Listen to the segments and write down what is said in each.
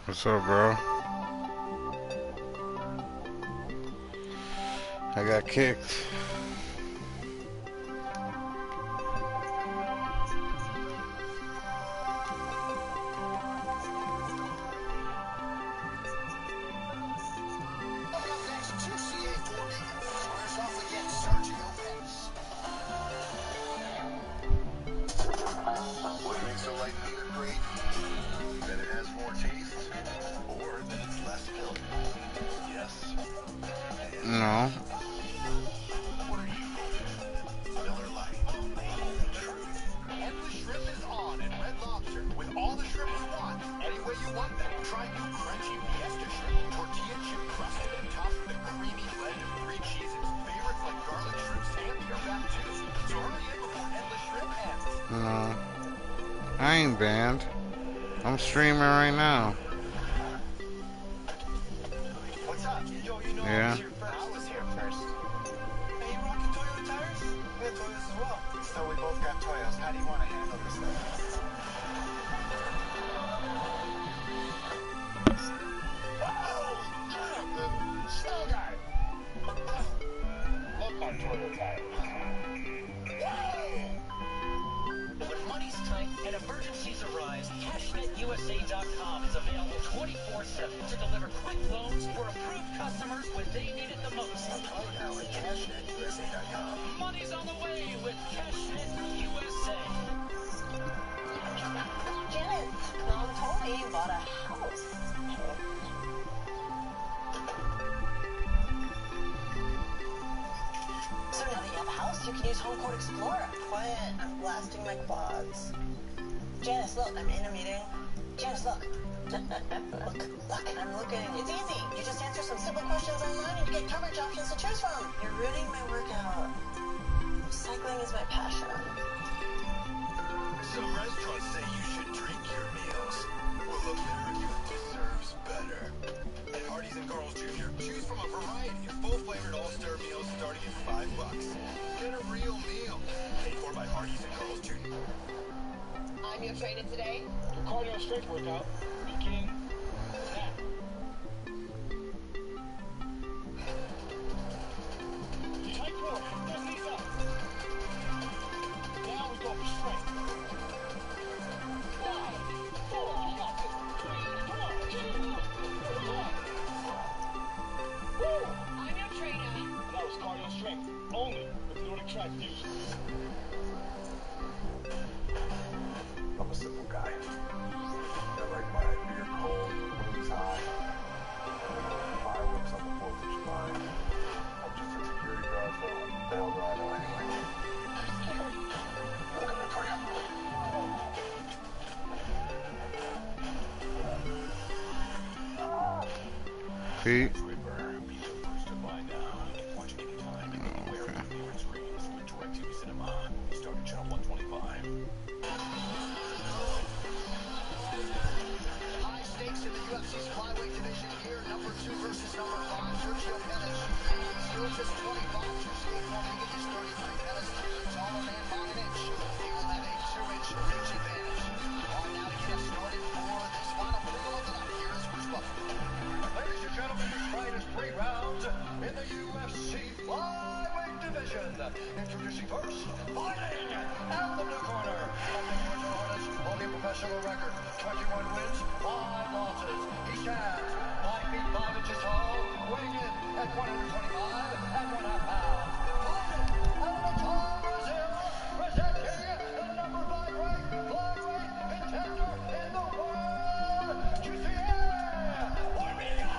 What's up, bro? I got kicked. No. No. I ain't banned. I'm streaming right now. What's up? Yo, you know Yeah. I was here first. I was here first. Hey, you rocking Toyo tires? Yeah, Toyos as well. So we both got Toyos. How do you want to handle this thing? Whoa! Slow guy! Look on Toyo tires. When money's tight and emergencies arise, CashNetUSA.com is available 24/7 to deliver quick loans for approved customers when they need it the most. Apply now at CashNetUSA.com. Money's on the way with CashNet USA. Janet, Mom told me you bought a house. So now that you have a house, you can use HomeCourt Explorer. Quiet, I'm blasting my quads. Janice, look, I'm in a meeting. Janice, look. Look, I'm looking. It's easy. You just answer some simple questions online and you get coverage options to choose from. You're ruining my workout. Cycling is my passion. Some restaurants say you should drink your meals. Well, America deserves better. At Hardee's and Carl's Jr., choose from a variety of full-flavored all-star meals starting at $5. Get a real meal. Paid for by Hardee's and Carl's Jr. I'm your trainer today. Your cardio strength workout begin now. Tight core, those knees up. Now we go for strength. 5, 4, 3, 2, 1. Woo! I'm your trainer. And that was cardio strength only with Nordic Track Fusion. I'm a simple guy. I like my beer cold, wings hot, fireworks on the 4th of July. I'm just a security guard for the hell do I know anyway? I'm coming for you. Pete. High stakes in the UFC's flyweight division here. Number 2 versus number 5, Sergio Pettis. Still just 20 pounds. Steve Rodriguez is 33. Pettis is taller man by an inch. He will have a 2-inch reach advantage. On now to get us started for this final three of the night. Here is Bruce Buffer. Ladies and gentlemen, this fight is 3 rounds in the UFC flyweight division. Introducing first, fighting out of the blue corner. Holding a professional record, 21 wins, 5 losses. He stands 5 feet 5 inches tall, weighing in at 125 and 1/2 pounds. Fighting out of Brazil, presenting the number 5 ranked flyweight contender in the world, Jussier Formiga.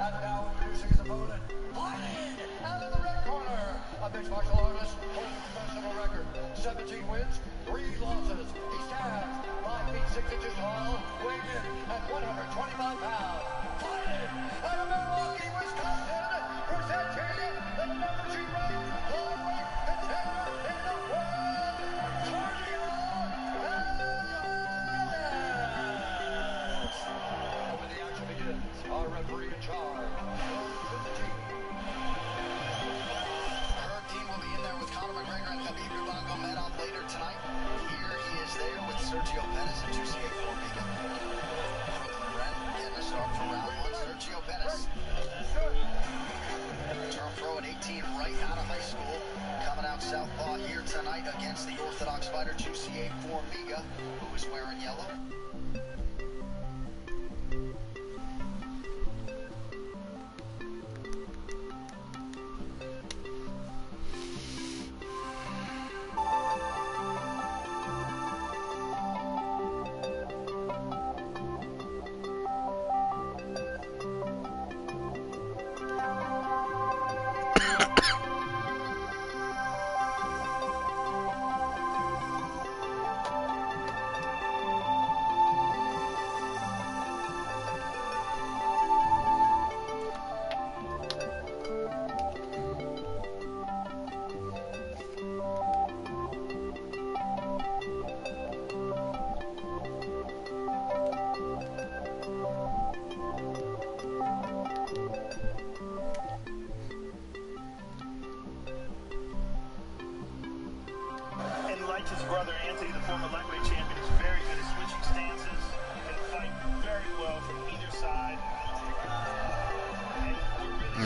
And now introducing his opponent, fighting out of the red corner, a mixed martial artist, holding a professional record, 17 wins, 3 losses. He stands 5 feet 6 inches tall, weighing in at 125 pounds. Fighting out of Milwaukee, Wisconsin, presenting the number 2 ranked flyweight contender in the world, Cardio Hernandez. When the action begins, our referee in charge, with the team. Her team will be in there with Conor McGregor and Khabib Nurmagomedov later tonight. Here he is there with Sergio Pettis.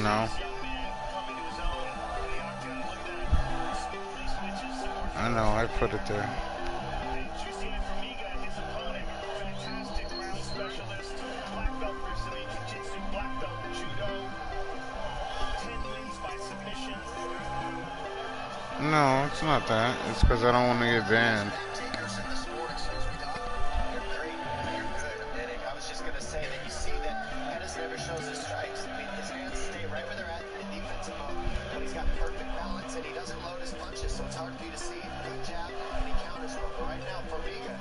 No. I know, I put it there. No, it's not that. It's because I don't want to get banned. I was just going to say that you see that Pettis never shows his strikes. I mean, his hands stay right where they're at in defensive mode, but he's got perfect balance, and he doesn't load his punches, so it's hard for you to see. Good jab, and he counters well. But right now, Formiga,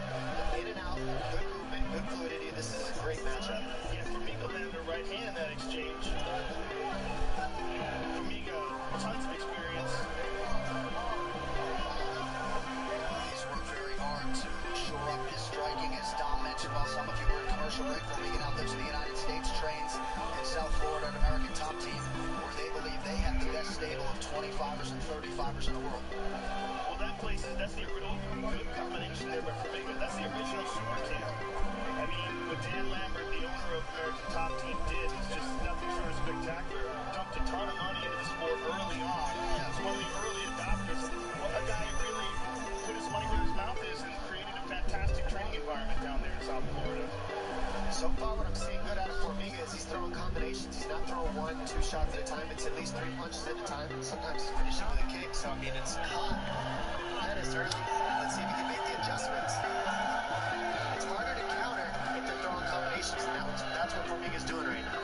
in and out, good movement, good fluidity. This is a great matchup. Yeah, Formiga landed a right hand in that exchange. Formiga, tons of experience. He's worked very hard to shore up his striking, as Dom mentioned while some of you were in commercial break. Formiga now lives in the United States, trains in South Florida, an American top team, where they believe they have the best stable of 25ers and 35ers in the world. Well, that's the real good combination there by Formiga. That's the original super camp. I mean, what Dan Lambert, the owner of American Top Team, did is just nothing short of spectacular. Dumped a ton of money into the sport early on. It's one of the early adopters. A guy really put his money where his mouth is and created a fantastic training environment down there in South Florida. So far, what I'm seeing good out of Formiga is he's throwing combinations. He's not throwing 1, 2 shots at a time. It's at least 3 punches at a time. Sometimes he's finishing with a kick. So, I mean, it's hot. That is early. Let's see if he can make the adjustments. It's harder to counter if they're throwing combinations. And that's what Formiga's doing right now.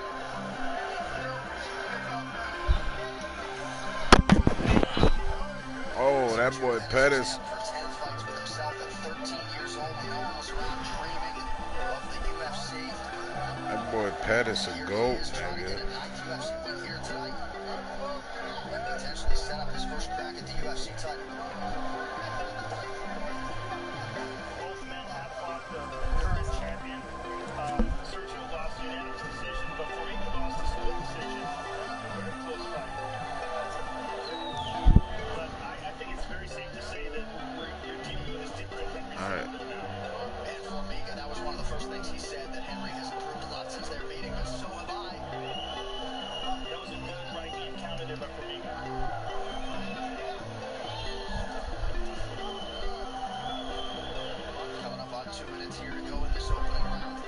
Oh, that boy Pettis. For 10 fights with himself at 13 years old, almost around dreaming of the UFC. That boy Pettis a goat, Trying to get nigga. a night UFC win here tonight. And potentially set up his first crack at the UFC title. Both men have fought the current champion. Sergio lost the unanimous decision, but Formiga lost a split decision. Very close fight. But I think it's very safe to say that you're dealing with this different Henry All right. Cejudo now. And Formiga, that was one of the first things he said, that Henry has improved a lot since their meeting, but so have I. That was a good right hand counter there by Formiga. Coming up on 2 minutes here to go in this opening round.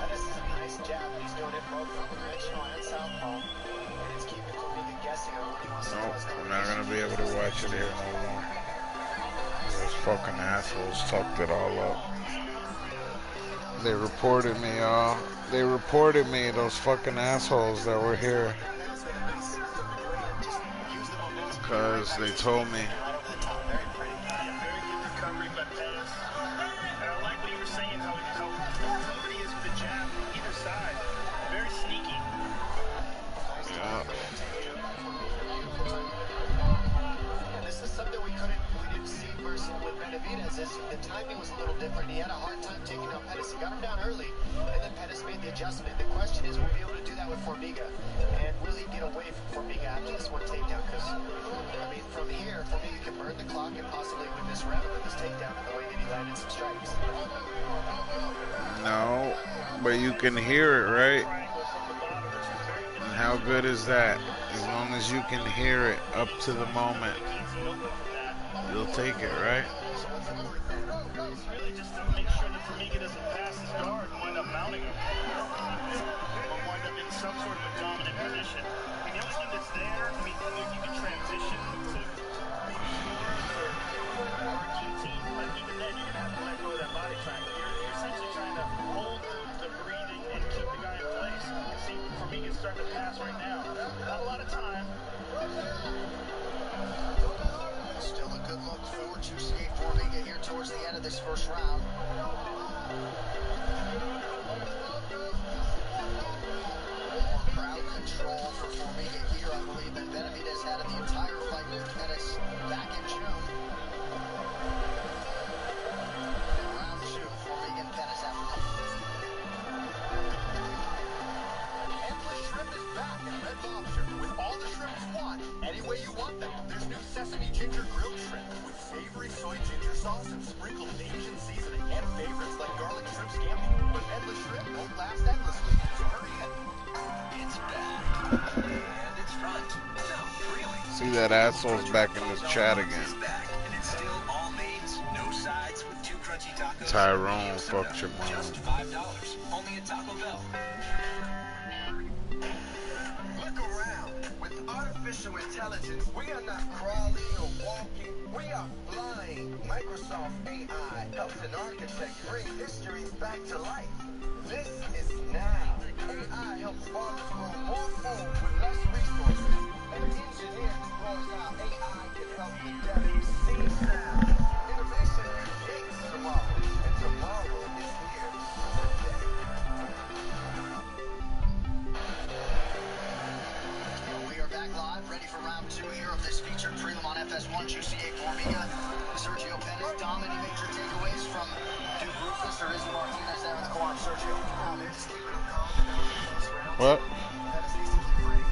Pettis is a nice jab. He's doing it both from conventional and southpaw. And it's keeping Formiga guessing on what he wants to do. Nope, I'm not gonna be able to watch it here no more. Those fucking assholes tucked it all up. They reported me, y'all. They reported me, those fucking assholes that were here. Because they told me. Very good recovery by Pettis. And I like what you were saying, how somebody is with the jab from either side. Very sneaky. Yeah. And this is something we didn't see versus with Benavidez. The timing was a little different. He had a hard time taking down Pettis. He got him down early, and then Pettis made the adjustment. The question is, will he be able to do that with Formiga? And will he get away from Formiga after this one takedown? Because, I mean, from here, Formiga can burn the clock and possibly win this round with this takedown in the way that he landed some strikes. No, but you can hear it, right? And how good is that? As long as you can hear it up to the moment, you'll take it, right? It's really just to make sure that Formiga doesn't pass his guard and wind up mounting him. Or wind up in some sort of a dominant position. I mean, the only thing that's there, I mean, you can transition to or guillotine, but even then, you're going to have to let go of that body triangle. You're essentially trying to hold the breathing and keep the guy in place. You see Formiga's starting to pass right now. Not a lot of time. Still a good look for Juicy Formiga here towards the end of this first round. More crowd control for Formiga here, I believe, than Benavidez had in the entire fight with Pettis back in June. Round 2, Formiga and Pettis after that. Endless Shrimp is back at Red Lobster with all the shrimp you want, any way you want them. There's new sesame ginger grilled shrimp with savory soy ginger sauce and sprinkled Asian seasoning, and favorites like garlic shrimp scampi. But Endless Shrimp won't last endlessly, so hurry in. It's back. that asshole's back in this chat again. Tyrone fucked your mom. Only at Taco Bell. Look around. With artificial intelligence, we are not crawling or walking. We are flying. Microsoft AI helps an architect bring history back to life. This is now. AI helps farmers grow more food with less resources. And engineers explores how AI can help the deaf see sound. Innovation creates tomorrow, and tomorrow is here. We are back live, ready for round 2 here of this featured prelim on FS1. Juicy A. Formiga, Sergio Pettis. Dom, any major takeaways from Duke Rufus or Izzy Martinez there in the corner? Sergio. They're just keeping him calm. What? Pettis needs to keep fighting.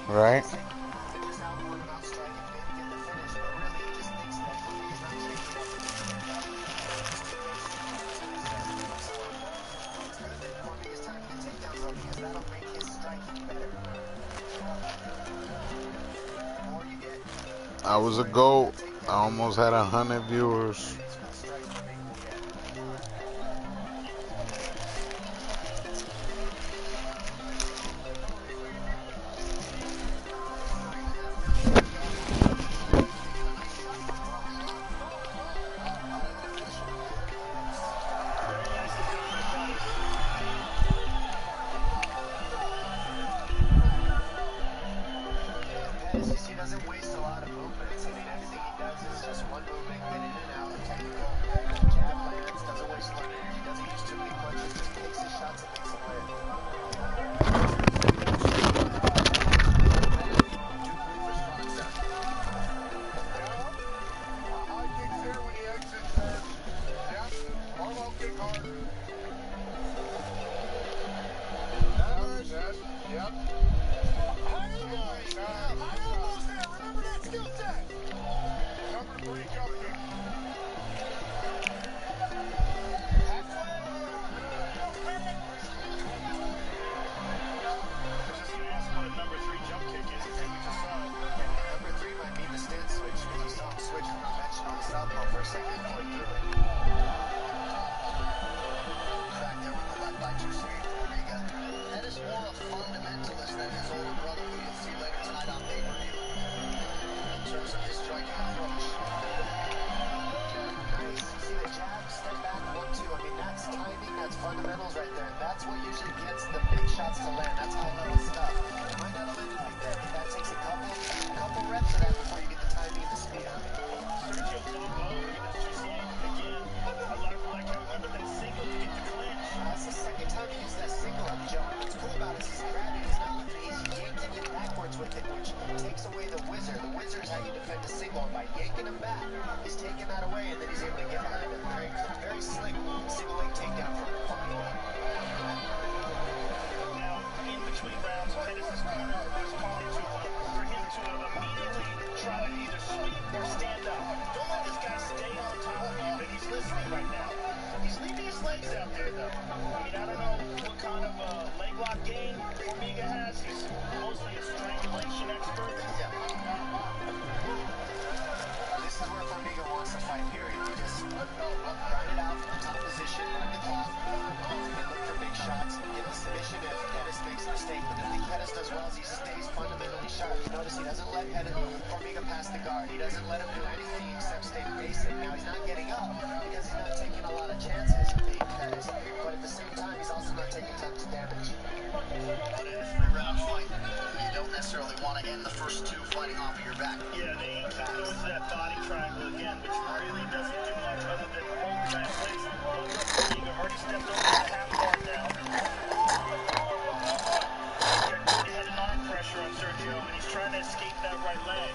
Right? I was a GOAT. I almost had 100 viewers. He doesn't waste a lot of movements. I mean, everything he does is just one movement, get in and out, technical, jab lands, doesn't waste a lot of energy, doesn't use too many punches, just takes his shots and makes them land. High kicks there when he exits. Yep. Armlow kick hard. Yes. Yep. Number 3 jump kick. Just gonna ask what a number 3 jump kick is, and we just saw it. Number 3 might mean the stance switch, because you saw him switch from conventional to southpaw for a second and flip through it. Crack there with the left by Juicy A. Formiga. That is more a fundamentalist than his older brother, who you'll see later tonight on pay-per-view. In terms of his striking approach. Nice. See the jab, step back, 1-2. I mean, that's timing, that's fundamentals right there. That's what usually gets the big shots to land. That's high-level stuff. Might not have landed big there, but that takes a couple reps of that before you get the timing and the speed on it. Sergio Dom, Juicy A, again, I like how remember that single to get the clinch. That's the second time he used that single on Joe. What's cool about it is he's grabbing, he's not lifting, he's yanking it backwards with it, which takes away the whizzer. The whizzer is how you defend a single, and by yanking him back, he's taking that away, and then he's able to get behind him. Very slick single leg takedown from Formiga. Now, in between rounds, Pettis' corner was calling for him to immediately try to either sweep or stand up. Don't let this guy stay on top of you, but he's listening right now. He's leaving his legs out there, though. I mean, I don't know what kind of leg lock game Formiga has. He's mostly a strangulation expert. Yeah. This is where Formiga wants to fight, period. You just grind it out from the top position, run the clock, and look for big shots. Get the submission if Pettis makes a mistake. But the thing Pettis does well is he stays fundamentally sharp. You notice he doesn't let Formiga pass the guard. He doesn't let him do anything except stay basic. Now he's not getting up because he's not taking a lot of chances. advantage, but at the same time, he's also not taking tons of damage. But in a 3-round fight, you don't necessarily want to end the first 2 fighting off of your back. Yeah, they use that body triangle again, which really doesn't do much other than hold the guy in place. You've already stepped over the half guard now. Got good head and arm pressure on Sergio, and he's trying to escape that right leg.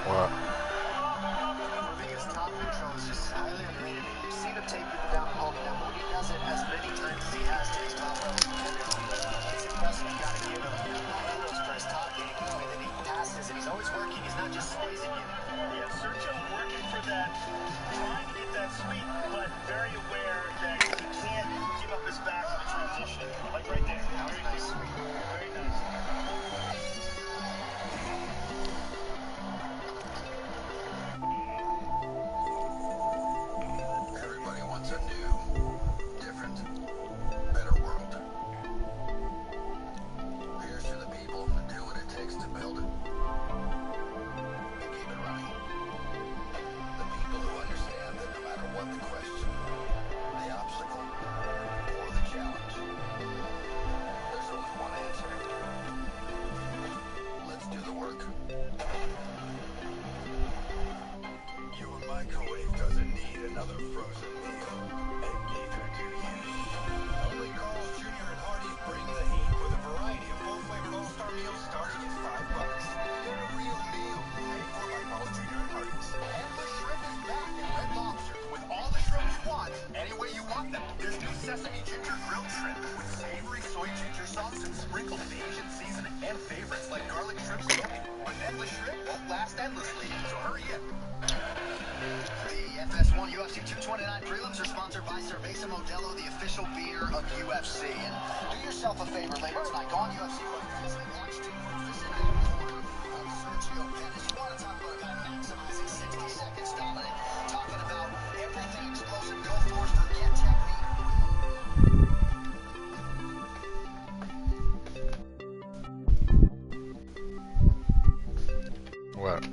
What? Moving his top neutral is just highly underrated. You've seen him take people down and hold it down, but when he does it as many times as he has to his top level contenders, it's impressive. You gotta give him kudos for his top game, the way that he passes, and he's always working. He's not just squeezing you. Yeah, Sergio working for that, trying to get that sweep, but very aware that he can't give up his back in the transition. Like right there. That was a nice sweep. Very nice. Everybody wants a new, different, better world. Here's to the people who do what it takes to build it and keep it running. The people who understand that no matter what the question, the obstacle, or the challenge, there's only one answer. Let's do the work. Your microwave doesn't need another frozen meal, and neither do you. Only Carl's Jr. and Hardee's bring the heat with a variety of full-flavored all-star meals starting at $5. They're a real meal, paid for by Carl's Jr. and Hardee's. Endless Shrimp is back at Red Lobster with all the shrimp you want, any way you want them. There's new sesame ginger grilled shrimp with savory soy ginger sauce and sprinkled Asian seasoning, and favorites like garlic shrimp smoky. But Endless Shrimp won't last endlessly, so hurry in. The FS1 UFC 229 prelims are sponsored by Cerveza Modelo, the official beer of UFC. And do yourself a favor later tonight. Go on UFC Podcast and watch two visit of Sergio Pettis. You want to talk about a guy maximizing 60 seconds dominant, talking about everything explosive, go force, forget technique. What?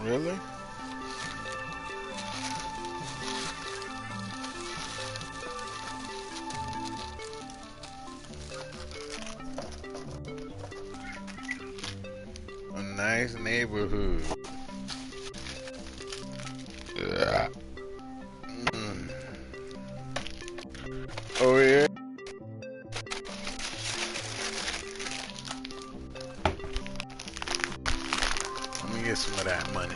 Really? A nice neighborhood. Yeah. Oh yeah. Let me get some of that money.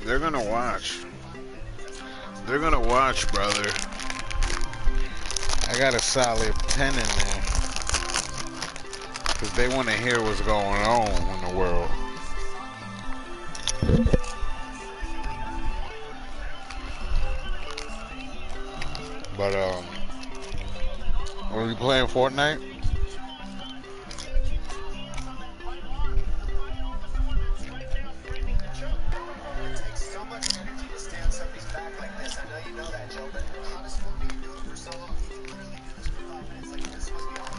They're gonna watch. They're gonna watch, brother. I got a solid 10 in there. Because they want to hear what's going on in the world. But, are we playing Fortnite? It takes so much energy to stand somebody's back like this. I know you know that, Joe, but honest for me, do it for so long. You can literally do this for 5 minutes. Like, this must be all the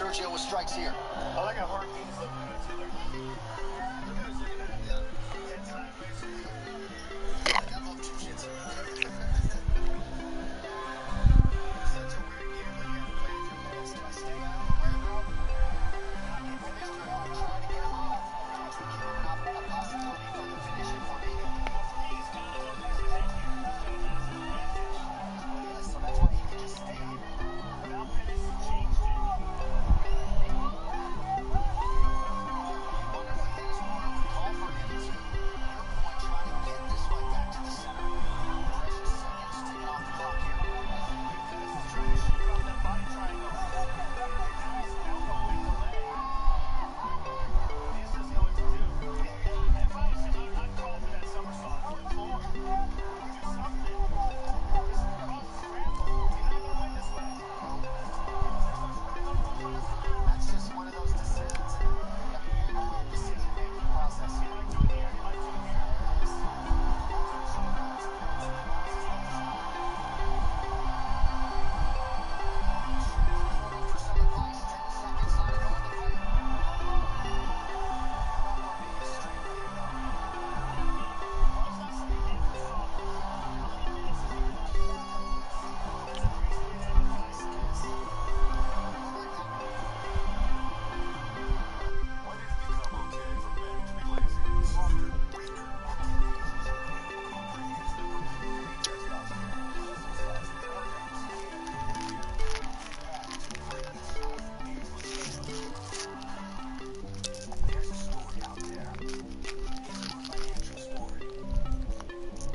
Sergio with strikes here. I like how heartbeat's looking at it too. I love jiu-jitsu. Such a weird game when you have to play with your opponents. Do I stay out or wear them out? Well, Mr. Moore tried to get him off. It's a possibility for the finish for me. So that's why he can just stay here. That's just one of those decisions. Decision-making process here. For some advice, 10 seconds on to go in the fight. Being extremely When did it become okay for men to be lazy, softer, weaker, or There's a story out there. It's a financial story.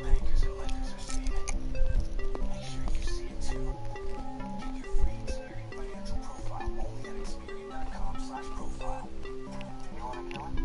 Bankers and lenders are seeing it. Make sure you see it too. Get your free Experian financial profile only at Experian.com/profile. You know what I'm doing?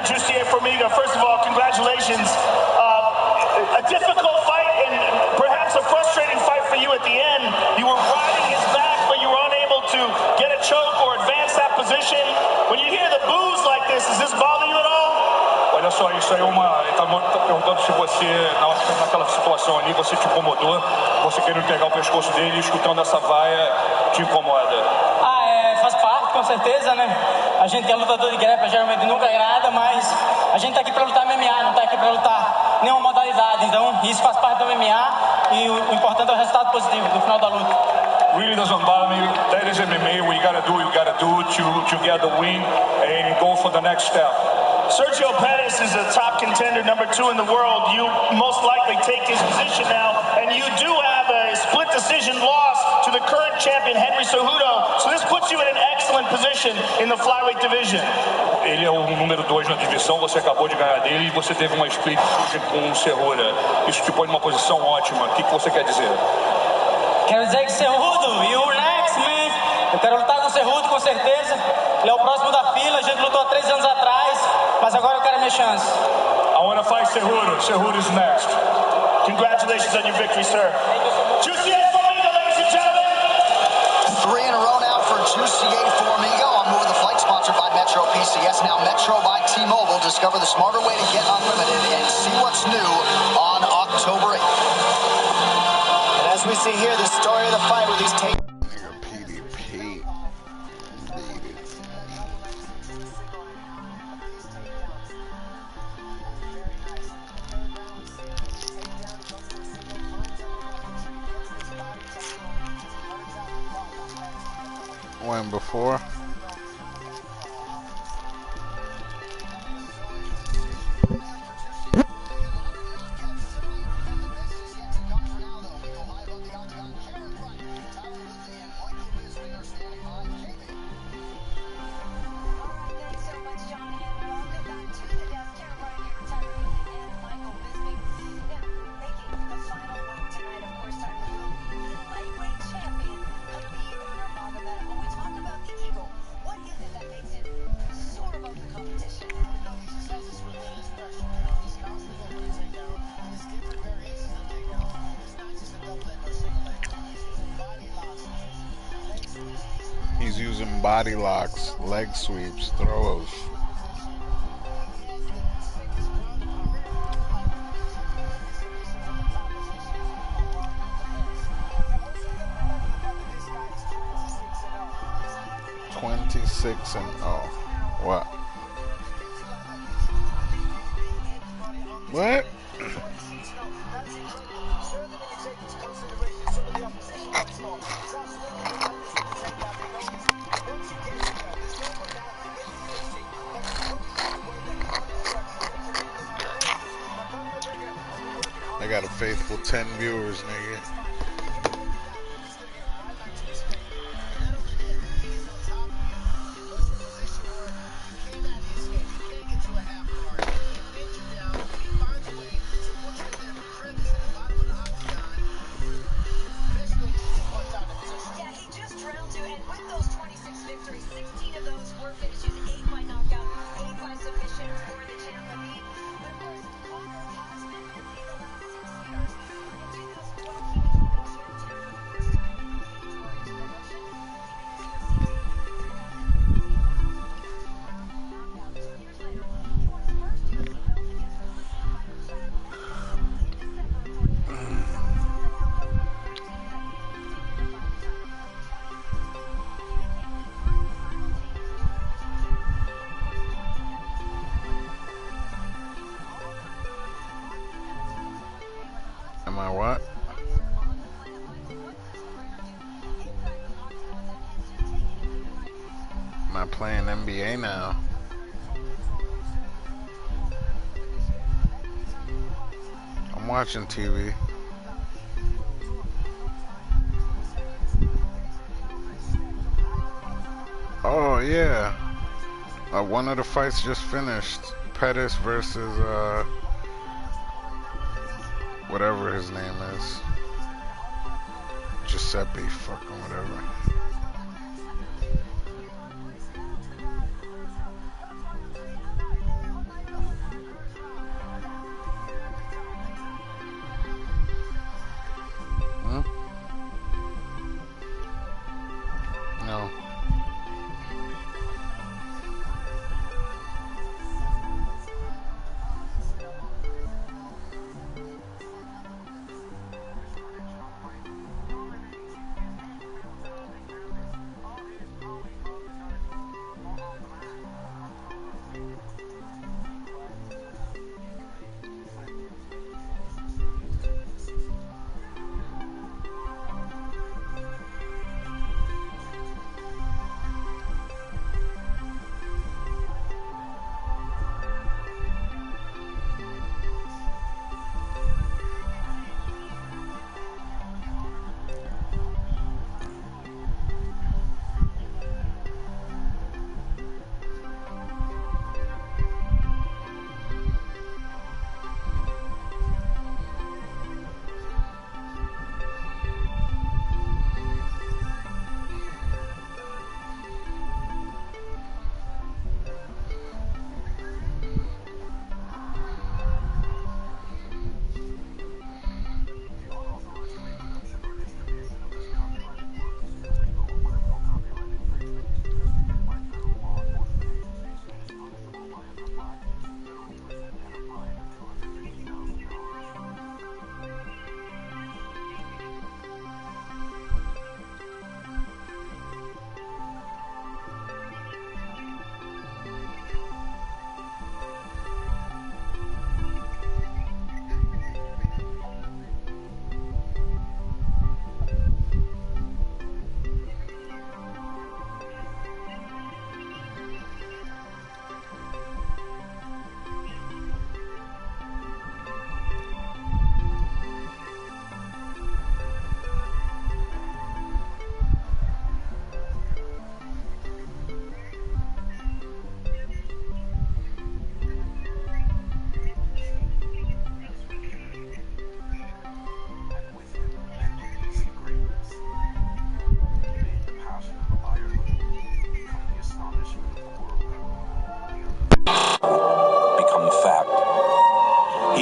Jussier Formiga, first of all, congratulations. A difficult fight and perhaps a frustrating fight for you at the end. You were riding his back, but you were unable to get a choke or advance that position. When you hear the boos like this, does this bother you at all? Olha só, isso aí é uma... Ele tá perguntando se você, naquela situação ali, você te incomodou, você querendo pegar o pescoço dele e escutando essa vaia, te incomoda? Faz parte, com certeza, né? A gente é lutador de grepa, geralmente nunca agrada, mas a gente tá aqui pra lutar MMA, não tá aqui pra lutar nenhuma modalidade. Então, isso faz parte do MMA e o importante é o resultado positivo no final da luta. Really doesn't bother me. That is MMA. What you gotta do to get the win and go for the next step. Sergio Pettis is a top contender, #2 in the world. You most likely take his position now, and you do have a split decision loss to the current champion, Henry Cejudo. So this puts you in an excellent position in the flyweight division. Ele é o número 2 na divisão, você acabou de ganhar dele e você teve uma split com o Cejudo. Isso te põe numa posição ótima. O que você quer dizer? Quero dizer que Cejudo, you next, man. Eu quero lutar com o Cejudo, com certeza. Ele é o próximo da fila, a gente lutou há 3 anos atrás, mas agora eu quero a minha chance. I want to fight Cejudo. Cejudo is next. Congratulations on your victory, sir. Jussier Formiga, ladies and gentlemen. 3 in a row now for Jussier Formiga on Move the Fight, sponsored by Metro PCS. Now Metro by T-Mobile. Discover the smarter way to get unlimited and see what's new on October 8th. And as we see here, the story of the fight with these tape. PDP. When before? competition. No, he just has this relentless pressure. He's constantly going for the takedown, and his gift of variations of takedown is not just a double leg or a single leg. He's using body locks, leg sweeps. He's using body locks, leg sweeps, throws. 26 and oh, what? What? I got a faithful 10 viewers, nigga. Am I what? Am I playing NBA now? I'm watching TV. Oh yeah. One of the fights just finished. Pettis versus whatever his name is. Giuseppe, fucking whatever. No.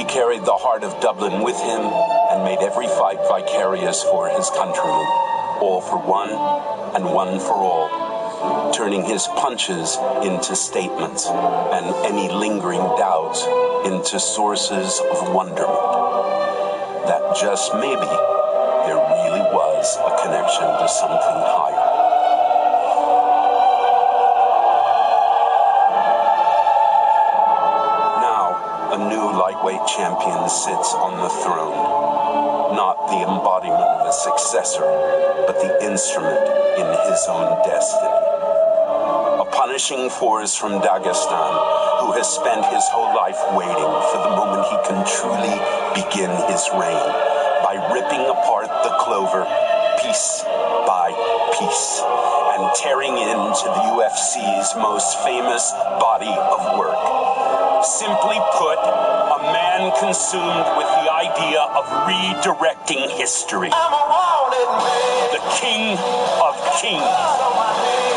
He carried the heart of Dublin with him and made every fight vicarious for his countrymen, all for one and one for all, turning his punches into statements and any lingering doubts into sources of wonderment. That just maybe there really was a connection to something higher. A new lightweight champion sits on the throne, not the embodiment of a successor, but the instrument in his own destiny. A punishing force from Dagestan, who has spent his whole life waiting for the moment he can truly begin his reign, by ripping apart the clover piece by piece, and tearing into the UFC's most famous body of work. Simply put, a man consumed with the idea of redirecting history. The King of Kings.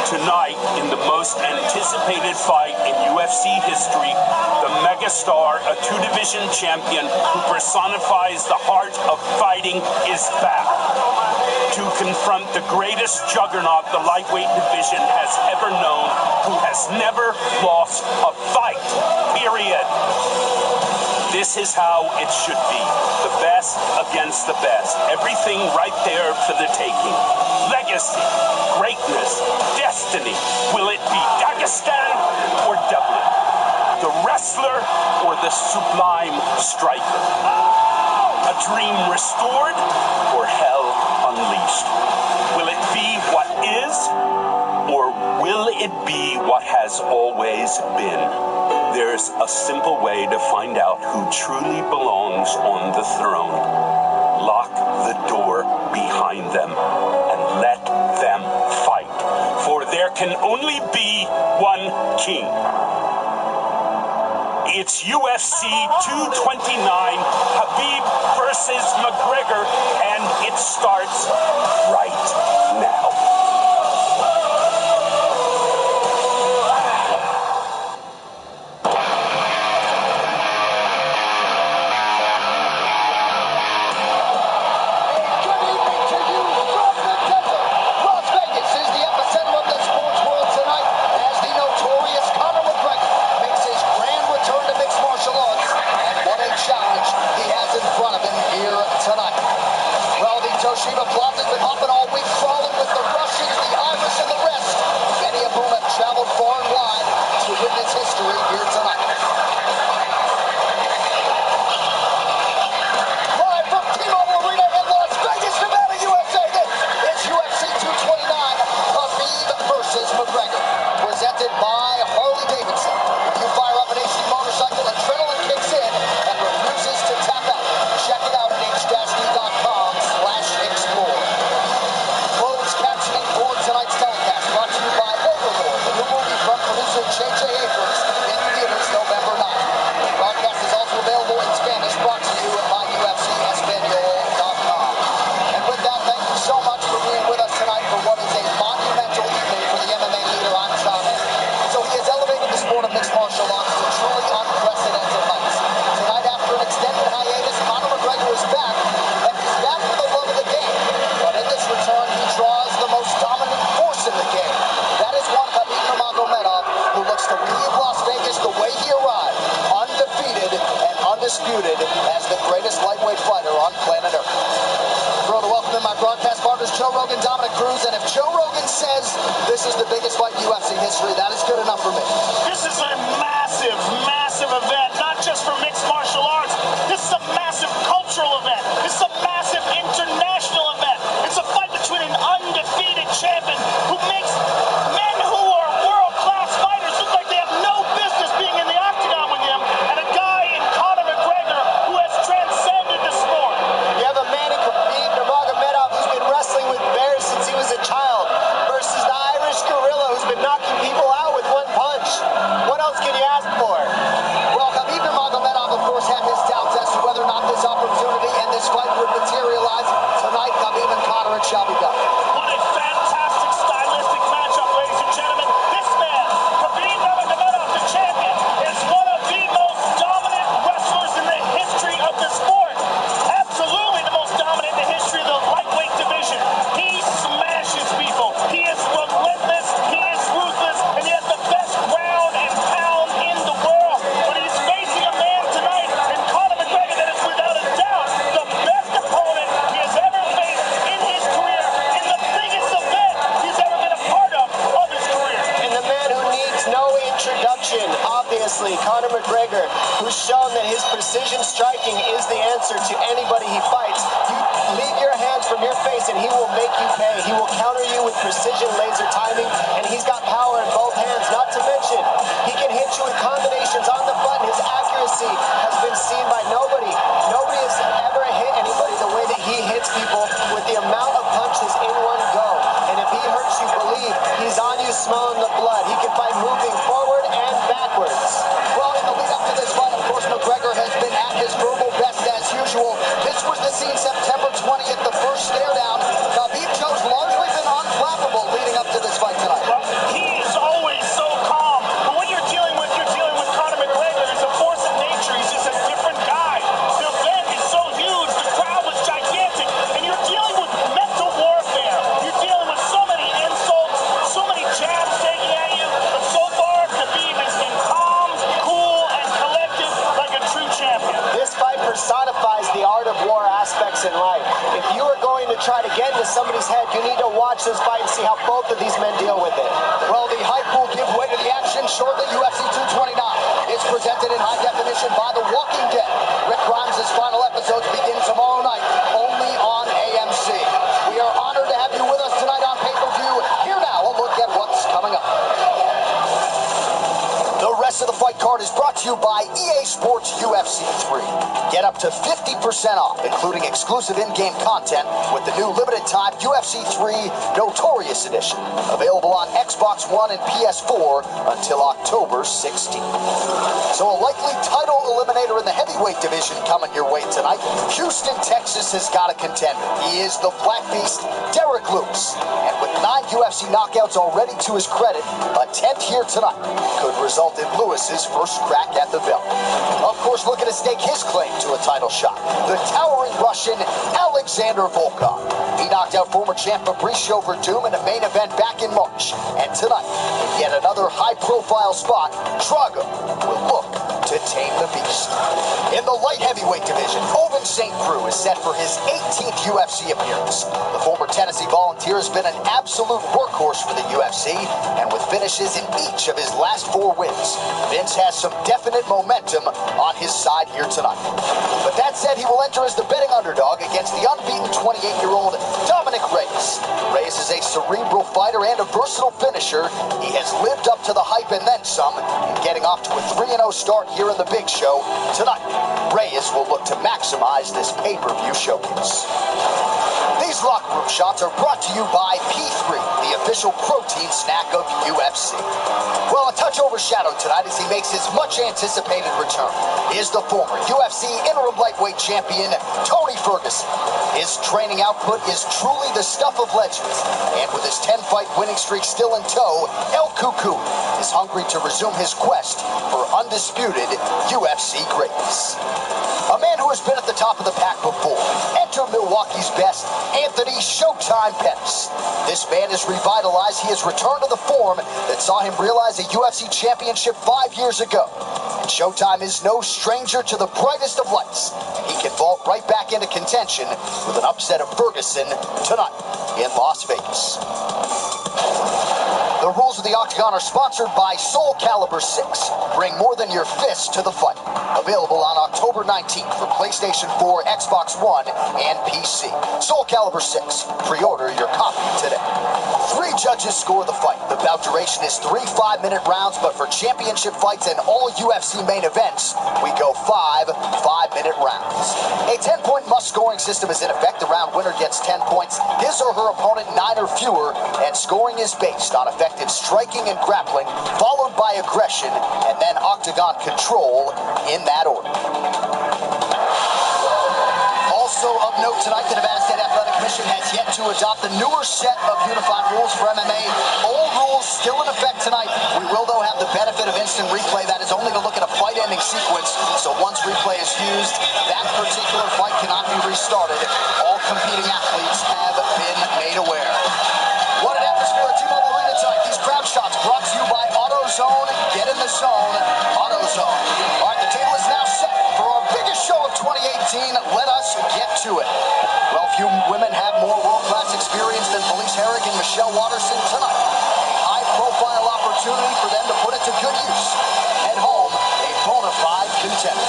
Tonight, in the most anticipated fight in UFC history, the megastar, a two-division champion who personifies the heart of fighting, is back to confront the greatest juggernaut the lightweight division has ever known, who has never lost a fight, period. This is how it should be. The best against the best. Everything right there for the taking. Legacy, greatness, destiny. Will it be Dagestan or Dublin? The wrestler or the sublime striker? A dream restored or hell unleashed? Will it be what is, or will it be what has always been? There's a simple way to find out who truly belongs on the throne. Lock the door behind them and let them fight. For there can only be one king. It's UFC 229, Khabib versus McGregor, and it starts right now. Toshiba Plot has been hopping all week, crawling with the Russians, the Irish, and the rest. Many of whom have traveled far and wide to witness history here tonight. Live from T-Mobile Arena in Las Vegas, Nevada, USA, this is UFC 229, Khabib versus McGregor, presented by Harley-Davidson. When you fire up an HD motorcycle, adrenaline kicks in and refuses to tap out. Check it out at h-d.com/explore. Closed captioning for tonight's telecast, brought to you by Overlord, the new movie from producer J.J. Abrams, in theaters November 9th. The broadcast is also available in Spanish, brought to you by UFCEspanol.com. And with that, thank you so much for being with us tonight for what is a monumental evening for the MMA leader on Sean Henry. So he has elevated the sport of mixed martial arts to truly unprecedented heights. Tonight, after an extended hiatus, Conor McGregor is back, and he's back for the love of the game. But in this return, he draws the most dominant force in the game. That is one Khabib Nurmagomedov, who looks to leave Las Vegas the way he arrived, undefeated and undisputed as the greatest lightweight fighter on planet Earth. Thrilled to welcome in my broadcast partners, Joe Rogan, Dominic Cruz, and if Joe Rogan says this is the biggest fight in UFC history, that is good enough for me. This is a massive, massive event, not just for mixed martial arts. This is a massive cultural event. This is a massive international event. It's a fight between an undefeated champion who makes men who are world-class fighters look like they have no business being in the octagon with him, and a guy in Conor McGregor who has transcended the sport. You have a man in Khabib Nurmagomedov who's been wrestling with bears since he was a child, versus the Irish gorilla who's been knocking people out with one punch. What else can you Conor McGregor, who's shown that his precision striking is the answer to anybody he fights. You leave your hands from your face and he will make you pay. He will counter you with precision laser timing, and he's got power in both hands. Not to mention, he can hit you with combinations on the button. His accuracy has been seen by nobody. Nobody has ever hit anybody the way that he hits people with the amount of punches in one go. And if he hurts you, believe he's on you smelling the blood. He can fight moving forward and backwards. Well, in the lead up to this fight, of course, McGregor has been at his verbal best as usual. This was the scene September 20th, the first stare down. Khabib chose largely been unflappable leading up to this fight tonight. Well, he is always so calm. But when you're dealing with Conor McGregor, he's a force of nature. He's just a different guy. The event is so huge. The crowd was gigantic. And you're dealing with mental warfare. You're dealing with so many insults, so many jabs taken at you. But so far, Khabib has been calm, cool, and collected like a true champion. This fight personifies the art of war aspects in life. If you are going to try to get into somebody's head, you need to watch this fight and see how both of these men deal with it. Well, the hype will give way to the action shortly. UFC 229 is presented in high definition by The Walking Dead. Rick Grimes' final episodes begin tomorrow night, only on AMC. We are honored to have you with us tonight on pay-per-view. Here now, a look at what's coming up. The rest of the fight card is brought to you by EA Sports UFC 3. Get up to 50% off, including exclusive in-game content with the new limited-time UFC 3 Notorious Edition. Available on Xbox One and PS4 until October 16th. So a likely title eliminator in the heavyweight division coming your way tonight. Houston, Texas has got a contender. He is the Black Beast, Derek Lewis. And with 9 UFC knockouts already to his credit, a 10th here tonight could result in Lewis's first crack at the belt. Of course, looking to stake his claim to a title shot, the towering Russian Alexander Volkov. He knocked out former champ Fabricio Verdum in a main event back in March. And tonight, in yet another high-profile spot, Drago will look to tame the beast. In the light heavyweight division, Ovince St. Preux is set for his 18th UFC appearance. The former Tennessee Volunteer has been an absolute workhorse for the UFC, and with finishes in each of his last 4 wins, Vince has some definite momentum on his side here tonight. But that said, he will enter as the betting underdog against the unbeaten 28-year-old Dominic Reyes. Reyes is a cerebral fighter and a versatile finisher. He has lived up to the hype and then some, getting off to a 3-0 start here in the big show. Tonight, Reyes will look to maximize this pay-per-view showcase. These locker room shots are brought to you by P3, the official protein snack of UFC. Well, a touch overshadowed tonight as he makes his much-anticipated return is the former UFC interim lightweight champion, Tony Ferguson. His training output is truly the stuff of legends, and with his 10-fight winning streak still in tow, El Cucuy is hungry to resume his quest for undisputed UFC greatness. A man who has been at the top of the pack before. Enter Milwaukee's best, Anthony Showtime Pettis. This man is revitalized. He has returned to the form that saw him realize a UFC championship 5 years ago. And Showtime is no stranger to the brightest of lights. He can vault right back into contention with an upset of Ferguson tonight in Las Vegas. The rules of the Octagon are sponsored by Soul Calibur 6. Bring more than your fist to the fight. Available on October 19th for PlayStation 4, Xbox One, and PC. Soul Calibur 6. Pre-order your copy today. 3 judges score the fight. The bout duration is 3 5-minute rounds, but for championship fights and all UFC main events, we go 5 5-minute rounds. A 10-point must-scoring system is in effect. The round winner gets 10 points, his or her opponent 9 or fewer, and scoring is based on effective striking and grappling, followed by aggression, and then octagon control in that order. Also of note tonight, the Nevada State Athletic Commission has yet to adopt the newer set of unified rules for MMA. Old rules still in effect tonight. We will, though, have the benefit of instant replay. That is only to look at a fight-ending sequence, so once replay is used, that particular fight cannot be restarted. All competing athletes have been made aware. What an atmosphere at T-Mobile Arena tonight. These crowd shots brought to you by AutoZone. Get in the zone, AutoZone. All right, the table is now set for our biggest show of 2018. Let us get to it. Well, few women have more world-class experience than Felice Herrig and Michelle Watterson tonight. A high-profile opportunity for them to put it to good use. At home, a bonus contender.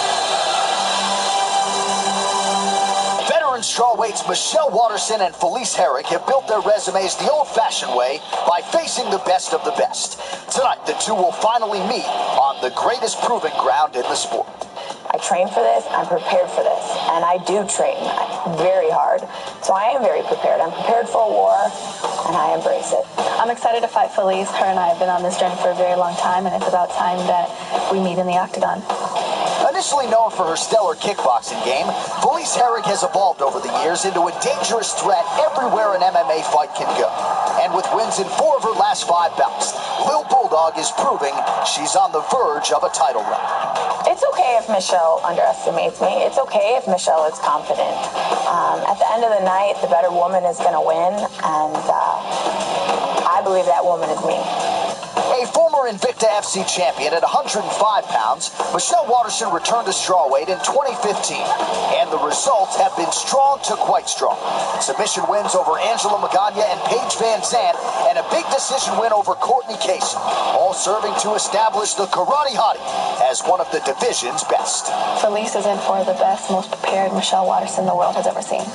Veteran strawweights Michelle Waterson and Felice Herrig have built their resumes the old-fashioned way by facing the best of the best. Tonight, the two will finally meet on the greatest proving ground in the sport. I train for this, I'm prepared for this, and I do train very hard, so I am very prepared. I'm prepared for a war, and I embrace it. I'm excited to fight Felice. Her and I have been on this journey for a very long time, and it's about time that we meet in the octagon. Initially known for her stellar kickboxing game, Felice Herrig has evolved over the years into a dangerous threat everywhere an MMA fight can go. And with wins in 4 of her last 5 bouts, Lil Bulldog is proving she's on the verge of a title run. It's okay if Michelle underestimates me. It's okay if Michelle is confident. At the end of the night, the better woman is going to win, and I believe that woman is me. A former Invicta FC champion at 105 pounds, Michelle Waterson returned to strawweight in 2015, and the results have been strong to quite strong. Submission wins over Angela Magana and Paige Van Zandt, and a big decision win over Courtney Casey, all serving to establish the Karate Hottie as one of the division's best. Felice is in for the best, most prepared Michelle Waterson the world has ever seen.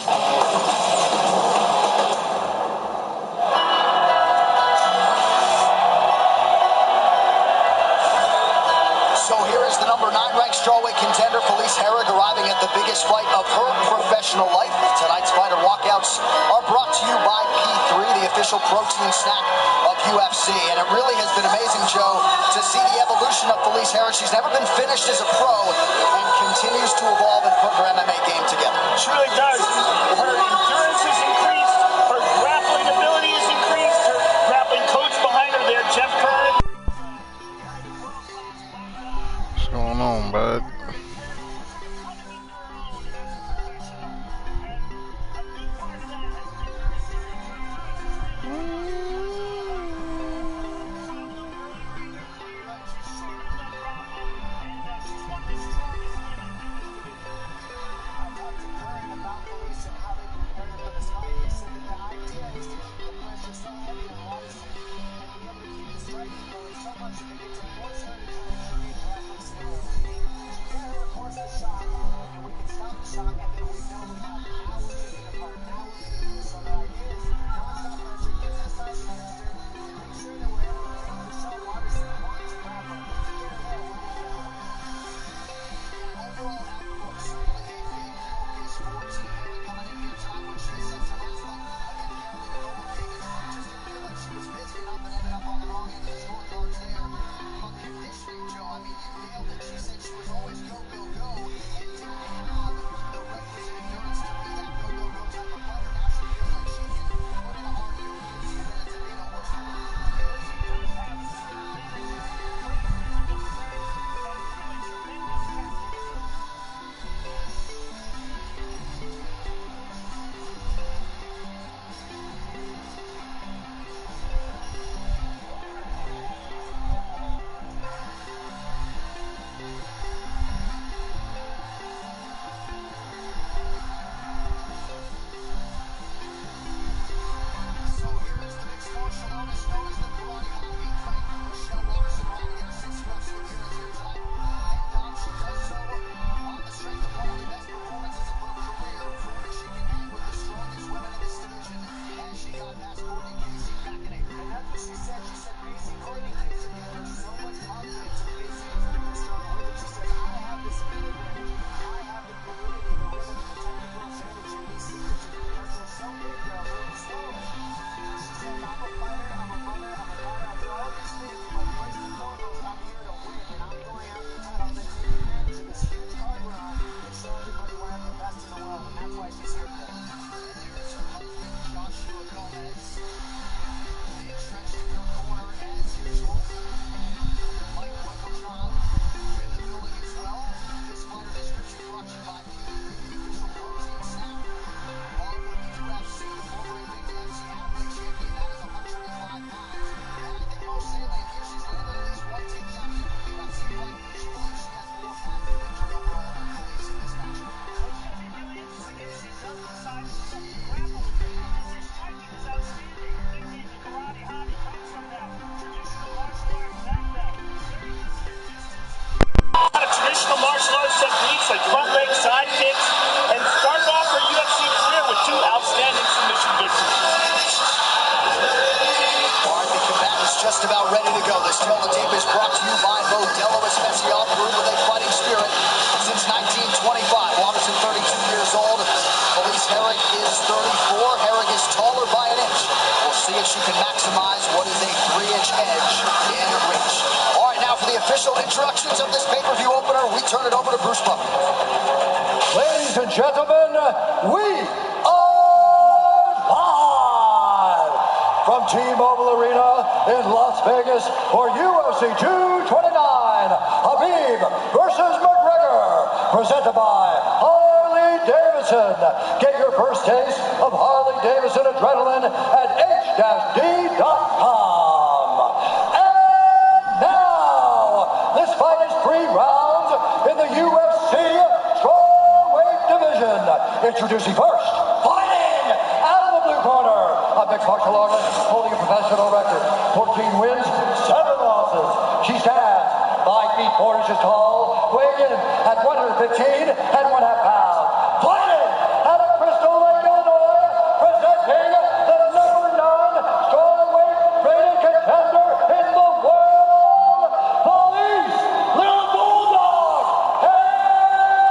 So here is the number 9 ranked strawweight contender, Felice Herrig, arriving at the biggest fight of her professional life. Tonight's fighter walkouts are brought to you by P3, the official protein snack of UFC. And it really has been amazing, Joe, to see the evolution of Felice Herrig. She's never been finished as a pro and continues to evolve and put her MMA game together. She really does. Her endurance has increased. Her grappling ability has increased. Her grappling coach behind her there, Jeff Curran. What's going on, bud? like front leg side kicks, and started off her UFC career with 2 outstanding submission victories. All right, the combatants just about ready to go. This Tell the Tape is brought to you by Modelo Especial, brewed with a fighting spirit since 1925. Waterson, 32 years old. Felice Herrig is 34. Herrig is taller by an inch. We'll see if she can maximize what is a 3-inch edge in reach. All right, now for the official introductions of this pay-per-view opener, we turn it over to Bruce Buffer. Ladies and gentlemen, we are live from T-Mobile Arena in Las Vegas for UFC 229, Khabib versus McGregor, presented by Harley-Davidson. Get your first taste of Harley-Davidson adrenaline at h-d.com. And now, this fight is 3 rounds in the UFC strawweight division. Introducing first, fighting out of the blue corner, a mixed martial artist holding a professional record, 14 wins, 7 losses. She stands 5 feet 4 inches tall, weighing in at 115 and 1/2 pounds. Fighting out of Crystal Lake, Illinois, presenting the number 9 strawweight rated contender in the world, Felice Little Bulldog Herrig.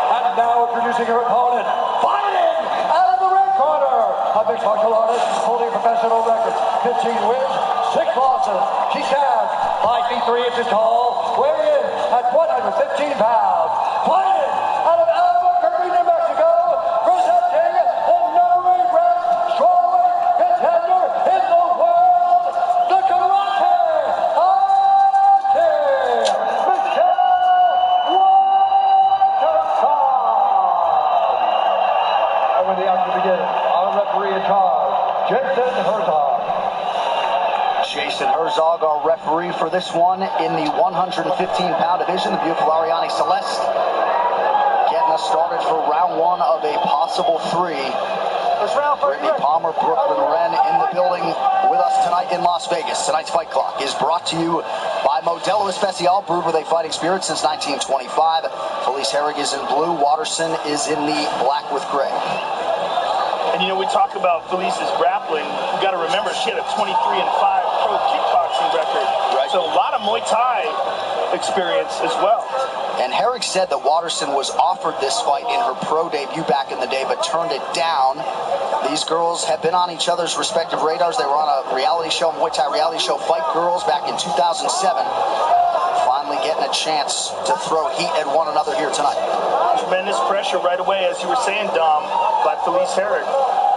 And now introducing her opponent, fighting out of the red corner, a mixed martial artist holding a professional record, 15 wins, 6 losses. She stands 5 feet 3 inches tall, weighing in at 115 pounds. Fighting out of Albuquerque, New Mexico, presenting the number 8 ranked strawweight contender in the world, the Karate King, Michelle Waterson. And when the action begins, our referee in charge, Jason Herzog. Jason Herzog, our referee for this one in the 115-pound division. The beautiful Ariane Celeste getting us started for round 1 of a possible 3. Brittany Palmer, Brooklyn Wren in the building with us tonight in Las Vegas. Tonight's Fight Clock is brought to you by Modelo Especial, brewed with a fighting spirit since 1925. Felice Herrig is in blue. Waterson is in the black with gray. And, we talk about Felice's grappling. You got to remember, she had a 23-5 pro kickboxing record. Right. So a lot of Muay Thai experience as well. And Herrig said that Waterson was offered this fight in her pro debut back in the day, but turned it down. These girls have been on each other's respective radars. They were on a reality show, Muay Thai reality show, Fight Girls, back in 2007. Finally getting a chance to throw heat at one another here tonight. Tremendous pressure right away, as you were saying, Dom, by Felice Herrig.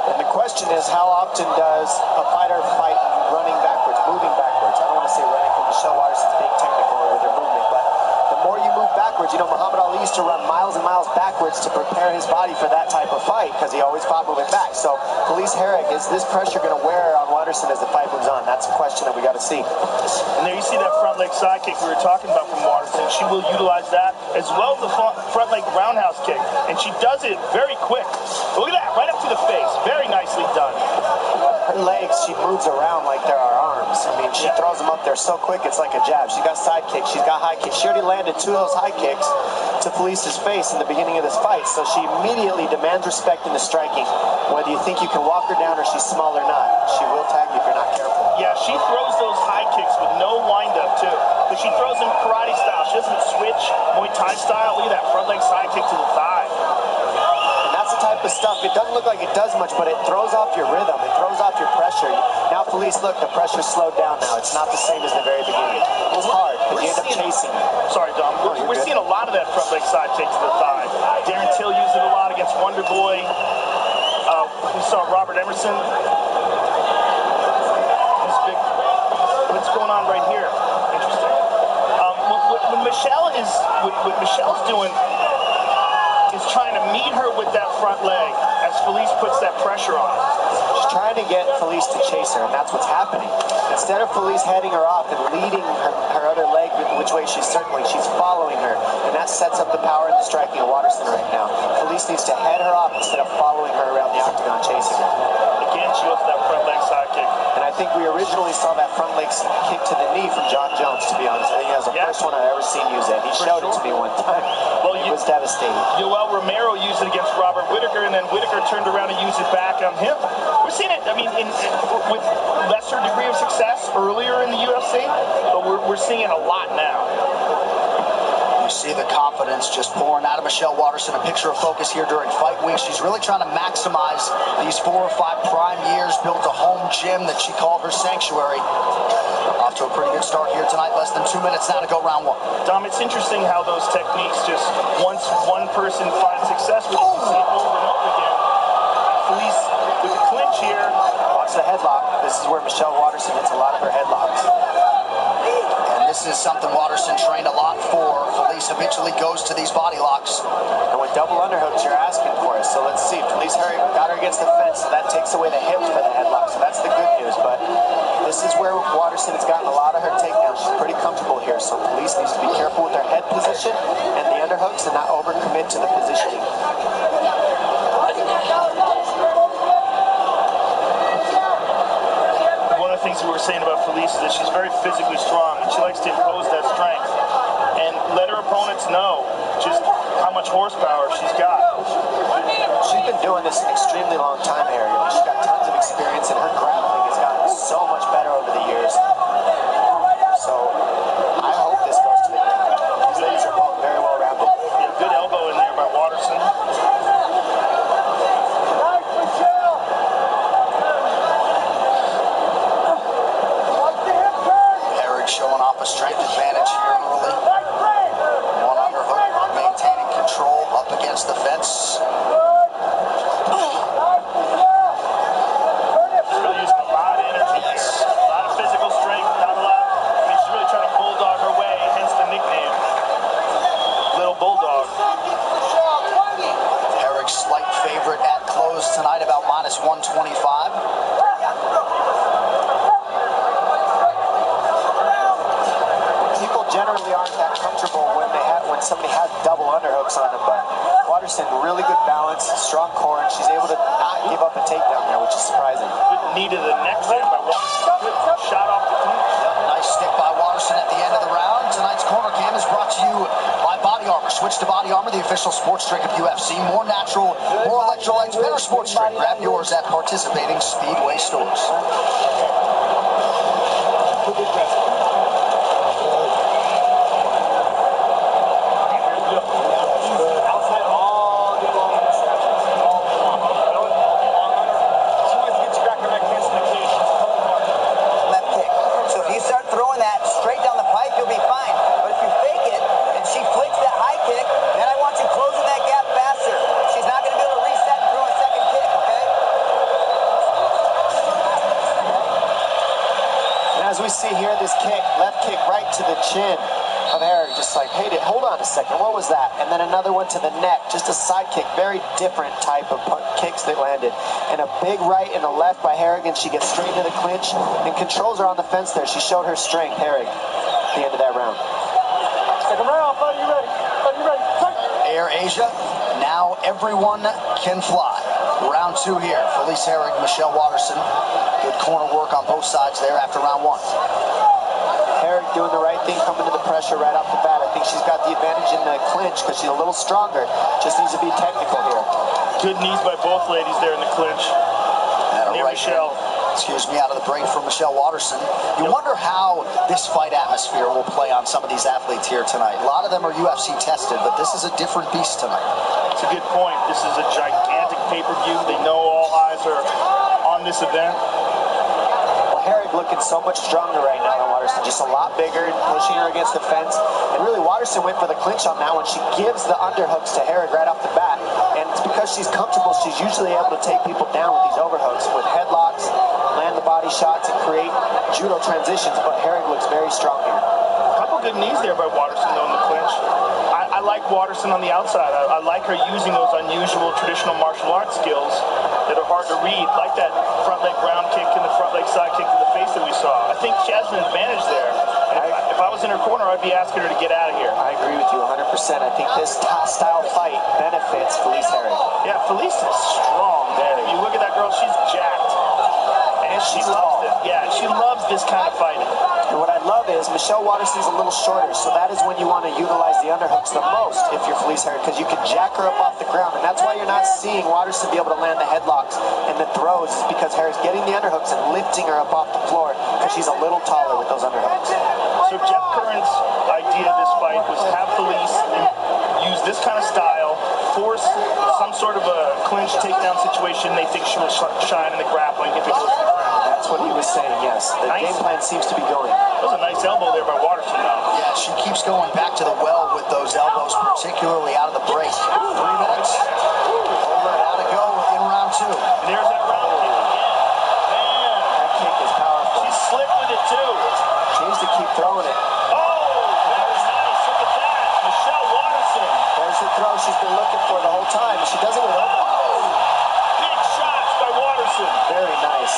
And the question is, how often does a fighter fight running backwards, moving backwards? I don't want to say running because Michelle Waterson's being technical with her movement, but the more you move backwards, Muhammad Ali used to run miles and miles backwards to prepare his body for that type of fight because he always fought moving back. So Felice Herrig, is this pressure going to wear on Waterson as the fight moves on? That's a question that we got to see. And there you see that front leg side kick we were talking about from Waterson. She will utilize that as well as the front leg roundhouse kick. And she does it very quick. Look at that, right up to the face. Very nicely done. Her legs, she moves around like there are arms. I mean, she throws them up there so quick, it's like a jab. She's got side kicks, she's got high kicks. She already landed 2 of those high kicks to Felice's face in the beginning of this fight. So she immediately demands respect in the striking. Whether you think you can walk her down or she's small or not, she will tag you if you're not careful. Yeah, she throws those high kicks with no wind-up, too. But she throws them karate style. She doesn't switch Muay Thai style. Look at that front leg side kick to the thigh. And that's the type of stuff, it doesn't look like it does much, but it throws off your rhythm. It throws off your pressure. Now, Felice, look, the pressure's slowed down now. It's not the same as the very beginning. It was hard, but you end up chasing it. Sorry, Dom. We're seeing a lot of that front leg side kick to the thigh. Darren Till used it a lot against Wonder Boy. We saw Robert Emerson. What's going on right here? Interesting. What Michelle's doing is trying to meet her with that front leg as Felice puts that pressure on her. She's trying to get Felice to chase her, and that's what's happening. Instead of Felice heading her off and leading her other leg which way she's circling, she's following her, and that sets up the power and the striking of Waterson right now. Felice needs to head her off instead of following her around the octagon chasing her. Again, she goes to that front leg side kick. And I I think we originally saw that front leg kick to the knee from John Jones, to be honest. I think that was the first one I've ever seen use it. He showed it to me one time. Well, it was devastating. Yoel Romero used it against Robert Whittaker, and then Whittaker turned around and used it back on him. We've seen it, I mean, with lesser degree of success earlier in the UFC, but we're seeing it a lot now. You see the confidence just pouring out of Michelle Waterson. A picture of focus here during fight week. She's really trying to maximize these 4 or 5 prime years, built a home gym that she called her sanctuary. Off to a pretty good start here tonight. Less than 2 minutes now to go round 1. Dom, it's interesting how those techniques just, once one person finds success with it, you see it over and over again. Felice with the clinch here. Watch the headlock. This is where Michelle Waterson hits a lot of her headlocks. And this is something Waterson trained a lot for. Felice habitually goes to these body locks. And with double underhooks, you're asking for it. So let's see. Felice Herrig got her against the fence, so that takes away the hip for the headlock. So that's the good news. But this is where Waterson has gotten a lot of her takedowns. She's pretty comfortable here. So Felice needs to be careful with her head position and the underhooks and not overcommit to the positioning. Things we were saying about Felice is that she's very physically strong and she likes to impose that strength and let her opponents know just how much horsepower she's got. She's been doing this an extremely long time, Harry. She's got tons of experience and her grappling has gotten so much better over the years. So I hope this goes to the ground. These ladies are both very well rounded. Yeah, good elbow in there by Waterson. Showing off a strength advantage here early. One underhook, maintaining control up against the fence. She's really using a lot of energy here. A lot of physical strength, not a lot. I mean, she's really trying to bulldog her way, hence the nickname. Little Bulldog. Herrig's slight favorite at close tonight, about minus 125. Generally aren't that comfortable when somebody has double underhooks on them, but Waterson, really good balance, strong core, and she's able to not give up a takedown there, which is surprising. Good knee to the neck there by Waterson. Good shot off the clinch. Yep, nice stick by Waterson at the end of the round. Tonight's Corner Cam is brought to you by Body Armor. Switch to Body Armor, the official sports drink of UFC. More natural, more electrolytes, better sports drink. Grab yours at participating Speedway stores. Here, this kick, left kick right to the chin of Herrig, just like, hey, hold on a second, what was that? And then another one to the neck, just a side kick, very different type of kicks that landed. And a big right and a left by Herrig, and she gets straight into the clinch and controls her on the fence there. She showed her strength, Herrig, at the end of that round. Second round, are you ready? Are you ready? Air Asia, now everyone can fly. Round 2 here, Felice Herrig, Michelle Waterson. Good corner work on both sides there after round 1. Herrig doing the right thing, coming to the pressure right off the bat. I think she's got the advantage in the clinch because she's a little stronger. Just needs to be technical here. Good knees by both ladies there in the clinch. Near right Michelle. Excuse me, out of the break from Michelle Waterson. You wonder how this fight atmosphere will play on some of these athletes here tonight. A lot of them are UFC tested, but this is a different beast tonight. That's a good point. This is a gigantic pay-per-view. They know all eyes are on this event. Herrig looking so much stronger right now than Waterson, just a lot bigger, pushing her against the fence. And really, Waterson went for the clinch on that one. She gives the underhooks to Herrig right off the bat. And it's because she's comfortable, she's usually able to take people down with these overhooks, with headlocks, land the body shots, and create judo transitions. But Herrig looks very strong here. A couple good knees there by Waterson, though, in the clinch. I like Waterson on the outside. I like her using those unusual traditional martial arts skills that are hard to read, like that front leg ground kick and the front leg side kick to the face that we saw. I think she has an advantage there. If I was in her corner, I'd be asking her to get out of here. I agree with you 100%. I think this style fight benefits Felice Herrig. Yeah, Felice is strong. You look at that girl, she's jacked. And she loves it. Yeah, she loves this kind of fighting. And what I love is Michelle Waterson's a little shorter, so that is when you want to utilize the underhooks the most if you're Felice Herrig, because you can jack her up off the ground, and that's why you're not seeing Waterson be able to land the headlocks and the throws, is because Herrig's getting the underhooks and lifting her up off the floor because she's a little taller with those underhooks. So Jeff Curran's idea of this fight was to have Felice use this kind of style, force some sort of a clinch takedown situation. They think she will shine in the grappling if it goes to the ground. That's what he was saying, yes. The game plan seems to be going. That was a nice elbow there by Waterson, though. Yeah, she keeps going back to the well with those elbows, particularly out of the break. 3 minutes. Over and out to go in round 2. And there's that round kick again. Man. That kick is powerful. She's slick with it, too. She needs to keep throwing it. Oh, that was nice. Look at that. Michelle Waterson. There's the throw she's been looking for the whole time. She does it with her. Big shots by Waterson. Very nice.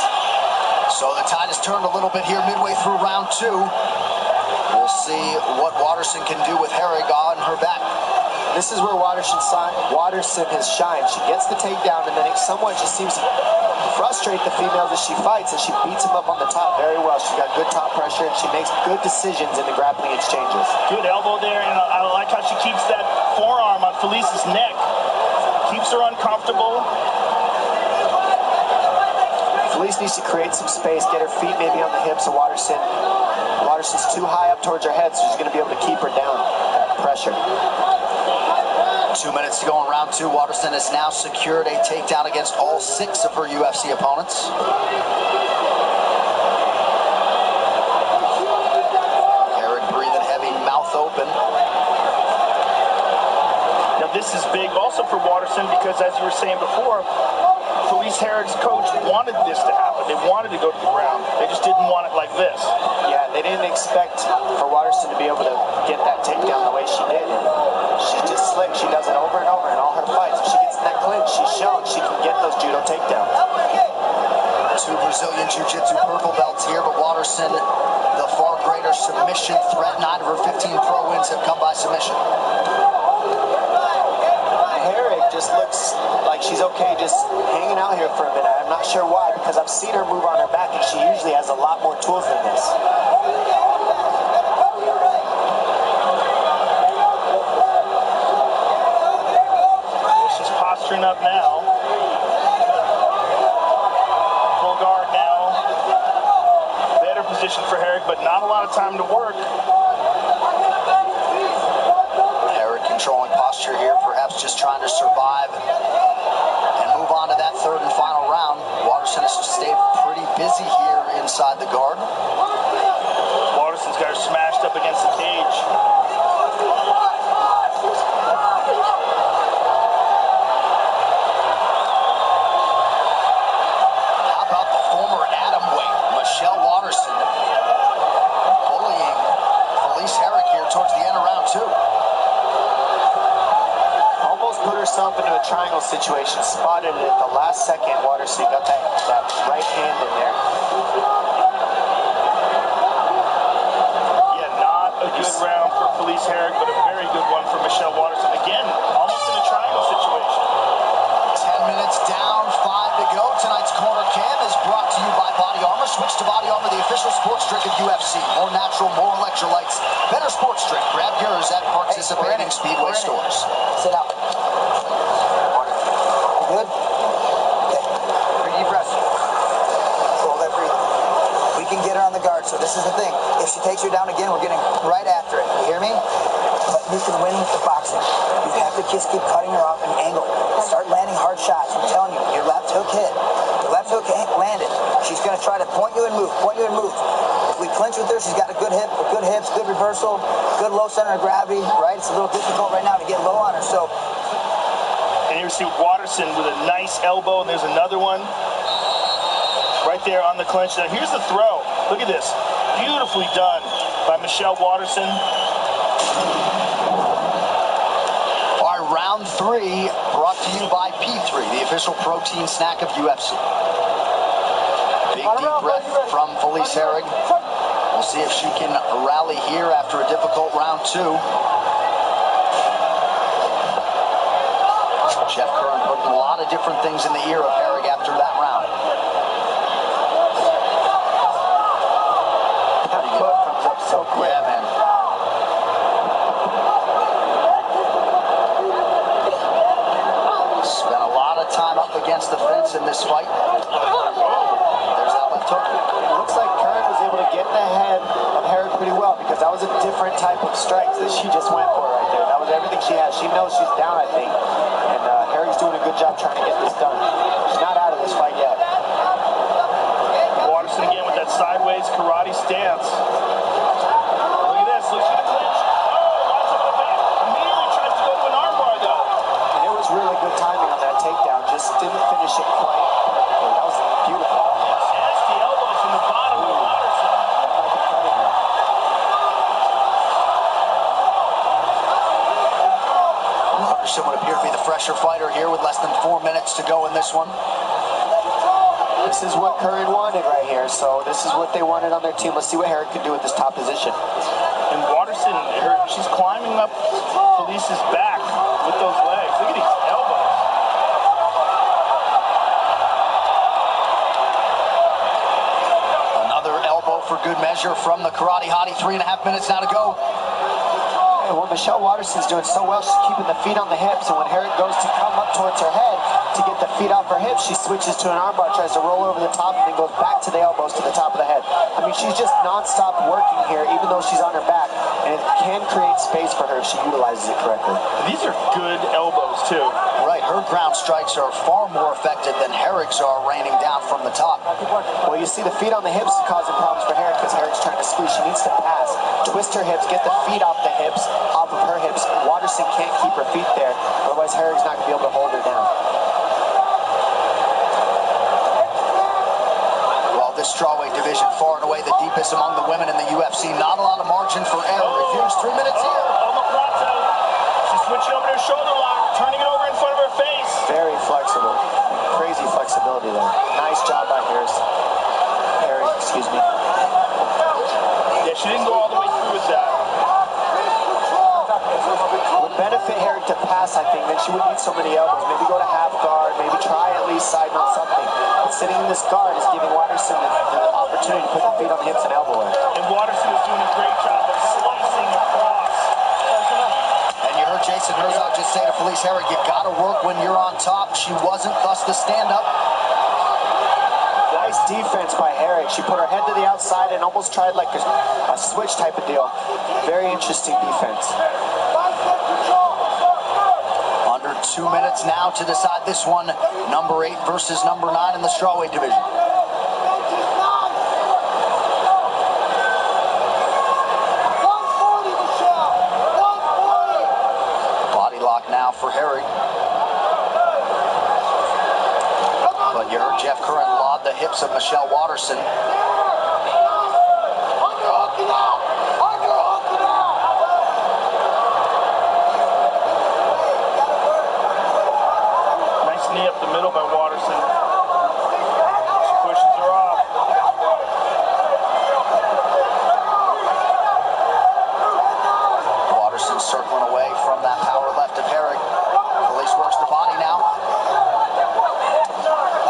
So the tide has turned a little bit here midway through round 2. We'll see what Waterson can do with Herrig on her back. This is where Waterson has shined. She gets the takedown, and then it somewhat just seems to frustrate the females as she fights, and she beats them up on the top very well. She's got good top pressure, and she makes good decisions in the grappling exchanges. Good elbow there, and I like how she keeps that forearm on Felice's neck. Keeps her uncomfortable. Felice needs to create some space, get her feet maybe on the hips of Waterson. Waterson's too high up towards her head, so she's going to be able to keep her down. Pressure. 2 minutes to go in round 2. Waterson has now secured a takedown against all 6 of her UFC opponents. Herrig breathing heavy, mouth open. Now this is big also for Waterson because, as you were saying before, Felice Herrig's coach wanted this to happen. They wanted to go to the ground. They just didn't want it like this. Yeah, they didn't expect for Waterson to be able to get that takedown the way she did. She's just slick. She does it over and over in all her fights. If she gets in that clinch, she's shown she can get those judo takedowns. 2 Brazilian Jiu-Jitsu purple belts here, but Waterson, the far greater submission threat. 9 of her 15 pro wins have come by submission. Herrig just looks like she's okay just hanging out here for a minute. I'm not sure why, because I've seen her move on her back, and she usually has a lot more tools than this. She's posturing up now. Full guard now. Better position for Herrig, but not a lot of time to work. Herrig controlling posture here, perhaps just trying to survive and move on to that 3rd and final round. Waterson has stayed pretty busy here inside the guard. Waterson's got her smashed up against the cage. How about the former atomweight, Michelle Waterson, bullying Felice Herrig here towards the end of round 2. Put herself into a triangle situation, spotted it at the last second. Waterson got that right hand in there. Yeah, not a good round for Felice Herrig, but a very good one for Michelle Waterson. Again, almost in a triangle situation. 10 minutes down, 5 to go. Tonight's Corner Cam is brought to you by Body Armor. Switch to Body Armor, the official sports drink of UFC. More natural, more electrolytes, better sports drink. Grab yours at participating Speedway stores. Sit out. Good? Okay. Pretty deep breath. Control that breathing. We can get her on the guard, so this is the thing. If she takes you down again, we're getting right after it. You hear me? But you can win with the boxing. You have to just keep cutting her off an angle. Start landing hard shots. I'm telling you, your left hook hit. Your left hook landed. She's going to try to point you and move, point you and move. If we clinch with her, she's got a good hip, good hips, good reversal, good low center of gravity, right? It's a little difficult right now to get low on her, so. And here we see Waterson with a nice elbow, and there's another one right there on the clinch. Now here's the throw. Look at this. Beautifully done by Michelle Waterson. All right, round 3 brought to you by P3, the official protein snack of UFC. Big deep breath from Felice Herrig. We'll see if she can rally here after a difficult round 2. Jeff Curran putting a lot of different things in the ear of Herrig after that round. in this fight. There's that left hook. It looks like Curran was able to get in the head of Herrig pretty well because that was a different type of strikes that she just went for right there. That was everything she has. She knows she's down, I think. And Herrig's doing a good job trying to get this done. She's not out of this fight yet. Waterson again with that sideways karate stance. Look at this. Look at the clinch. Oh, lots of the back. Immediately tries to go to an armbar, though. And it was really good timing on that takedown. Just didn't finish it quite. That was beautiful. Nasty elbows from the bottom of Waterson. Waterson would appear to be the fresher fighter here with less than 4 minutes to go in this one. This is what Curran wanted right here, so this is what they wanted on their team. Let's see what Herrig can do with this top position. And Waterson, she's climbing up Felice's back with those legs. Look at these elbows. Another elbow for good measure from the karate hottie. 3.5 minutes now to go. And what Michelle Waterson's doing so well, she's keeping the feet on the hips, and when Herrig goes to come up towards her head to get the feet off her hips, she switches to an armbar, tries to roll over the top, and then goes back to the elbows to the top of the head. I mean, she's just non-stop working here, even though she's on her back, and it can create space for her if she utilizes it correctly. These are good elbows, too. Right, her ground strikes are far more effective than Herrig's are raining down from the top. Well, you see the feet on the hips causing problems for Herrig because Herrig's trying to squeeze. She needs to pass, twist her hips, get the feet off the hips, off of her hips. Waterson can't keep her feet there, otherwise Herrig's not going to be able to hold her down. Well, this strawweight division far and away the deepest among the women in the UFC. Not a lot of margin for error. Here's 3 minutes here. Omoplata. She's switching over to her shoulder lock, turning it over in front of her face. Very flexible. Crazy flexibility there. Nice job by Herrig, excuse me. Yeah, she didn't go all the way through with that. Would benefit Herrig to pass, I think. Then she wouldn't need so many elbows. Maybe go to half guard. Maybe try at least side mount something. But sitting in this guard is giving Waterson the opportunity to put the feet on the hips and elbow her. And Waterson is doing a great job of slicing across. And you heard Jason Herzog just say to Felice Herrig, you got to work when you're on top. She wasn't, thus the stand-up. Nice defense by Herrig. She put her head to the outside and almost tried like a switch type of deal. Very interesting defense. Under 2 minutes now to decide this one. Number 8 versus number 9 in the strawweight division. Body lock now for Herrig. But you heard Jeff Curran laud the hips of Michelle Waterson. Nice knee up the middle by Waterson. She pushes her off. Waterson circling away from that power left of Herrig. Felice works the body now.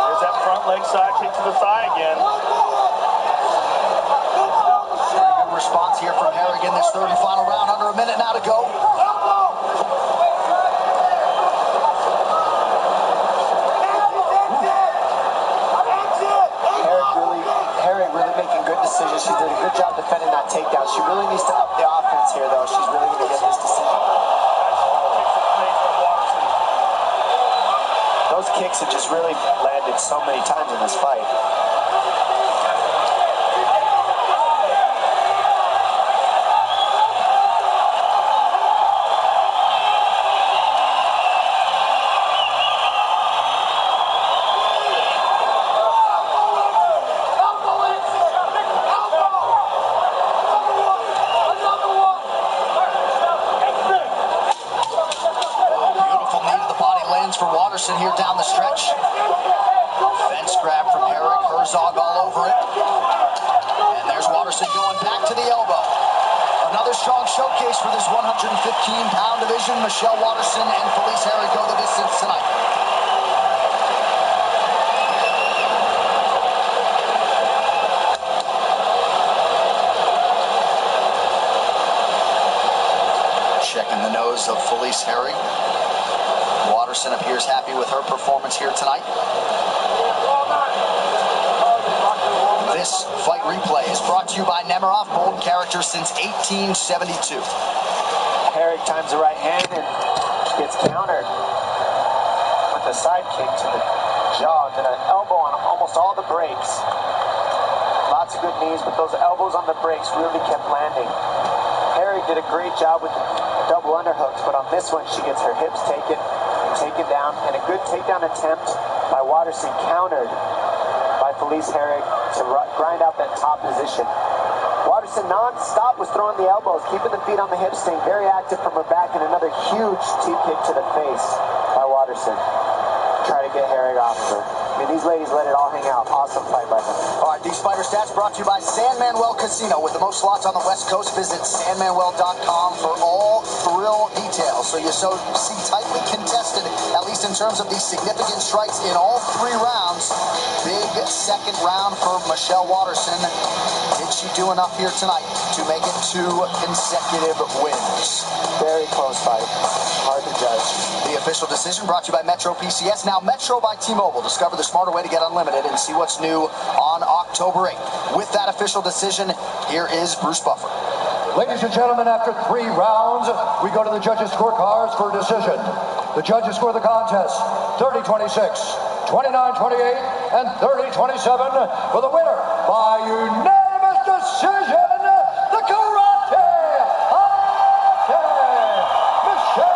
There's that front leg side kick to the thigh again. Very good response here from Herrig in this third and final round. Under a minute now to go. Herrig really making good decisions. She did a good job defending that takedown. She really needs to up the offense here, though. She's really going to get this decision. Those kicks have just really landed so many times in this fight. For Waterson here down the stretch. Fence grab from Herrig. Herzog all over it. And there's Waterson going back to the elbow. Another strong showcase for this 115-pound division. Michelle Waterson and Felice Herrig go the distance tonight. Checking the nose of Felice Herrig. Waterson appears happy with her performance here tonight. This fight replay is brought to you by Nemiroff, bold character since 1872. Herrig times the right hand and gets countered with a side kick to the jaw, and an elbow on almost all the breaks. Lots of good knees, but those elbows on the breaks really kept landing. Herrig did a great job with the double underhooks, but on this one she gets her hips taken down, and a good takedown attempt by Waterson, countered by Felice Herrig to grind out that top position. Waterson non-stop was throwing the elbows, keeping the feet on the hips, staying very active from her back, and another huge teep kick to the face by Waterson. Try to get Herrig off of her. I mean, these ladies let it all hang out. Awesome fight by them. All right, these Fighter Stats brought to you by San Manuel Casino. With the most slots on the West Coast, visit sanmanuel.com for all thrill details. So you see tightly contested, at least in terms of these significant strikes in all 3 rounds. Big second round for Michelle Waterson. Did she do enough here tonight to make it 2 consecutive wins? Very close fight. Hard to judge. The official decision brought to you by Metro PCS, now Metro by T-Mobile. Discover the smarter way to get unlimited and see what's new on October 8th. With that official decision, here is Bruce Buffer. Ladies and gentlemen, after 3 rounds, we go to the judges' scorecards for decision. The judges score the contest 30-26, 29-28, and 30-27 for the winner by unanimous decision, the Karate Michelle Waterson.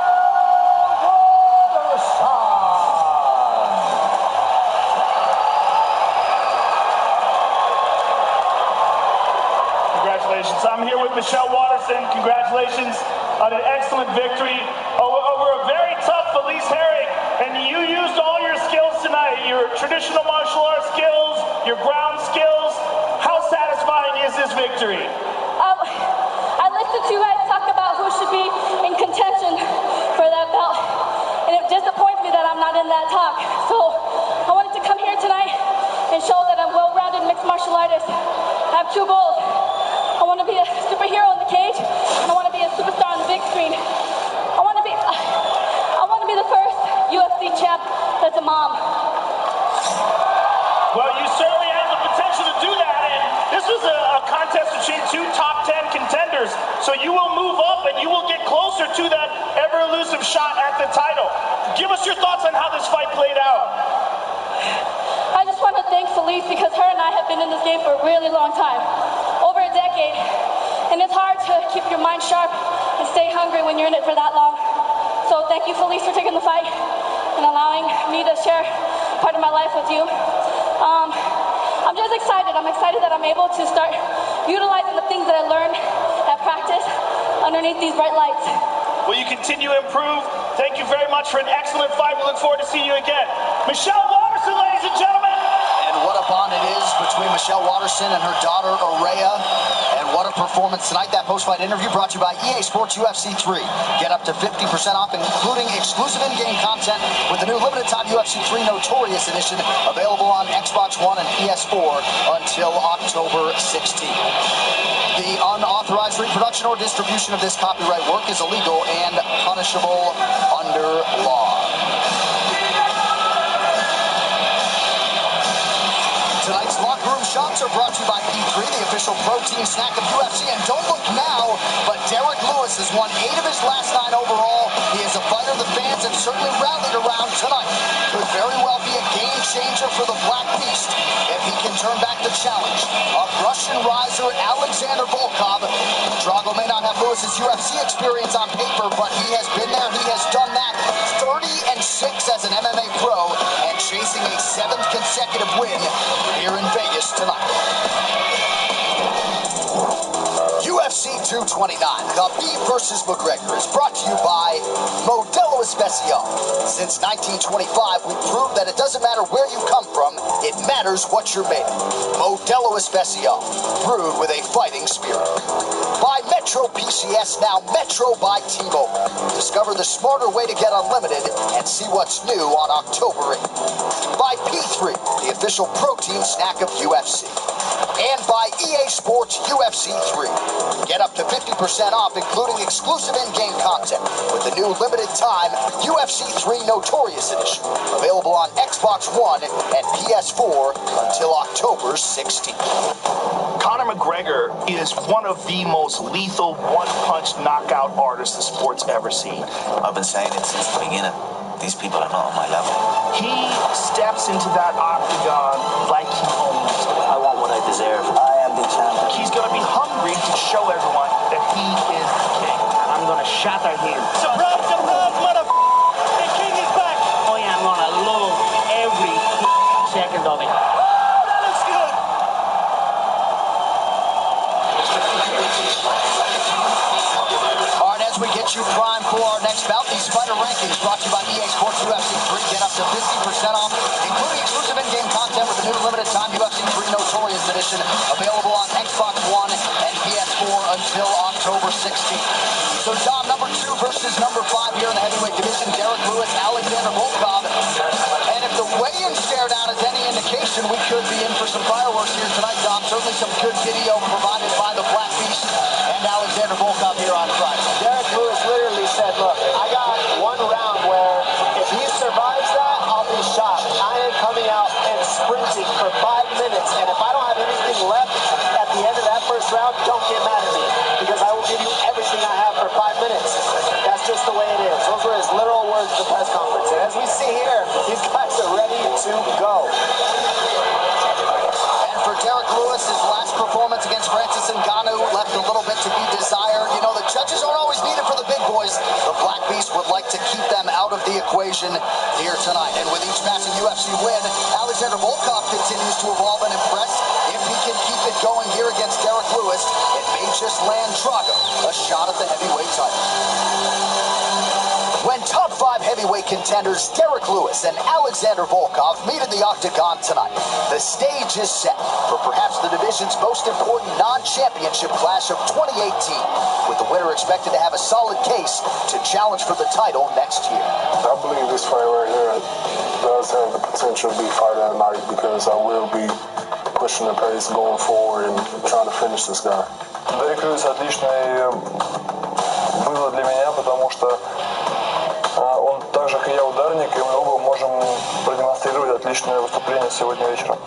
Congratulations. I'm here with Michelle Waterson. Congratulations on an excellent victory over a very tough Felice Herrig. And you used all your skills tonight, your traditional martial arts skills, your ground skills. How satisfying is this victory? I listened to you guys talk about who should be in contention for that belt, and it disappoints me that I'm not in that talk. So I wanted to come here tonight and show that I'm well-rounded mixed martial artist. I have 2 goals. I want to be a superhero in the cage, and I want to be a superstar on the big screen. I want to be the first UFC champ that's a mom. Well, you certainly have the potential to do that, and this was a contest between 2 top 10 contenders, so you will move up and you will get closer to that ever-elusive shot at the title. Give us your thoughts on how this fight played out. I just want to thank Felice, because her and I have been in this game for a really long time, over a decade, and it's hard to keep your mind sharp and stay hungry when you're in it for that long. So thank you, Felice, for taking the fight and allowing me to share part of my life with you. I'm just excited. I'm excited that I'm able to start utilizing the things that I learned at practice underneath these bright lights. Will you continue to improve? Thank you very much for an excellent fight. We look forward to seeing you again. Michelle Waterson, ladies and gentlemen. And what a bond it is between Michelle Waterson and her daughter, Araya. And what a performance tonight. That post-fight interview brought to you by EA Sports UFC 3. Get up to 50% off, including exclusive in-game content with the new limited-time UFC 3 Notorious Edition, available on Xbox One and PS4 until October 16th. The unauthorized reproduction or distribution of this copyright work is illegal and punishable under law. Tonight's locker room shots are brought to you by P3, the official protein snack of UFC. And don't look now, but Derek Lewis has won 8 of his last 9 overall. He is a fighter the fans have certainly rallied around tonight. Could very well be a game changer for the Black Beast if he can turn back the challenge of Russian riser Alexander Volkov. Drago may not have Lewis's UFC experience on paper, but he has been there. He has done that. 30-6 as an MMA pro and chasing a 7th consecutive win here in Vegas tonight. UFC 229, Khabib versus McGregor, is brought to you by Modelo Especial. Since 1925, we've proved that it doesn't matter where you come from, it matters what you're made of. Modelo Especial, brewed with a fighting spirit. By Metro PCS, now Metro by T-Mobile. Discover the smarter way to get unlimited and see what's new on October 8th. By P3, the official protein snack of UFC. and by EA Sports UFC 3. Get up to 50% off, including exclusive in-game content with the new limited time UFC 3 Notorious Edition. Available on Xbox One and PS4 until October 16th. Conor McGregor is one of the most lethal one-punch knockout artists the sport's ever seen. I've been saying it since the beginning. These people are not on my level. He steps into that octagon like he owns it. I want what I deserve. I am the champion. He's going to be hungry to show everyone that he is the king. And I'm going to shatter him. Surprise, surprise, motherfucker! The king is back! Oh yeah, I'm gonna love every second of it. That looks good! All right, as we get you primed for our next bout, these fighter rankings brought to you by EA Sports UFC 3. Get up to 50% off, including exclusive in-game content with the new limited time UFC 3 Notorious Edition, available on Xbox One and PS4 until October 16th. So Dom, number 2 versus number 5 here in the heavyweight division, Derek Lewis, Alexander Volkov. And if the weigh-in stare down is any indication, we could be in for some fireworks here tonight, Dom. Certainly some good video provided by the Black Beast and Alexander Volkov here on Friday. Derek Lewis literally said, look, I got one round where if he survives that, I'll be shocked. I am coming out and sprinting for 5 minutes, and if I don't have anything left at the end of that first round, don't get mad at me, because I will give you everything I have for 5 minutes. That's just the way it is. Those were his literal words at the press conference. And as we see here, these guys are ready to go. And for Derek Lewis, his last performance against Francis Ngannou left a little bit to be desired. You know, the judges aren't always needed for the big boys. The Black Beast would like to keep them out of the equation here tonight. And with each passing UFC win, Alexander Volkov continues to evolve and impress. If he can keep it going here against Derek Lewis, it may just land Drago a shot at the heavyweight title. When top 5 heavyweight contenders Derek Lewis and Alexander Volkov meet in the octagon tonight, the stage is set for perhaps the division's most important non-championship clash of 2018, with the winner expected to have a solid case to challenge for the title next year. I believe this fight right here does have the potential to be fight of the night, because I will be pushing the pace going forward and trying to finish this guy. Derek Lewis отличный вывод для меня, потому что он так же, как и я, ударник, и мы оба можем продемонстрировать отличное выступление сегодня вечером.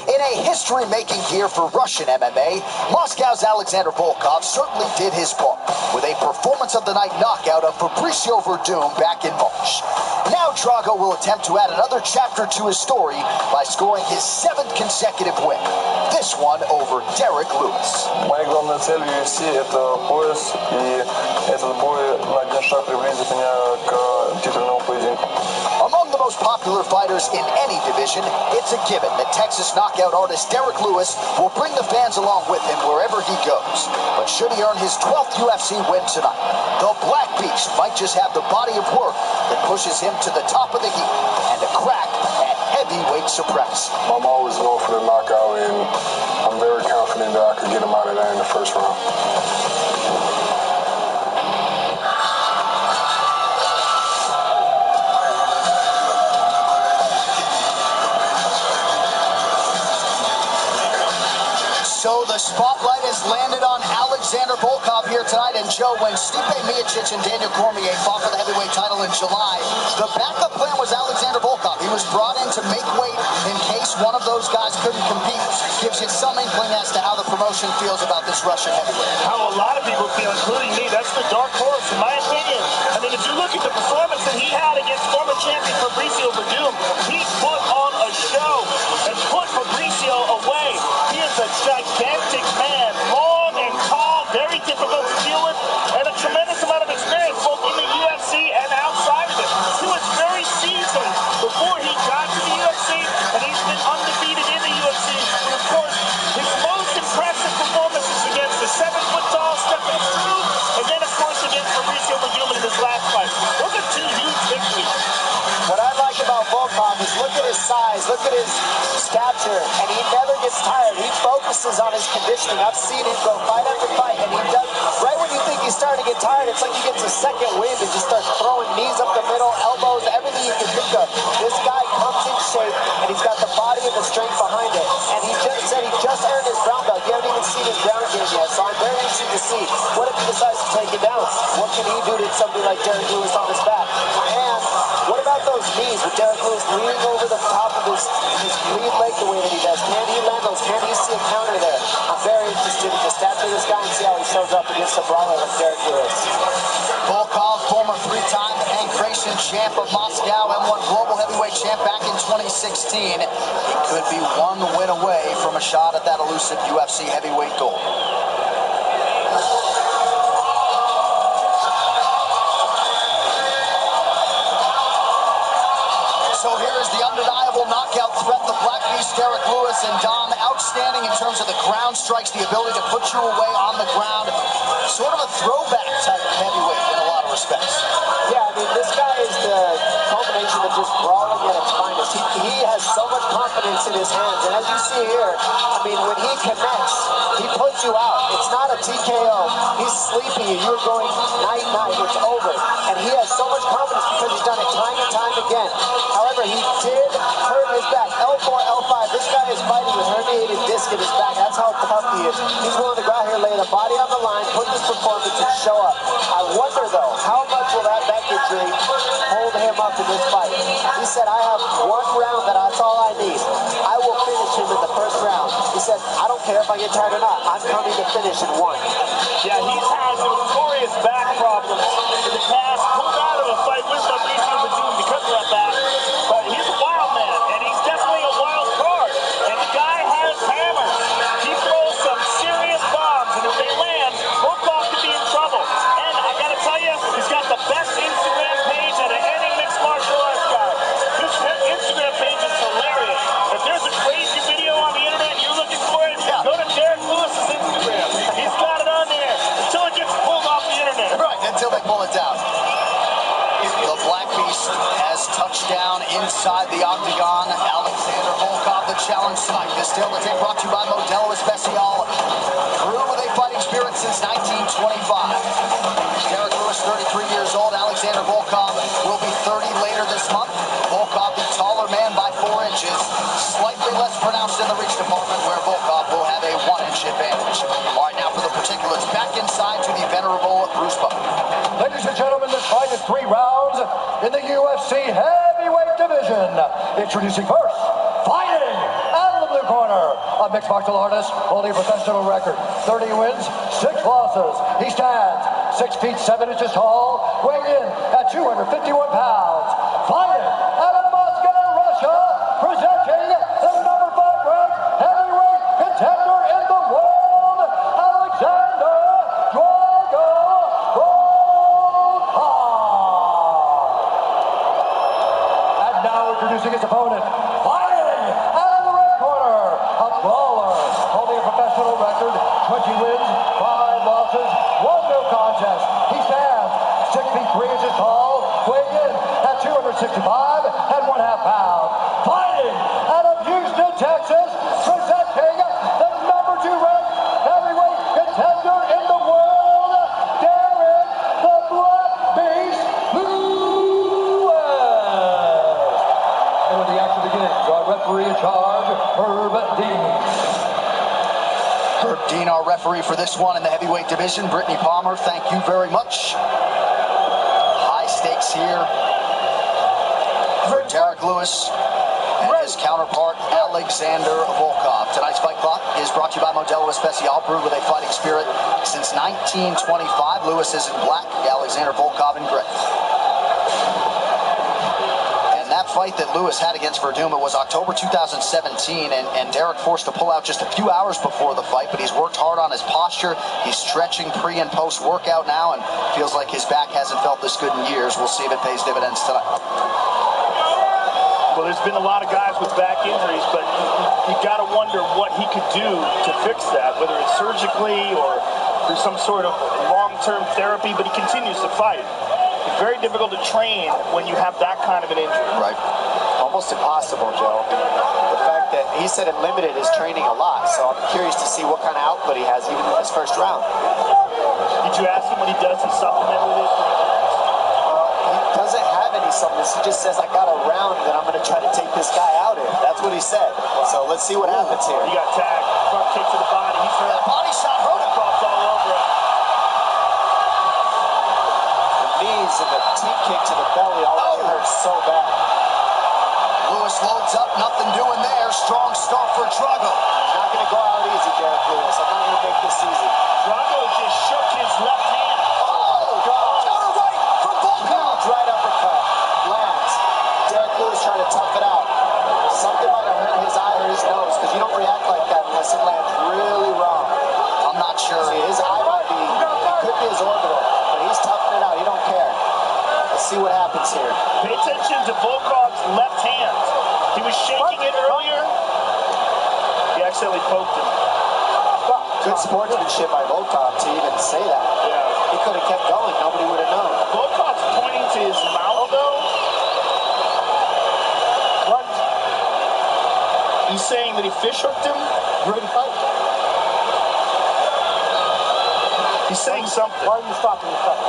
In a history-making year for Russian MMA, Moscow's Alexander Volkov certainly did his part with a performance of the night knockout of Fabricio Verdum back in March. Now Drago will attempt to add another chapter to his story by scoring his 7th consecutive win, this one over Derek Lewis. Моя главная цель в UFC – это пояс, и этот бой на один шаг приблизит меня к титульному поединку. Among the most popular fighters in any division, it's a given that Texas knockout artist Derek Lewis will bring the fans along with him wherever he goes. But should he earn his 12th UFC win tonight, the Black Beast might just have the body of work that pushes him to the top of the heap and a crack at heavyweight supremacy. I'm always going for the knockout, and I'm very confident that I could get him out of there in the first round. So the spotlight has landed on Alexander Volkov here tonight. And Joe, when Stipe Miocic and Daniel Cormier fought for the heavyweight title in July, the backup plan was Alexander Volkov. He was brought in to make weight in case one of those guys couldn't compete. Gives you some inkling as to how the promotion feels about this Russian heavyweight. How a lot of people feel, including me. That's the dark horse, in my opinion. I mean, if you look at the performance that he had against former champion Fabricio Verdum, he put on a show and put Fabricio away. He is a gigantic man, long and tall, very difficult to deal with, and a tremendous amount of experience both in the UFC and outside of it. He was very seasoned before he got to the UFC, and he's been undefeated in the UFC. And of course, his most impressive performance is against the 7-foot-tall Stefan Struve, and then of course against Fabricio Verdum in his last fight. Those are 2 huge victories. What I like about Volkov is look at his size, look at his stature, and he never gets tired. He focuses on his conditioning. I've seen him go fight after fight, and he does. Right when you think he's starting to get tired, it's like he gets a second wind and just starts throwing knees up the middle, elbows, everything you can think of. This guy comes in shape, and he's got the body and the strength behind it. And he just said he just earned ground game yet, so I'm very interested to see what if he decides to take it down. What can he do to somebody like Derek Lewis on his back? And what about those knees with Derek Lewis leaning over the top of his lead leg the way that he does? Can he land those? Can he see a counter there? I'm very interested to step through this guy and see how he shows up against a brawler like Derek Lewis. Volkov, former three-time Pancration champ of Moscow, and one global heavyweight champ back in 2016. He could be one win away from a shot at that elusive UFC heavyweight gold. So here is the undeniable knockout threat, the Black Beast, Derek Lewis, and Dom, outstanding in terms of the ground strikes, the ability to put you away on the ground. Sort of a throwback type heavyweight in a lot of respects. Yeah, I mean, this guy is the culmination of just brawling at its finest. He has so much confidence in his hands, and as you see here, I mean, when he connects, he puts you out. It's not a TKO. He's sleeping you. You're going night-night. It's over. And he has so much confidence because he's done it time and time again. However, he did hurt his back. L4, L5. This guy is fighting with herniated disc in his back. That's how tough he is. He's willing to go out here, lay the body on the line, put this performance, and show up. I wonder, though, how much will that back injury hold him up in this fight? He said, I have one round that's all I need. I will finish him in the first round. He said, I don't care if I get tired or not. I'm coming to finish in one. Yeah, he's had notorious back problems in the past. Pulled out of a fight with Fabricio Werdum because of that back. But he's a wild man, and he's definitely a wild card. And the guy has hammers. He throws some serious bombs, and if they land, Volkov could be in trouble. And I gotta tell you, he's got the best Instagram page out of any mixed martial arts guy. His Instagram page is hilarious. If there's a crazy video on the internet and you're looking for it, go to Derek Lewis's Instagram. He's got it on there until it gets pulled off the internet. Right, until they pull it down. The Black Beast has touched down inside the octagon. Alexander Volkov, the challenge snipe. This tale to take brought to you by Modelo Especial. Brewed with a fighting spirit since 1925. Derek Lewis, 33 years old. Alexander Volkov will be 30 later this month. Volkov, the taller man by 4 inches. Slightly less pronounced in the reach department, where Volkov will have a 1-inch advantage. All right, now for the particulars. Back inside to the venerable Bruce Buffer. Ladies and gentlemen, this fight is 3 rounds in the UFC heavyweight division. Introducing first, fighting out of the blue corner, a mixed martial artist holding a professional record, 30 wins, 6 losses. He stands 6 feet 7 inches tall, weighing in at 251 pounds. Fighting out of Moscow, Russia, presenting the number 5 ranked heavyweight contender in the world, Alexander Drago Volkov. And now introducing his opponent, fighting out of the red corner, a brawler holding a professional record, 20 wins, 5 losses, 1 no contest. He stands 6 feet 3 inches tall, weighing in at 265 and 1/2 pounds. Fighting out of Houston, Texas, presenting the number 2 ranked heavyweight contender in the world, Derek the Black Beast Lewis. And when the action begins, our referee in charge, Herb Dean. Herb Dean, our referee for this one in the heavyweight division. Brittany Palmer, thank you very much. High stakes here for Derek Lewis and his counterpart, Alexander Volkov. Tonight's Fight Clock is brought to you by Modelo Especial, brewed with a fighting spirit since 1925. Lewis is in black, Alexander Volkov in gray. That fight that Lewis had against Werdum was October 2017, and Derek forced to pull out just a few hours before the fight, but he's worked hard on his posture. He's stretching pre and post workout now, and feels like his back hasn't felt this good in years. We'll see if it pays dividends tonight. Well, there's been a lot of guys with back injuries, but you got to wonder what he could do to fix that, whether it's surgically or through some sort of long-term therapy, but he continues to fight. It's very difficult to train when you have that kind of an injury. Right. Almost impossible, Joe. The fact that he said it limited his training a lot, so I'm curious to see what kind of output he has even in his first round. Did you ask him what he does to supplement with it? He doesn't have any supplements. He just says, I got a round that I'm going to try to take this guy out in. That's what he said. So let's see what happens here. He got tagged. Front kick to the body. He's hurt. Body shot punches and the teep kick to the belly already hurts so bad. Lewis loads up, nothing doing there. Strong start for Drago. Not going to go out easy, Derek Lewis. I'm not going to make this easy. Drago just shook his left hand. Oh, God. Counter right from Volkov. Right uppercut. Lands. Derek Lewis trying to tough it out. Something might have hurt his eye or his nose because you don't react like that unless it lands really wrong. I'm not sure. See, his eye might be, it could be his orbital, but he's toughing it out. He don't care. Let's see what happens here. Pay attention to Volkov's left hand. He was shaking it earlier. He accidentally poked him. Good sportsmanship by Volkov to even say that. Yeah. He could have kept going. Nobody would have known. Volkov's pointing to his mouth, though. What? He's saying that he fish hooked him? Ready to fight? He's saying something. Why are you stopping the fight?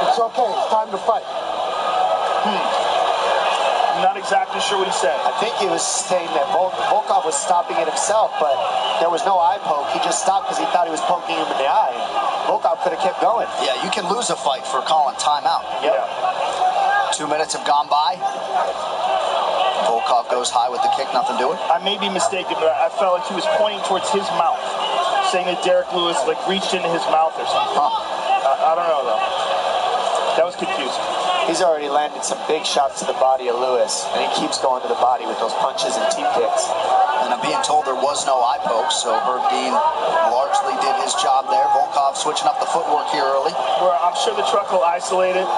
It's okay. It's time to fight. I'm not exactly sure what he said. I think he was saying that Volkov was stopping it himself, but there was no eye poke. He just stopped because he thought he was poking him in the eye. Volkov could have kept going. Yeah, you can lose a fight for calling timeout. Yeah. 2 minutes have gone by. Volkov goes high with the kick, nothing doing. I may be mistaken, but I felt like he was pointing towards his mouth, saying that Derek Lewis like reached into his mouth or something. I don't know though. That was confusing. He's already landed some big shots to the body of Lewis, and he keeps going to the body with those punches and teep kicks. And I'm being told there was no eye poke, so Herb Dean largely did his job there. Volkov switching up the footwork here early. Where I'm sure the truck will isolate it.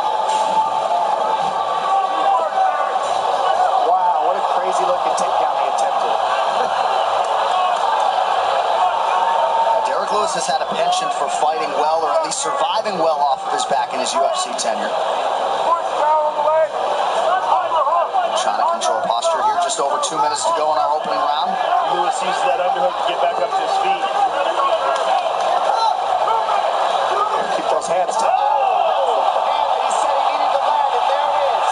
Wow, what a crazy looking takedown he attempted. Derek Lewis has had a penchant for fighting well, or at least surviving well off of his back in his UFC tenure. Trying to control posture here. Just over 2 minutes to go in our opening round. Lewis uses that underhook to get back up to his feet. Keep those hands tight. Oh, the hand that he said he needed to land, and there it is.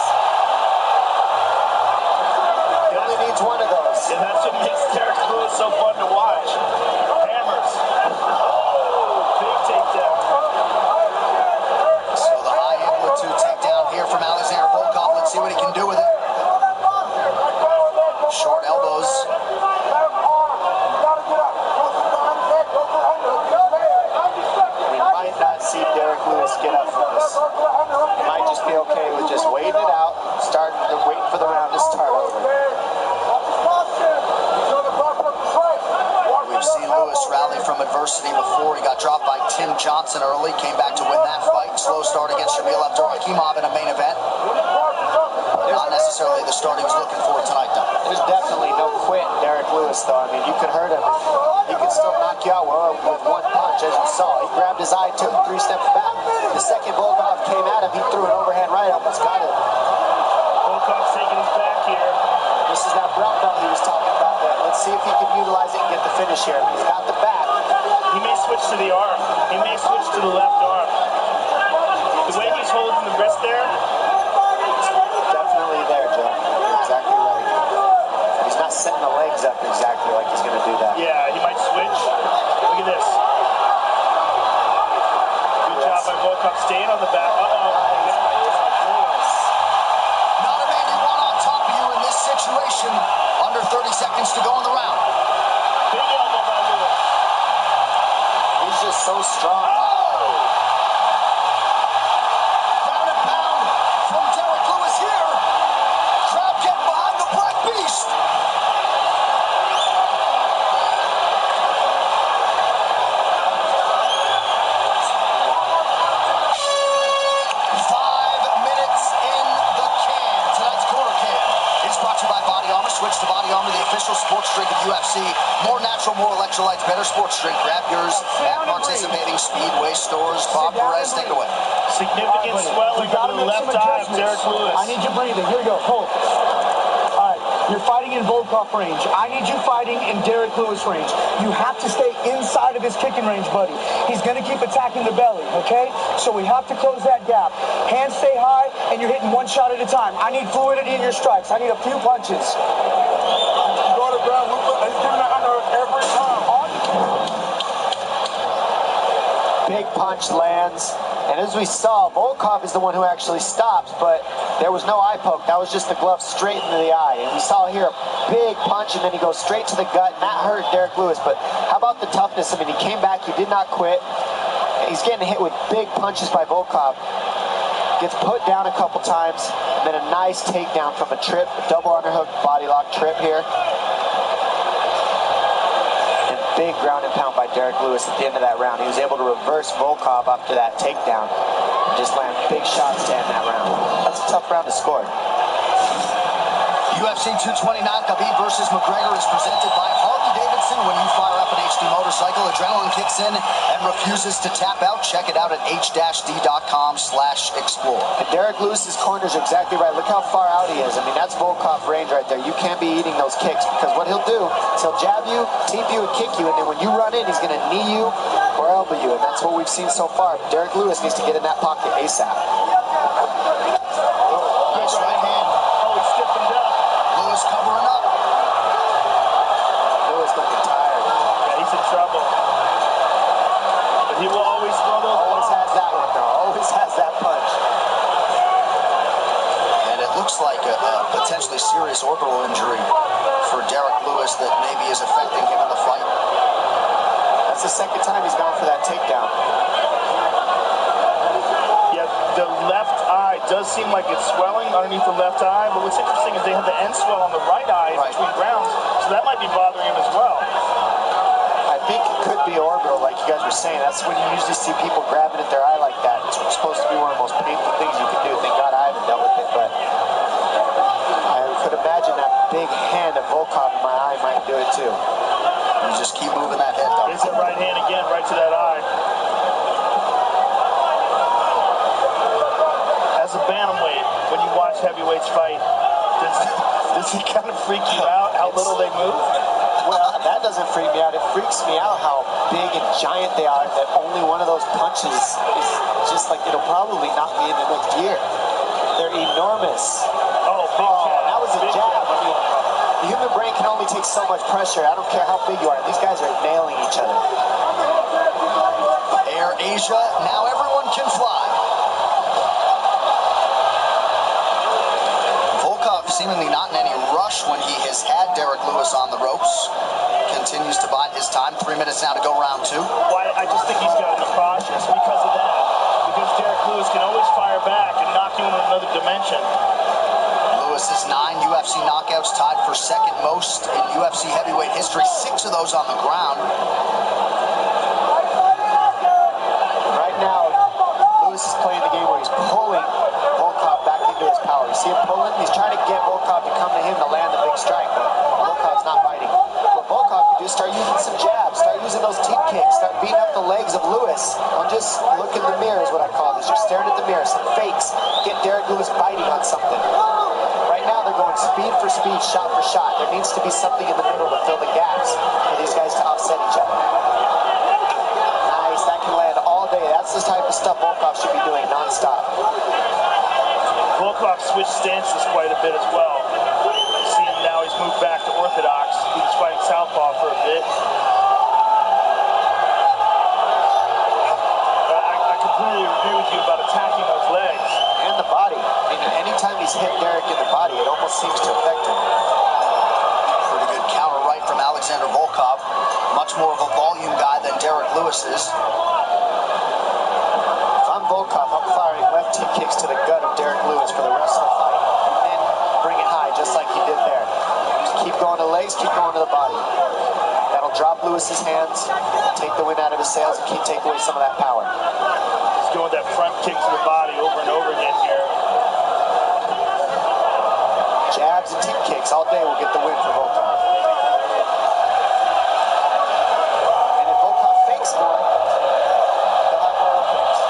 He only needs one of those. And that's what makes Derek Lewis so fun to watch. Hammers. Big takedown. So the high amplitude takedown here from Alexander Volkov. Let's see what he can do with it. Short elbows. We might not see Derek Lewis get up from this. He might just be okay with just waiting it out, waiting for the round to start over. We've seen Lewis rally from adversity before. He got dropped by Tim Johnson early, came back to win that fight. Slow start against Shamil Abdurakhimov in a main event. Not necessarily the start he was looking for tonight, though. There's definitely no quit in Derek Lewis, though. I mean, you could hurt him. He could still knock you out with one punch, as you saw. He grabbed his eye, took 3 steps back. The second Volkov came at him, he threw an overhand right, almost got him. Volkov's taking his back here. This is that brown belt he was talking about there. Let's see if he can utilize it and get the finish here. He's got the back. He may switch to the arm. He may switch to the left arm. The way he's holding the wrist there. Definitely there, Joe. You're exactly right. He's not setting the legs up exactly like he's going to do that. Yeah, he might switch. Look at this. Good job by Volkov staying on the back. Not a man you want on top of you in this situation. Under 30 seconds to go in the round. Big elbow by Lewis. He's just so strong. Ground and pound from Derek Lewis here. Crowd getting behind the Black Beast. Switch to Body Armor, the official sports drink of UFC. More natural, more electrolytes, better sports drink. Grab yours at participating Speedway stores. Bob Perez, take it away. Significant swelling to the left eye of Derek Lewis. I need you breathing. Here we go. Hold. All right. You're fighting in Volkov range. I need you fighting in Derek Lewis range. You have to stay inside of his kicking range, buddy. He's going to keep attacking the belly, okay? So we have to close that gap. Hands stay high, and you're hitting one shot at a time. I need fluidity in your strikes. I need a few punches. Go to the ground. He's giving that under every time. Big punch lands, and And as we saw, Volkov is the one who actually stops, but there was no eye poke. That was just the glove straight into the eye. And we saw here a big punch, and then he goes straight to the gut, and that hurt Derek Lewis. But how about the toughness? I mean, he came back, he did not quit. He's getting hit with big punches by Volkov. Gets put down a couple times, and then a nice takedown from a trip, a double underhook body lock trip here. Big ground and pound by Derek Lewis at the end of that round. He was able to reverse Volkov after that takedown and just land big shots to end that round. That's a tough round to score. UFC 229, Khabib versus McGregor is presented by Harley-Davidson. When you fire up an HD motorcycle, adrenaline kicks in and refuses to tap out. Check it out at h-d.com/explore. And Derek Lewis's corners are exactly right. Look how far out he is. I mean, that's Volkov range right there. You can't be eating those kicks, because what he'll do is he'll jab you, teep you, and kick you, and then when you run in, he's going to knee you or elbow you, and that's what we've seen so far. Derek Lewis needs to get in that pocket ASAP. Nice right hand. Oh, he stiffened up. Lewis covering up. Lewis looking tired. Yeah, he's in trouble. But he will always throw those. Always has that one, though. Always has that punch. And it looks like a potentially serious orbital injury for Derek Lewis that maybe is affecting him in the fight. That's the second time he's gone for that takedown. Yeah, the left eye does seem like it's swelling underneath the left eye, but what's interesting is they have the end swell on the right eye in between rounds, so that might be bothering him as well. I think it could be orbital, like you guys were saying. That's when you usually see people grabbing at their eye like that. It's supposed to be one of the most painful things you can do. Thank God I haven't dealt with it, but I could imagine that big hand of Volkov in my eye might do it too. You just keep moving that head, though. There's that right hand again, right to that eye. As a bantamweight, when you watch heavyweights fight, does it kind of freak you out how little they move? Well, that doesn't freak me out. It freaks me out how big and giant they are, that only one of those punches is just like, it'll probably knock me into next year. They're enormous. Oh, big jab. That was a Big jab. I mean, the human brain can only take so much pressure. I don't care how big you are. These guys are nailing each other. Air Asia, now everyone can fly. Volkov seemingly not in any rush when he has had Derek Lewis on the ropes. Continues to bide his time. 3 minutes now to go round two. Why? I just think he's got to be cautious because of that. Because Derek Lewis can always fire back and knock you into another dimension. Lewis's 9 UFC knockouts, tied for second most in UFC heavyweight history. 6 of those on the ground. Right now, Lewis is playing the game where he's pulling Volkov back into his power. You see him pulling? He's trying to get Volkov to come to him to land the big strike, but Volkov's not biting. What Volkov can do is start using some jabs, start using those teep kicks, start beating up the legs of Lewis. Don't just look in the mirror is what I call this. You're staring at the mirror, some fakes. Get Derek Lewis biting on something. Right now they're going speed for speed, shot for shot. There needs to be something in the middle to fill the gaps for these guys to offset each other. Nice, that can land all day. That's the type of stuff Volkov should be doing nonstop. Volkov switched stances quite a bit as well. You see him now, he's moved back to orthodox. He was fighting southpaw for a bit. I completely agree with you about attacking those legs. And the body. I mean, anytime he's hit Derek in the body, it almost seems to affect him. Pretty good counter right from Alexander Volkov. Much more of a volume guy than Derek Lewis is. If I'm Volkov, I'm firing left teep kicks to the gut of Derek Lewis for the rest of the fight. And then bring it high, just like he did there. Just keep going to the legs, keep going to the body. That'll drop Lewis's hands, take the wind out of his sails, and take away some of that power. He's going that front kick to the body over and over again here. Jabs and teep kicks all day will get the win for Volkov. And if Volkov fakes more, they'll have more offense.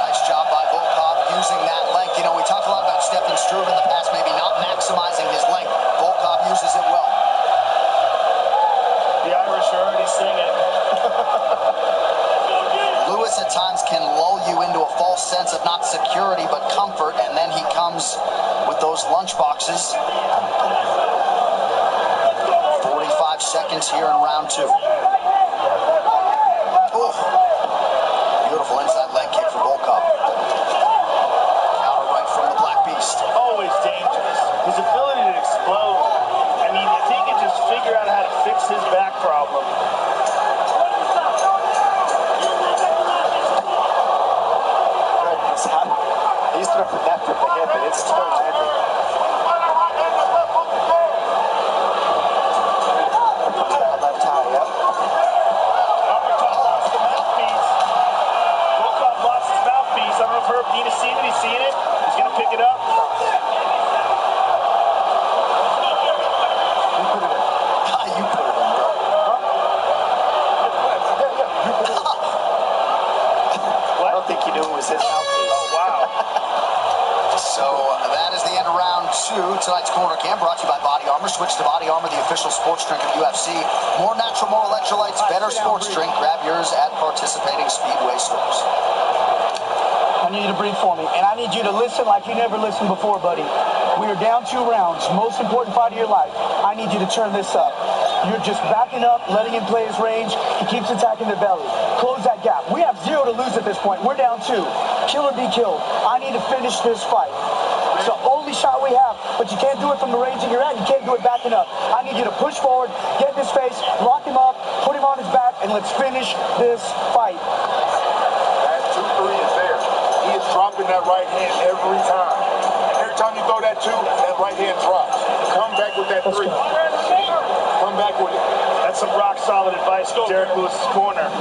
Nice job by Volkov using that length. You know, we talked a lot about Stefan Struve in the past, maybe not maximizing his length. Volkov uses it well. The Irish are already singing. Lewis at times can lull you into a false sense of not security but comfort, and then he comes with those lunch boxes. 45 seconds here in round two. Ooh. Beautiful Nina seen it? He's seen it. He's going to pick it up. You put it in, bro. I don't think he knew it was his mouthpiece. Oh, wow. So that is the end of round 2. Tonight's Corner Cam brought to you by Body Armor. Switch to Body Armor, the official sports drink of UFC. More natural, more electrolytes, better sports drink. Grab yours at participating Speedway stores. I need you to breathe for me, and I need you to listen like you never listened before, buddy. We are down 2 rounds, most important fight of your life. I need you to turn this up. You're just backing up, letting him play his range. He keeps attacking the belly. Close that gap. We have 0 to lose at this point. We're down 2. Kill or be killed. I need to finish this fight. It's the only shot we have, but you can't do it from the range that you're at. You can't do it backing up. I need you to push forward, get in his face, lock him up, put him on his back, and let's finish this fight. That 2-3 is there. He is dropping that right hand every time. And every time you throw that 2, that right hand drops. Come back with that 3. Come back with it. That's some rock solid advice from Derek Lewis's corner.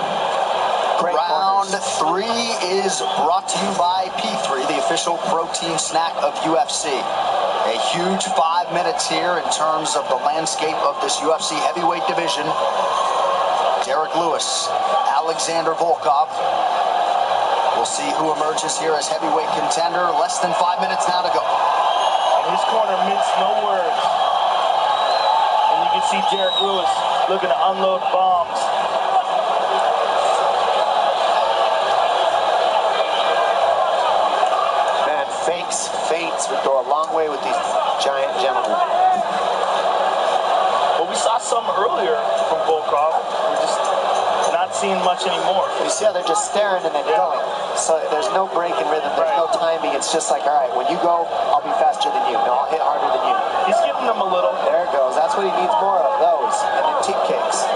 Round 3 is brought to you by P3, the official protein snack of UFC. A huge 5 minutes here in terms of the landscape of this UFC heavyweight division. Derek Lewis, Alexander Volkov. We'll see who emerges here as heavyweight contender. Less than 5 minutes now to go. And his corner minced no words. And you can see Derek Lewis looking to unload bombs. Man, feints would go a long way with these giant gentlemen. Well, we saw some earlier from Volkov. We're just not seeing much anymore. You see how they're just staring and then going. So there's no break in rhythm, there's no timing. It's just like, all right, when you go, I'll be faster than you. No, I'll hit harder than you. He's giving them a little. There it goes. That's what he needs more of, those. And then teep kicks.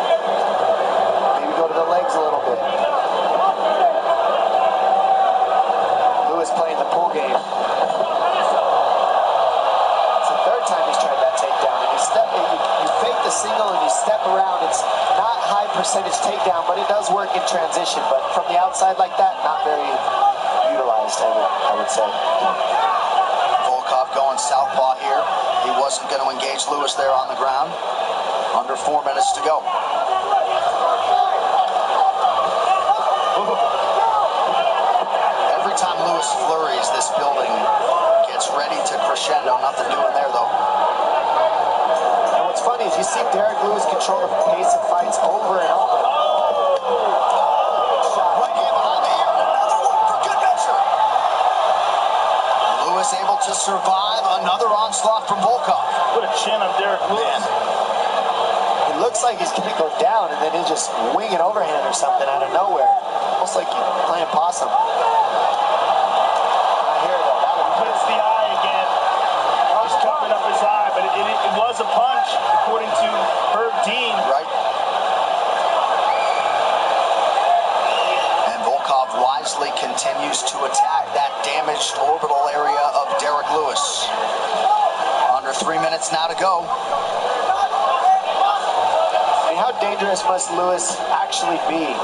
Maybe go to the legs a little bit. Lewis playing the pull game. It's the 3rd time he's tried that takedown. And you fake the single and you step around. It's not high percentage takedown, but it does work in transition. But from the outside like that, not very utilized, I would say. Volkov going southpaw here. He wasn't going to engage Lewis there on the ground. Under 4 minutes to go. Every time Lewis flurries, this building gets ready to crescendo. Nothing doing there, though. And what's funny is you see Derek Lewis control the pace of fights over and over. Right hand behind the ear. Another one for good measure. Lewis able to survive another onslaught from Volkov. Put a chin on Derek Lewis. It looks like he's going to go down and then he just wing an overhand or something out of nowhere. Almost like he's playing possum. Hits the eye again. Just covering up his eye, but it was a punch, according to Herb Dean. Right. And Volkov wisely continues to attack that damaged orbital area of Derek Lewis. Under 3 minutes now to go. And how dangerous must Lewis actually be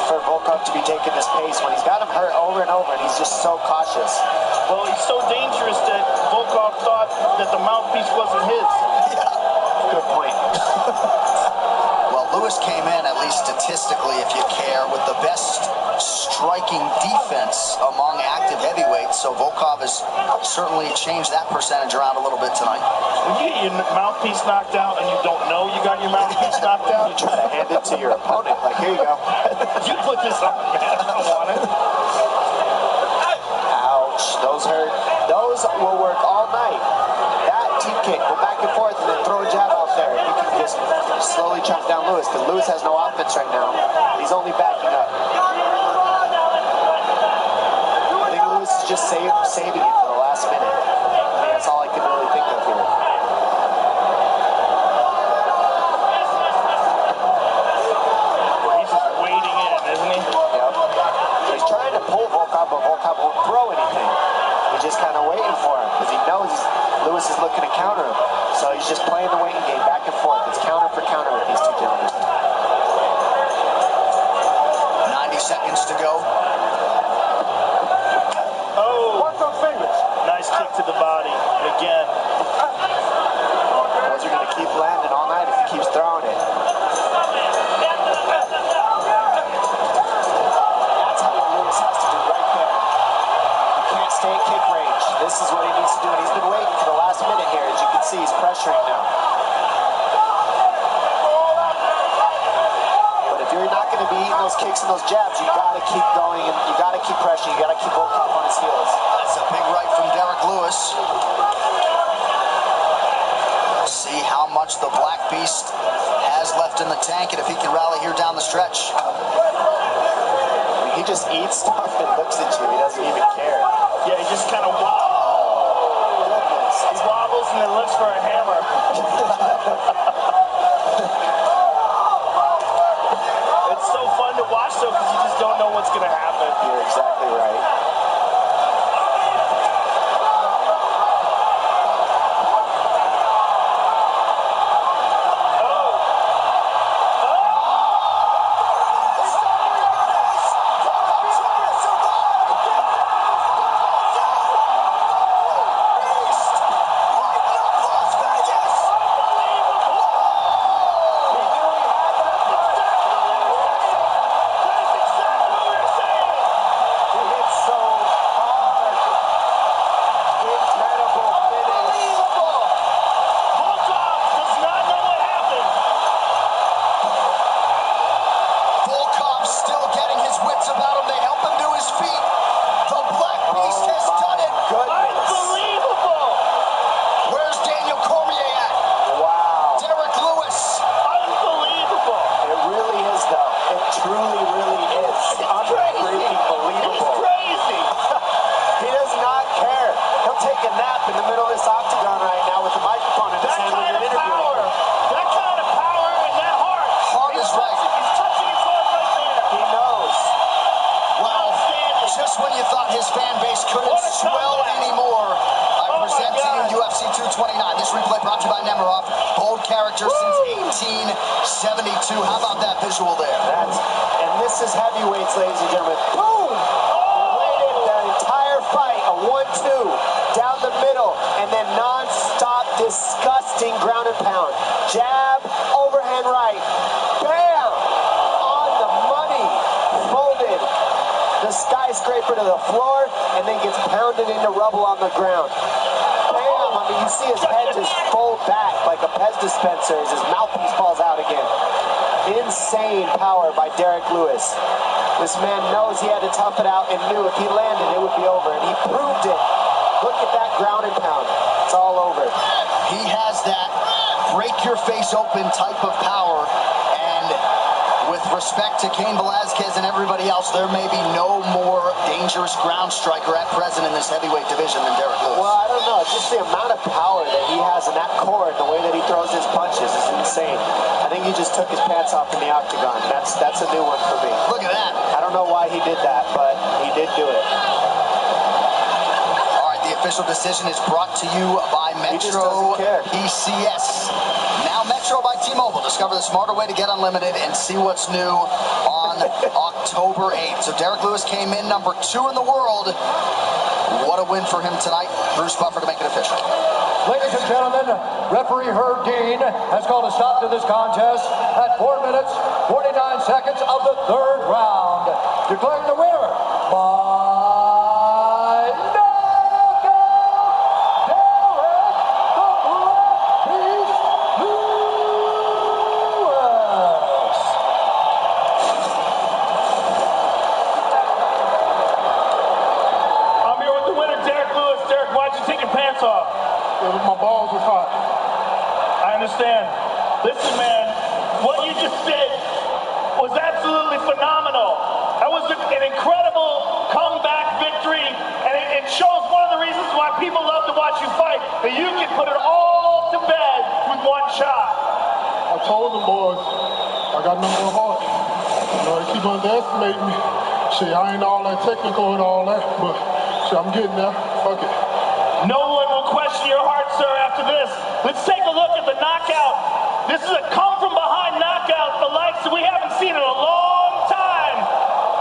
for Volkov to be taking this pace when he's got him hurt over and over and he's just so cautious? Well, he's so dangerous that Volkov thought that the mouthpiece wasn't his. Yeah. Good point. Well, Lewis came in, at least statistically, if you care, with the best striking defense among active heavyweights. So Volkov has certainly changed that percentage around a little bit tonight. When you get your mouthpiece knocked out and you don't know you got your mouthpiece knocked out, you try to hand it to your opponent. Like, here you go. You put this on, man. I don't want it. Those hurt. Those will work all night. That teep kick, go back and forth, and then throw a jab out there. You can just slowly chop down Lewis, because Lewis has no offense right now. He's only backing up. I think Lewis is just saving it for the last minute. I mean, that's all I can really think of here. Well, he's just waiting in, isn't he? Yep. He's trying to pull Volkov, but Volkov won't throw anything. He's just kind of waiting for him because he knows Lewis is looking to counter him. So he's just playing the waiting game back and forth. It's counter for counter with these two gentlemen. 90 seconds to go. Oh, this is what he needs to do, and he's been waiting for the last minute here. As you can see, he's pressuring now. But if you're not going to be eating those kicks and those jabs, you got to keep going, and you got to keep pressuring. You got to keep Volkov on his heels. That's a big right from Derek Lewis. See how much the Black Beast has left in the tank, and if he can rally here down the stretch. He just eats stuff and looks at you. He doesn't even care. Yeah, he just kind of wobbles. He wobbles and then looks for a hammer. It's so fun to watch, though, because you just don't know what's going to happen. You're exactly right. This man knows he had to tough it out and knew if he landed, it would be over. And he proved it. Look at that ground and pound. It's all over. He has that break-your-face-open type of power. And with respect to Cain Velasquez and everybody else, there may be no more dangerous ground striker at present in this heavyweight division than Derek Lewis. Well, I don't know. Just the amount of power that he has in that core and the way that he throws his punches is insane. I think he just took his pants off in the octagon. That's a new one for me. Look at that. I don't know why he did that, but he did do it. All right, the official decision is brought to you by Metro PCS. Now Metro by T-Mobile. Discover the smarter way to get unlimited and see what's new on October 8th. So Derek Lewis came in number 2 in the world. What a win for him tonight. Bruce Buffer to make it official. Ladies and gentlemen, referee Herb Dean has called a stop to this contest at 4 minutes, 49 seconds of the 3rd round. Declaring the winner by knockout, Derek the Black Beast Lewis. I'm here with the winner, Derek Lewis. Derek, why'd you take your pants off? My balls were hot. I understand. Listen, man, what you just did was absolutely phenomenal. That was an incredible comeback victory, and it shows one of the reasons why people love to watch you fight, that you can put it all to bed with one shot. I told them boys, I got number heart. You know, they keep underestimating me. Shit, I ain't all that technical and all that, but shit, I'm getting there. Fuck it. No one will question your heart, sir, after this. Let's take a look at the knockout. This is a come-from-behind knockout, the likes that we haven't seen in a long time.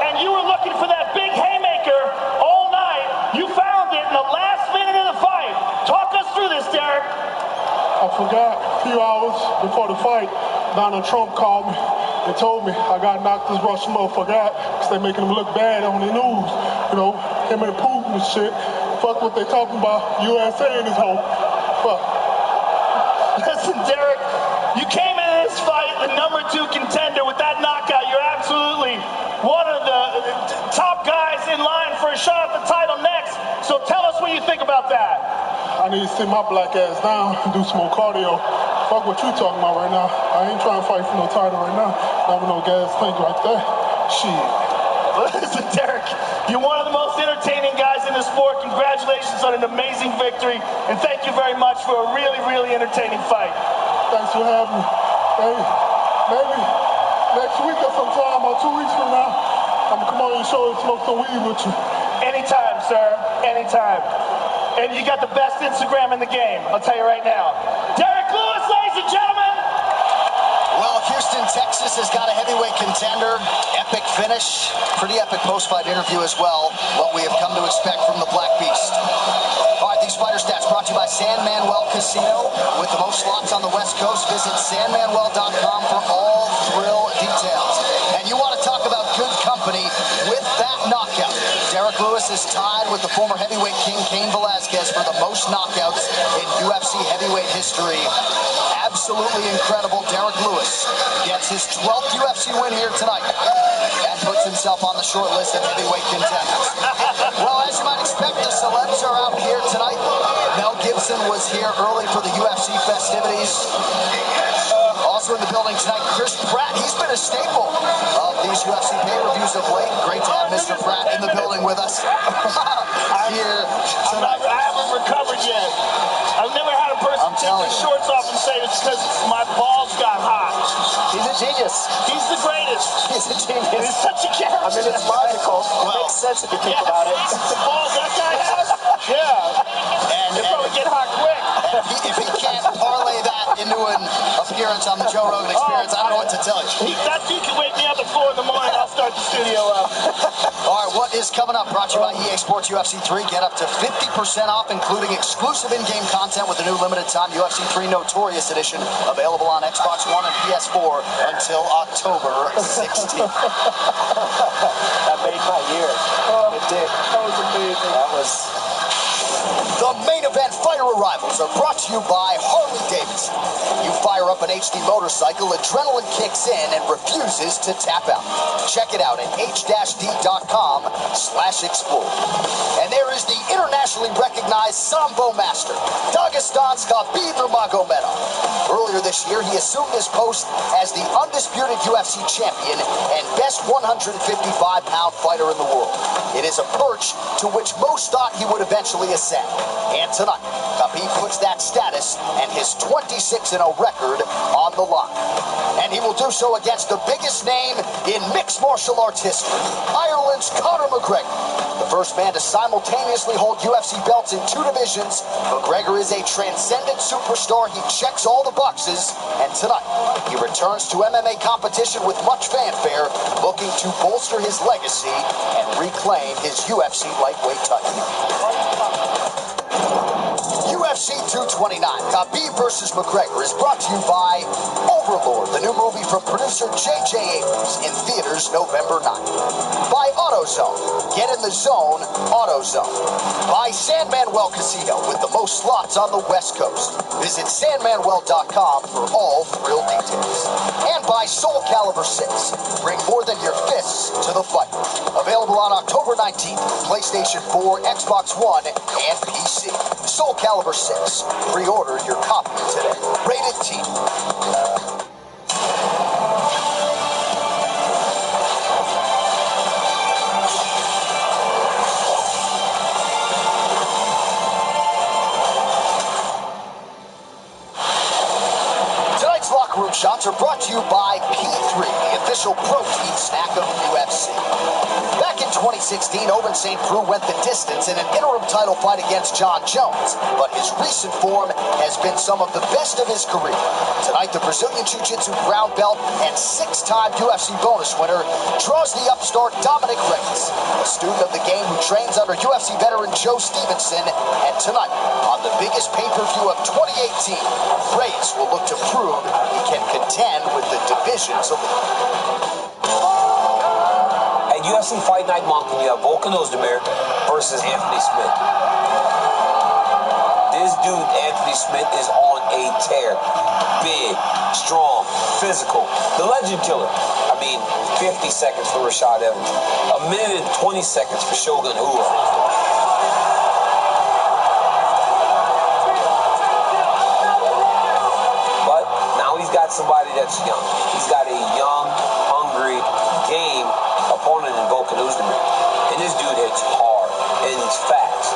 And you were looking for that big haymaker all night. You found it in the last minute of the fight. Talk us through this, Derek. I forgot a few hours before the fight, Donald Trump called me and told me I got knocked this Russian motherfucker out because they're making him look bad on the news. You know, him and Putin and shit. Fuck what they talking about. USA in this hole. Fuck. Listen, Derek, you came into this fight the #2 contender with that knockout. You're absolutely one of the top guys in line for a shot at the title next. So tell us what you think about that. I need to sit my black ass down and do some more cardio. Fuck what you talking about right now. I ain't trying to fight for no title right now. Not with no gas tank like that. Shit. Listen, Derek, you're one of the most entertaining guys in the sport. Congratulations on an amazing victory, and thank you very much for a really, really entertaining fight. Thanks for having me. Hey, maybe next week or sometime or 2 weeks from now, I'm gonna come on your show and smoke some weed with you. Anytime, sir. Anytime. And you got the best Instagram in the game, I'll tell you right now. Derek Lewis, ladies and gentlemen. Well, Houston, Texas has got a heavyweight contender. Epic finish. Pretty epic post-fight interview as well. What we have come to expect from the Black Beast. All right, these fighter stats brought to you by San Manuel Casino. With the most slots on the West Coast, visit sanmanuel.com for all thrill details. And you want to talk about good company with that knockout. Derek Lewis is tied with the former heavyweight king, Cain Velasquez, for the most knockouts in UFC heavyweight history. Absolutely incredible. Derek Lewis gets his 12th UFC win here tonight and puts himself on the short list of heavyweight contenders. Well, as you might expect, the celebs are out here tonight. Mel Gibson was here early for the UFC festivities. Also in the building tonight, Chris Pratt. He's been a staple of these UFC pay-per-views of late. Great to have Mr. Pratt in the building with us here tonight. I haven't recovered yet. I've never had a person take their shorts off and say it's because my balls got hot. He's a genius. He's the greatest. He's a genius. He's such a character. I mean, it's logical. It makes sense if you think about it. The balls that guy has? Yeah. He'll probably get hot quick. If he can't parlay that into an appearance on the Joe Rogan Experience, I don't know what to tell you. That dude can wake me up at 4 in the morning. I'll start the studio up. All right, what is coming up? Brought to you by EA Sports UFC 3. Get up to 50% off, including exclusive in-game content with the new limited-time UFC 3 Notorious Edition, available on Xbox One and PS4 until October 16th. That made my year. It did. That was amazing. That was... The main event fighter arrivals are brought to you by Harley Davidson. You fire up an HD motorcycle, adrenaline kicks in and refuses to tap out. Check it out at h-d.com/explore. And there is the internationally recognized Sambo master, Dagestan's Khabib Nurmagomedov. Earlier this year, he assumed his post as the undisputed UFC champion and best 155-pound fighter in the world. It is a perch to which most thought he would eventually ascend. And tonight, Khabib puts that status and his 26-0 record on the line. And he will do so against the biggest name in mixed martial arts history, Ireland's Conor McGregor. The first man to simultaneously hold UFC belts in 2 divisions, McGregor is a transcendent superstar. He checks all the boxes. And tonight, he returns to MMA competition with much fanfare, looking to bolster his legacy and reclaim his UFC lightweight title. UFC 229, Khabib vs. McGregor, is brought to you by Overlord, the new movie from producer J.J. Abrams, in theaters November 9th. By AutoZone, get in the zone, AutoZone. By San Manuel Casino, with the most slots on the West Coast. Visit sanmanuel.com for all thrill details. And by Soul Calibur 6, bring more than your fists to the fight. Available on October 19th, PlayStation 4, Xbox One, and PC. Soul Calibur 6. Pre-order your copy today. Rated T. Tonight's locker room shots are brought to you by P3, the official protein snack of the UFC. Back in 2016, Ovince St. Preux went the distance in an interim title fight against John Jones, but his recent form has been some of the best of his career. Tonight, the Brazilian Jiu-Jitsu brown belt and 6-time UFC bonus winner draws the upstart Dominic Reyes, a student of the game who trains under UFC veteran Joe Stevenson. And tonight, on the biggest pay-per-view of 2018, Reyes will look to prove he can contend with the division's elite. Hey UFC Fight Night Moncton, you have Volkan Ozdemir versus Anthony Smith. This dude, Anthony Smith, is on a tear. Big, strong, physical. The legend killer. I mean, 50 seconds for Rashad Evans. A minute and 20 seconds for Shogun Rua. But now he's got somebody that's young. He's got a young, hungry, game opponent in Volkan Ozdemir. And this dude hits hard, and he's fast.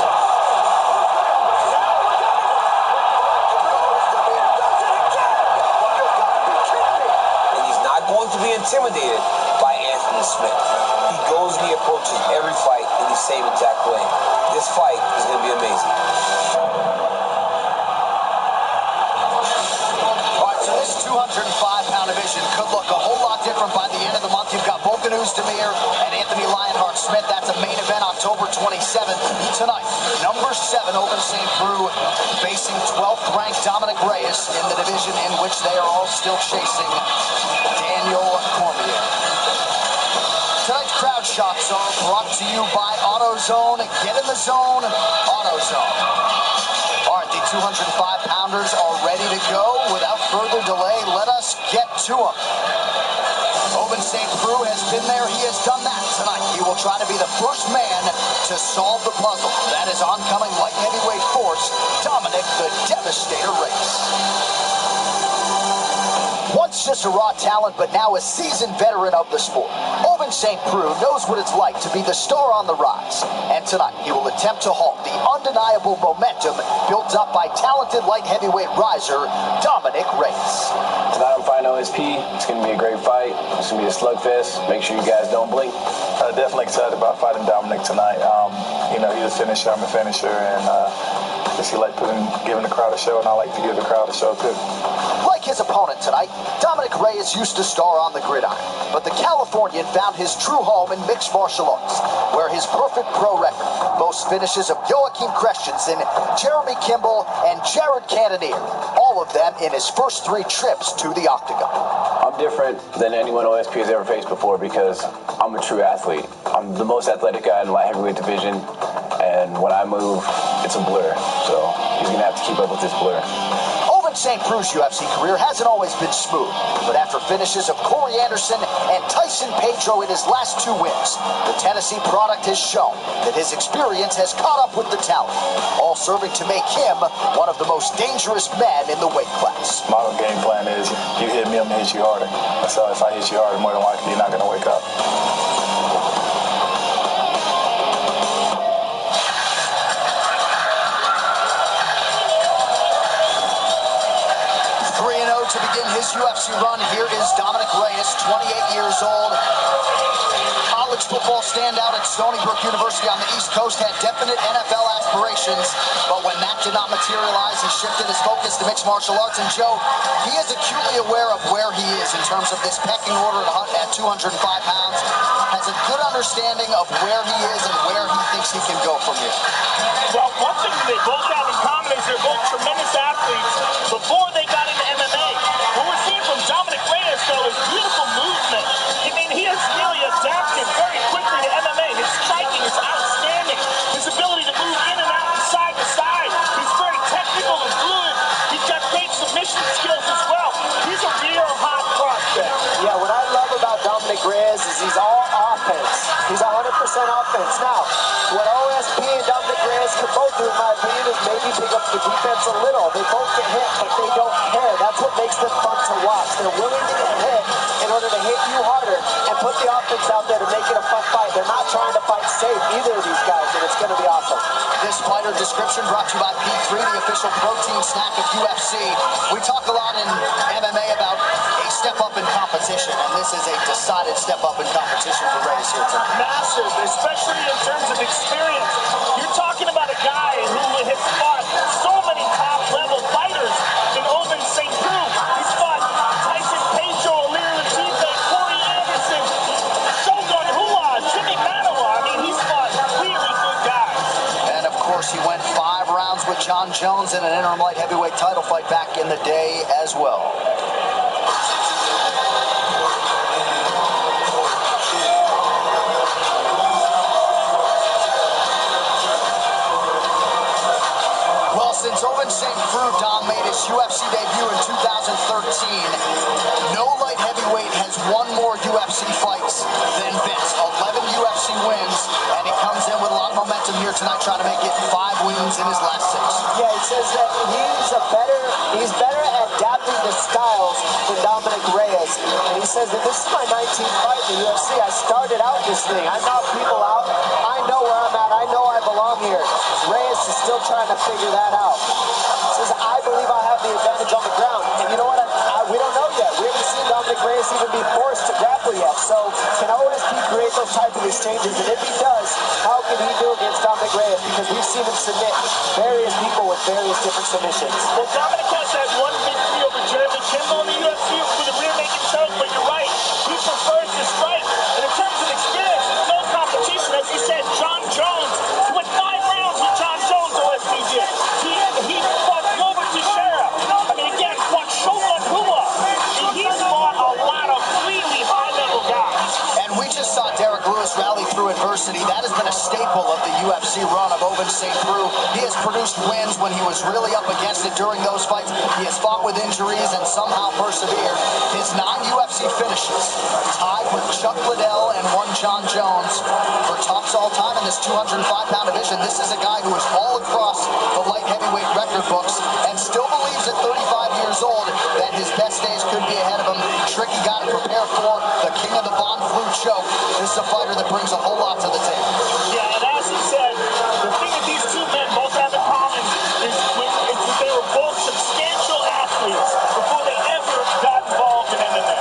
Going to be intimidated by Anthony Smith. He goes and he approaches every fight in the same exact way. This fight is going to be amazing. All right, so this 205-pound division could look a whole lot different by the end of the month. You've got Volkan Ozdemir and Anthony Lionheart Smith. That's a main event October 27th. Tonight, number 7, Ovince St. Preux, facing 12th ranked Dominic Reyes in the division in which they are all still chasing Daniel Cormier. Tonight's crowd shots are brought to you by AutoZone. Get in the zone, AutoZone. All right, the 205-pounders are ready to go. Without further delay, let us get to them. Ovince St. Preux has been there. He has done that tonight. He will try to be the first man to solve the puzzle. That is oncoming light heavyweight force, Dominic the Devastator Reyes. Once just a raw talent, but now a seasoned veteran of the sport, Ovince St. Preux knows what it's like to be the star on the rise. And tonight, he will attempt to halt the undeniable momentum built up by talented light heavyweight riser, Dominic Reyes. Tonight I'm fighting OSP. It's going to be a great fight. It's going to be a slugfest. Make sure you guys don't blink. Definitely excited about fighting Dominic tonight. You know, he's a finisher, I'm a finisher, and he like giving the crowd a show, and I like to give the crowd a show too. Like his opponent tonight, Dominic Reyes used to star on the gridiron, but the Californian found his true home in mixed martial arts, where his perfect pro record boasts finishes of Joachim Christensen, Jeremy Kimball, and Jared Cannonier, all of them in his first 3 trips to the octagon. I'm different than anyone OSP has ever faced before because I'm a true athlete. I'm the most athletic guy in the light heavyweight division, and when I move, it's a blur. So he's going to have to keep up with this blur. Ovince St. Preux's UFC career hasn't always been smooth, but after finishes of Corey Anderson and Tyson Pedro in his last 2 wins, the Tennessee product has shown that his experience has caught up with the talent, all serving to make him one of the most dangerous men in the weight class. My game plan is you hit me, I'm going to hit you harder. So if I hit you harder, more than likely you're not going to wake up. 3-0 to begin his UFC run. Here is Dominic Reyes, 28 years old. College football standout at Stony Brook University on the East Coast, had definite NFL aspirations, but when that did not materialize, he shifted his focus to mixed martial arts. And Joe, he is acutely aware of where he is in terms of this pecking order at 205 pounds, has a good understanding of where he is and where he thinks he can go from here. Well, one thing they both have in common is they're both tremendous athletes before they got into MMA. What we're seeing from Dominic Reyes, though, is beautiful movement. I mean, he has really adapted very quickly to MMA. His striking is outstanding. His ability to move in and out and side to side. He's very technical and fluid. He's got great submission skills as well. He's a real hot prospect. Yeah, what I love about Dominic Reyes is he's all offense. He's 100% offense. Now, what OSP and Dominic Reyes can both do, in my opinion, is maybe pick up the defense a little. They both get hit, but they don't care. That's what makes them fun to watch. They're willing to get hit in order to hit you harder and put the offense out there to make it a fun fight. They're not trying to fight safe, either of these guys, and it's going to be awesome. This fighter description brought to you by P3, the official protein snack of UFC. We talk a lot in MMA about a step up in competition, and this is a decided step up in competition for Reyes here tonight. Massive, especially in terms of experience. You're talking about a guy who has fought so many top-level fighters in Ovince St. Preux. He's fought Tyson Pedro, Ilir Latifi, Corey Anderson, Shogun Rua, Jimmy Manuwa. I mean, he's fought really good guys. And, of course, he went 5 rounds with John Jones in an interim light heavyweight title fight back in the day as well. Since Ovince St. Preux, Dom, made his UFC debut in 2013, no light heavyweight has won more UFC fights than Vince. 11 UFC wins, and he comes in with a lot of momentum here tonight, trying to make it 5 wins in his last 6. Yeah, he says that he's better at adapting the styles than Dominic Reyes. And he says that this is my 19th fight in the UFC. I started out this thing. I knocked people out. I know where I'm at. I know I belong here. Reyes is still trying to figure that out. He says, I believe I have the advantage on the ground. And you know what? We don't know yet. We haven't seen Dominic Reyes even be forced to grapple yet. So can OSP create those type of exchanges? And if he does, how can he do against Dominic Reyes? Because we've seen him submit various people with various different submissions. Well, Dominic has had one victory over Jeremy Kimball in the UFC with a rear naked choke, but you're right. He prefers to strike. And in terms of experience, there's no competition. As you said, John Jones, he went 5 rounds with John Jones, OSP did. He fought Gilbert Teixeira. I mean, again, fought Shogun Rua. And he's fought a lot of really high-level guys. And we just saw Derek Lewis rally through adversity. That has been a staple of the UFC run of Ovince St. Preux. He has produced wins when he was really up against it during those fights. He has fought with injuries and somehow persevered. His non-UFC finishes, tied with Chuck Liddell and one John Jones for tops all time in this 205-pound division. This is a guy who is all across the light heavyweight record books and still believes at 35 years old that his best days could be ahead of him. Tricky guy to prepare for, the king of the Von Flue choke. This is a fighter that brings a whole lot to the table. Yeah, and as he said, the thing that these two men both have in common is that they were both substantial athletes before they ever got involved in MMA.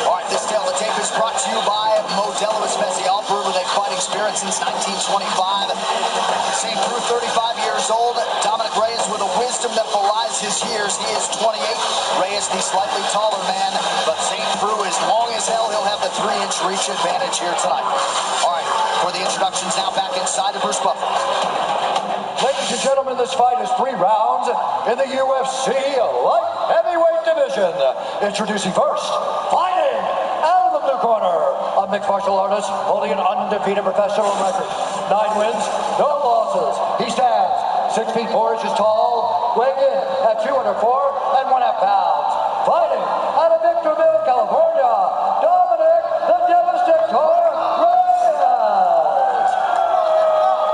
All right, this tale of the tape is brought to you by Modelo Especial, brewed with a fighting spirit since 1925. St. Preux, 35 years old. Dominic Reyes with a wisdom that belies his years. He is 28. Reyes, the slightly taller man, but St. Preux is long as hell. He'll have the 3-inch reach advantage here tonight. All right, for the introductions now, back inside of Bruce Buffer. Ladies and gentlemen, this fight is 3 rounds in the UFC light heavyweight division. Introducing first, fighting out of the blue corner, a mixed martial artist holding an undefeated professional record. 9 wins, no losses. He stands 6 feet 4 inches tall, weighing in at 204 1/2 pounds. Fighting out of Victorville, California, Dominic the Devastator Reyes.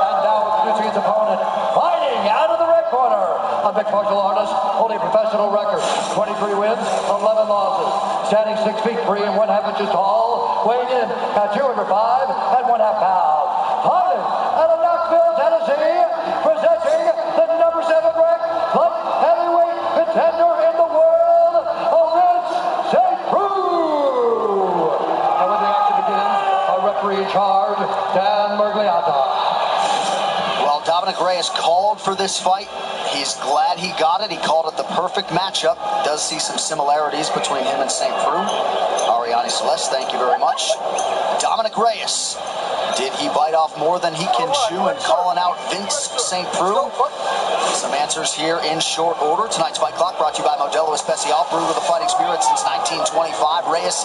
And now introducing his opponent, fighting out of the red corner, a mixed martial artist holding a professional record, 23 wins, 11 losses. Standing 6 feet 3 1/2 inches tall, weighing in at 205 1/2 pounds. Fighting out of Knoxville, Tennessee, presenting the number 7 ranked light heavyweight contender in the world, Ovince St. Preux. And when the action begins, our referee in charge, Dan Mergliata. Well, Dominic Reyes called for this fight. He's glad he got it. He called it the perfect matchup. Does see some similarities between him and St. Preux. Ariane Celeste, thank you very much. Dominic Reyes. Did he bite off more than he can chew in calling out Vince St. Preux? Some answers here in short order. Tonight's Fight Clock brought to you by Modelo Especial, brewed with a fighting spirit since 1925. Reyes,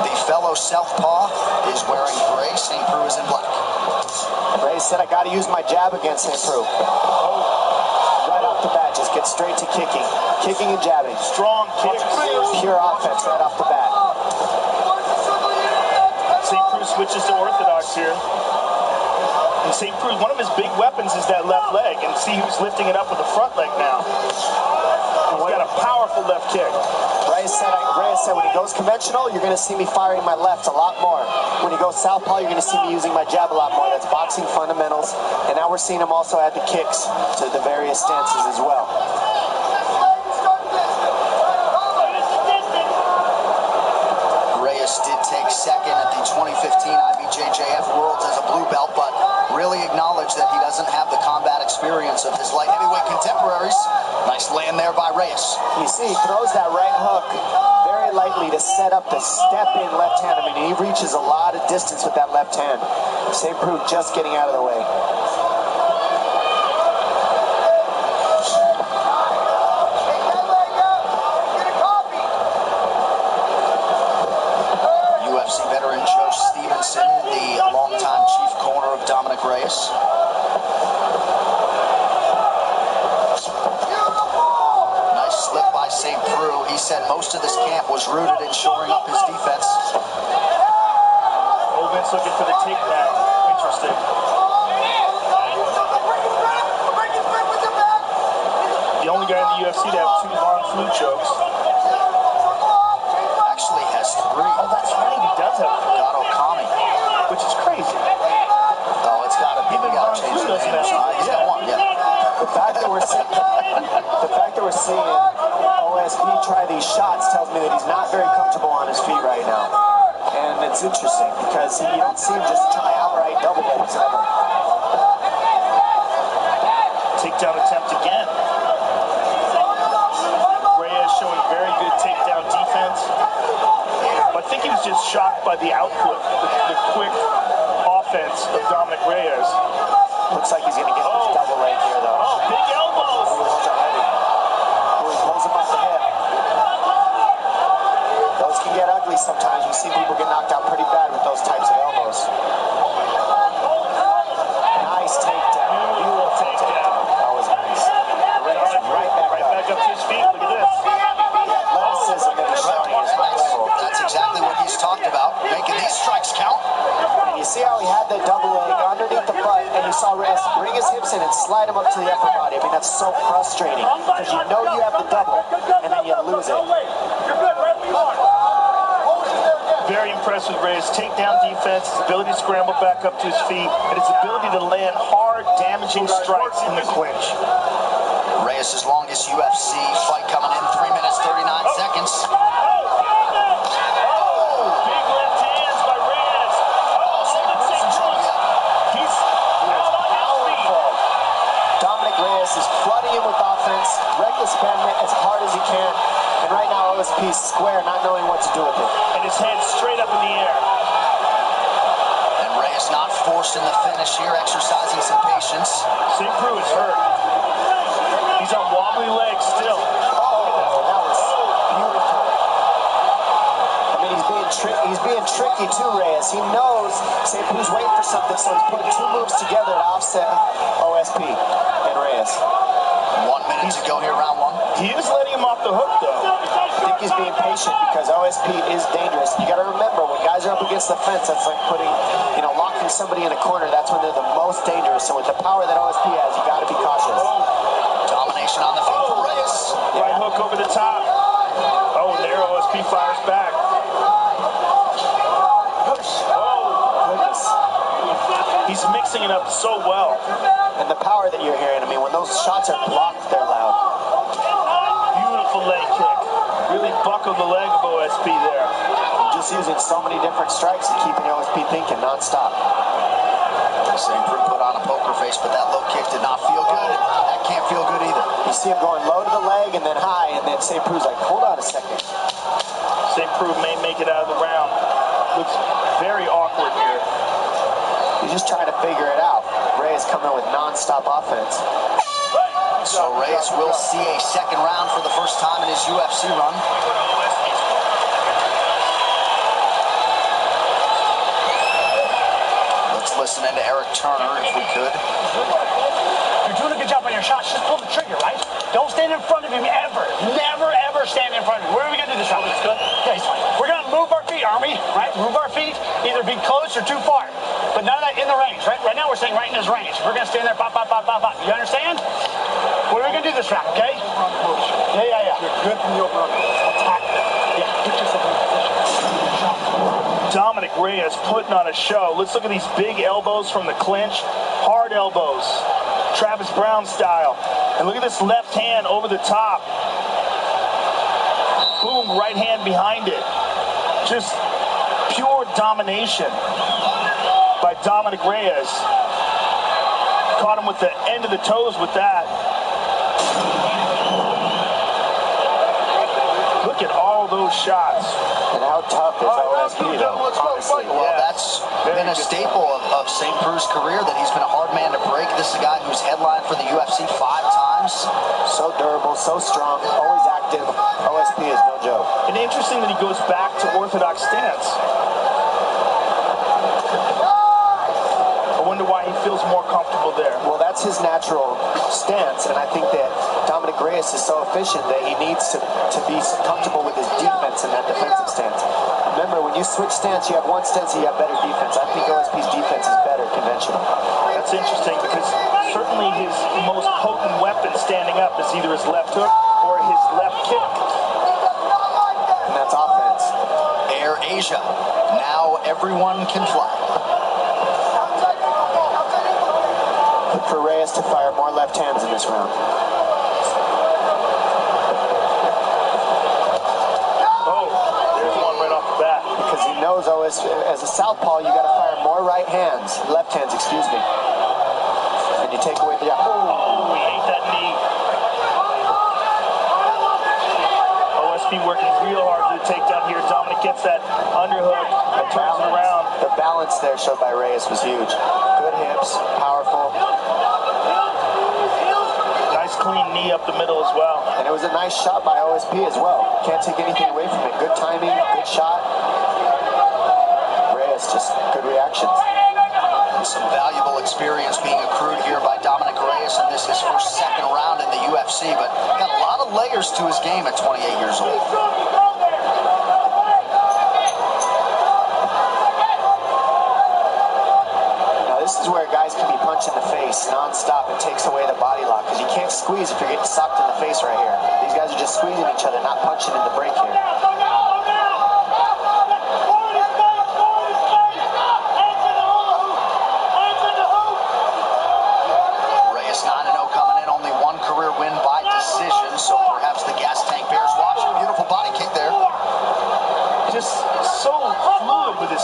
the fellow southpaw, is wearing gray. St. Preux is in black. Reyes said, I got to use my jab against St. Preux. Right off the bat, just get straight to kicking. Kicking and jabbing. Strong kicks. Pure offense right off the bat. St. Preux switches to orthodox here. And St. Preux, one of his big weapons is that left leg. And see who's lifting it up with the front leg now. He's got a powerful left kick. Reyes said when he goes conventional, you're going to see me firing my left a lot more. When he goes southpaw, you're going to see me using my jab a lot more. That's boxing fundamentals. And now we're seeing him also add the kicks to the various stances as well. Reyes did take second at the 2015 IBJJF Worlds as a blue belt, but really acknowledged that he doesn't have the combat experience of his light heavyweight contemporaries. Nice land there by Reyes. You see, he throws that right hook very lightly to set up the step-in left hand. I mean, he reaches a lot of distance with that left hand. St. Preux just getting out of the way. Anderson, the longtime chief corner of Dominic Reyes. Nice slip by St. Preux. He said most of this camp was rooted in shoring up his defense. Old Vince looking for the take back. Interesting. The only guy in the UFC to have 2 long flute chokes. Actually has 3. Oh, that's right. He does have Gato Kami. Which is crazy. Oh, it's got to be. We got to change the name. He's got 1, yeah. The fact that we're seeing OSP try these shots tells me that he's not very comfortable on his feet right now. And it's interesting because you don't see him just try outright double legs ever. Takedown attempt again. Reyes showing very good takedown defense. But I think he was just shocked by the output, the quick offense of Dominic Reyes. Looks like he's going to get this double leg here, though. Oh, big elbows. He pulls him off the hip. Those can get ugly sometimes. We see people get knocked out pretty bad with those types of elbows. Nice takedown. Beautiful takedown. That was nice. Reyes right back up to his feet. Look at this. Athleticism that he's showing is next level. That's exactly what he's talked about, making these strikes count. And you see how he had that double leg underneath the butt, and you saw Reyes bring his hips in and slide him up to the upper body. I mean, that's so frustrating because you know you have the double, and then you lose it. Very impressed with Reyes' takedown defense, his ability to scramble back up to his feet, and his ability to land hard, damaging strikes in the clinch. Reyes' longest UFC fight coming in 3 minutes 39 seconds. Big left hands by Reyes. He's out on his feet. Dominic Reyes is flooding him with offense, reckless abandonment as hard as he can. And right now, OSP is square, not knowing what to do with it. And his head straight up in the air. And Reyes not forced in the finish here, exercising some patience. St. Preux is hurt. He's on wobbly legs still. Oh, that was beautiful. I mean, he's being tricky too, Reyes. He knows St. Preux's waiting for something, so he's putting 2 moves together to offset OSP and Reyes. 1 minute to go here, round 1. He is letting him off the hook, though. I think he's being patient because OSP is dangerous. You got to remember, when guys are up against the fence, that's like locking somebody in a corner. That's when they're the most dangerous. So with the power that OSP has, you got to be cautious. Domination on the feet for Reyes. Right hook over the top. Oh, there OSP fires back. Goodness. He's mixing it up so well. And the power that you're hearing, I mean, when those shots are blocked, they're loud. Beautiful leg kick. Really buckled the leg of OSP there. Just using so many different strikes and keeping OSP thinking nonstop. St. Preux put on a poker face, but that low kick did not feel good. That can't feel good either. You see him going low to the leg and then high, and then St. Preux's like, hold on a second. St. Preux may make it out of the round. Looks very awkward here. He's just trying to figure it out. Reyes coming with non-stop offense. So Reyes will see a second round for the first time in his UFC run. Let's listen into Eric Turner if we could. You're doing a good job on your shots. Just pull the trigger, right? Don't stand in front of him ever. Never, ever stand in front of him. Where are we going to do this round? It's good. Yeah, he's fine. We're going to move our feet, aren't we? Right? Move our feet. Either be close or too far. But none of that in the range, right? Right now we're staying right in his range. We're going to stand there, pop, pop, pop, pop, pop. You understand? What are we going to do this round, okay? Yeah. You're good from the open up. Attack. Yeah, put yourself in position. Dominic Reyes putting on a show. Let's look at these big elbows from the clinch. Hard elbows. Travis Brown style. And look at this left hand over the top. Boom, right hand behind it. Just pure domination by Dominic Reyes. Caught him with the end of the toes with that. Look at all those shots. And how tough is OSP, though? Honestly. Well, that's been a staple of St. Preux's career, that he's been a hard man to break. This is a guy who's headlined for the UFC 5 times. So durable, so strong, always active. OSP is no joke. And interesting that he goes back to orthodox stance. feels more comfortable there. Well, that's his natural stance, and I think that Dominic Reyes is so efficient that he needs to be comfortable with his defense in that defensive stance. Remember, when you switch stance, you have one stance and you have better defense. I think OSP's defense is better conventional. That's interesting because certainly his most potent weapon standing up is either his left hook or his left kick. And that's offense. Air Asia. Now everyone can fly. Look for Reyes to fire more left hands in this round. Because he knows as a southpaw, you got to fire more left hands, excuse me. And you take away the... Oh, he ate that knee. OSP working real hard to take down here. Dominic gets that underhook and turns it around. The balance there showed by Reyes was huge. Good hips, powerful. Nice clean knee up the middle as well. And it was a nice shot by OSP as well. Can't take anything away from it. Good timing, good shot. Reyes, just good reactions. Some valuable experience being accrued here by Dominic Reyes, and this is his first second round in the UFC, but got a lot of layers to his game at 28 years old. Now this is where guys can be punched in the face non-stop. It takes away the body lock, because you can't squeeze if you're getting socked in the face right here. These guys are just squeezing each other, not punching in the break here.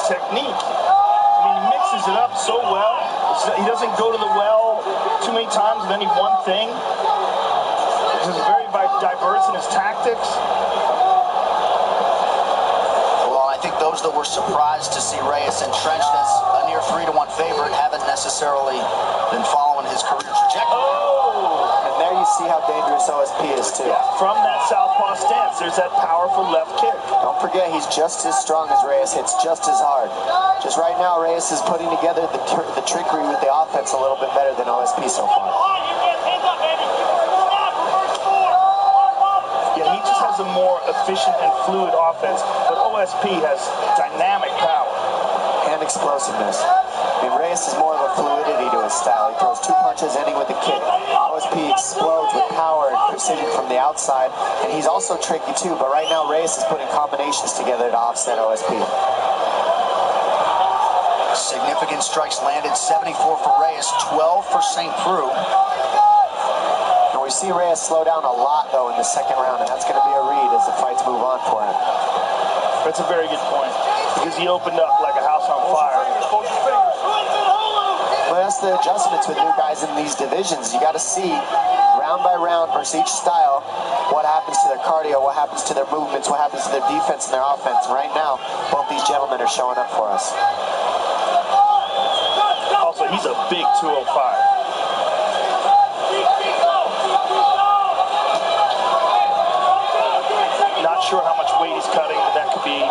Technique. I mean, he mixes it up so well. He doesn't go to the well too many times with any one thing. He's very diverse in his tactics. Well, I think those that were surprised to see Reyes entrenched as a near 3-1 favorite haven't necessarily been following his career trajectory. Oh! And there you see how dangerous OSP is too. Yeah, from that southpaw stance, there's that powerful left kick. Don't forget, he's just as strong as Reyes, hits just as hard. Just right now, Reyes is putting together the trickery with the offense a little bit better than OSP so far. Yeah, he just has a more efficient and fluid offense, but OSP has dynamic power. And explosiveness. I mean, Reyes is more of a fluidity to his style. He throws 2 punches, ending with a kick. OSP explodes with power and precision from the outside, and he's also tricky too, but right now Reyes is putting combinations together to offset OSP. Significant strikes landed, 74 for Reyes, 12 for St. Preux. And we see Reyes slow down a lot, though, in the second round, and that's going to be a read as the fights move on for him. That's a very good point, because he opened up like a house on fire. Well, that's the adjustments with new guys in these divisions. You got to see, round by round versus each style, what happens to their cardio, what happens to their movements, what happens to their defense and their offense. And right now, both these gentlemen are showing up for us. Also, he's a big 205. Not sure how much weight he's cutting, but that could be a...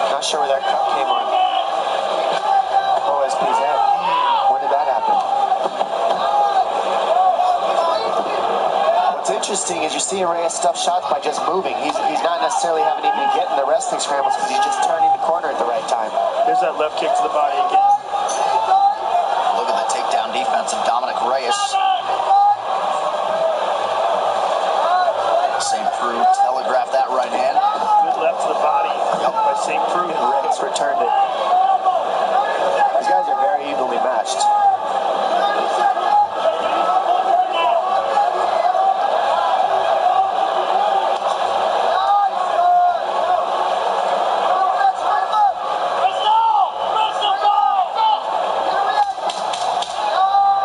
Not sure where that cut came on. OSP's head. When did that happen? What's interesting is you're seeing Reyes stuff shots by just moving. He's not necessarily having to even get in the wrestling scrambles because he's just turning the corner at the right time. There's that left kick to the body again. Look at the takedown defense of Dominic Reyes. St. Preux telegraphed that right hand. Good left to the body by St. Preux. Reyes returned it. These guys are very evenly matched.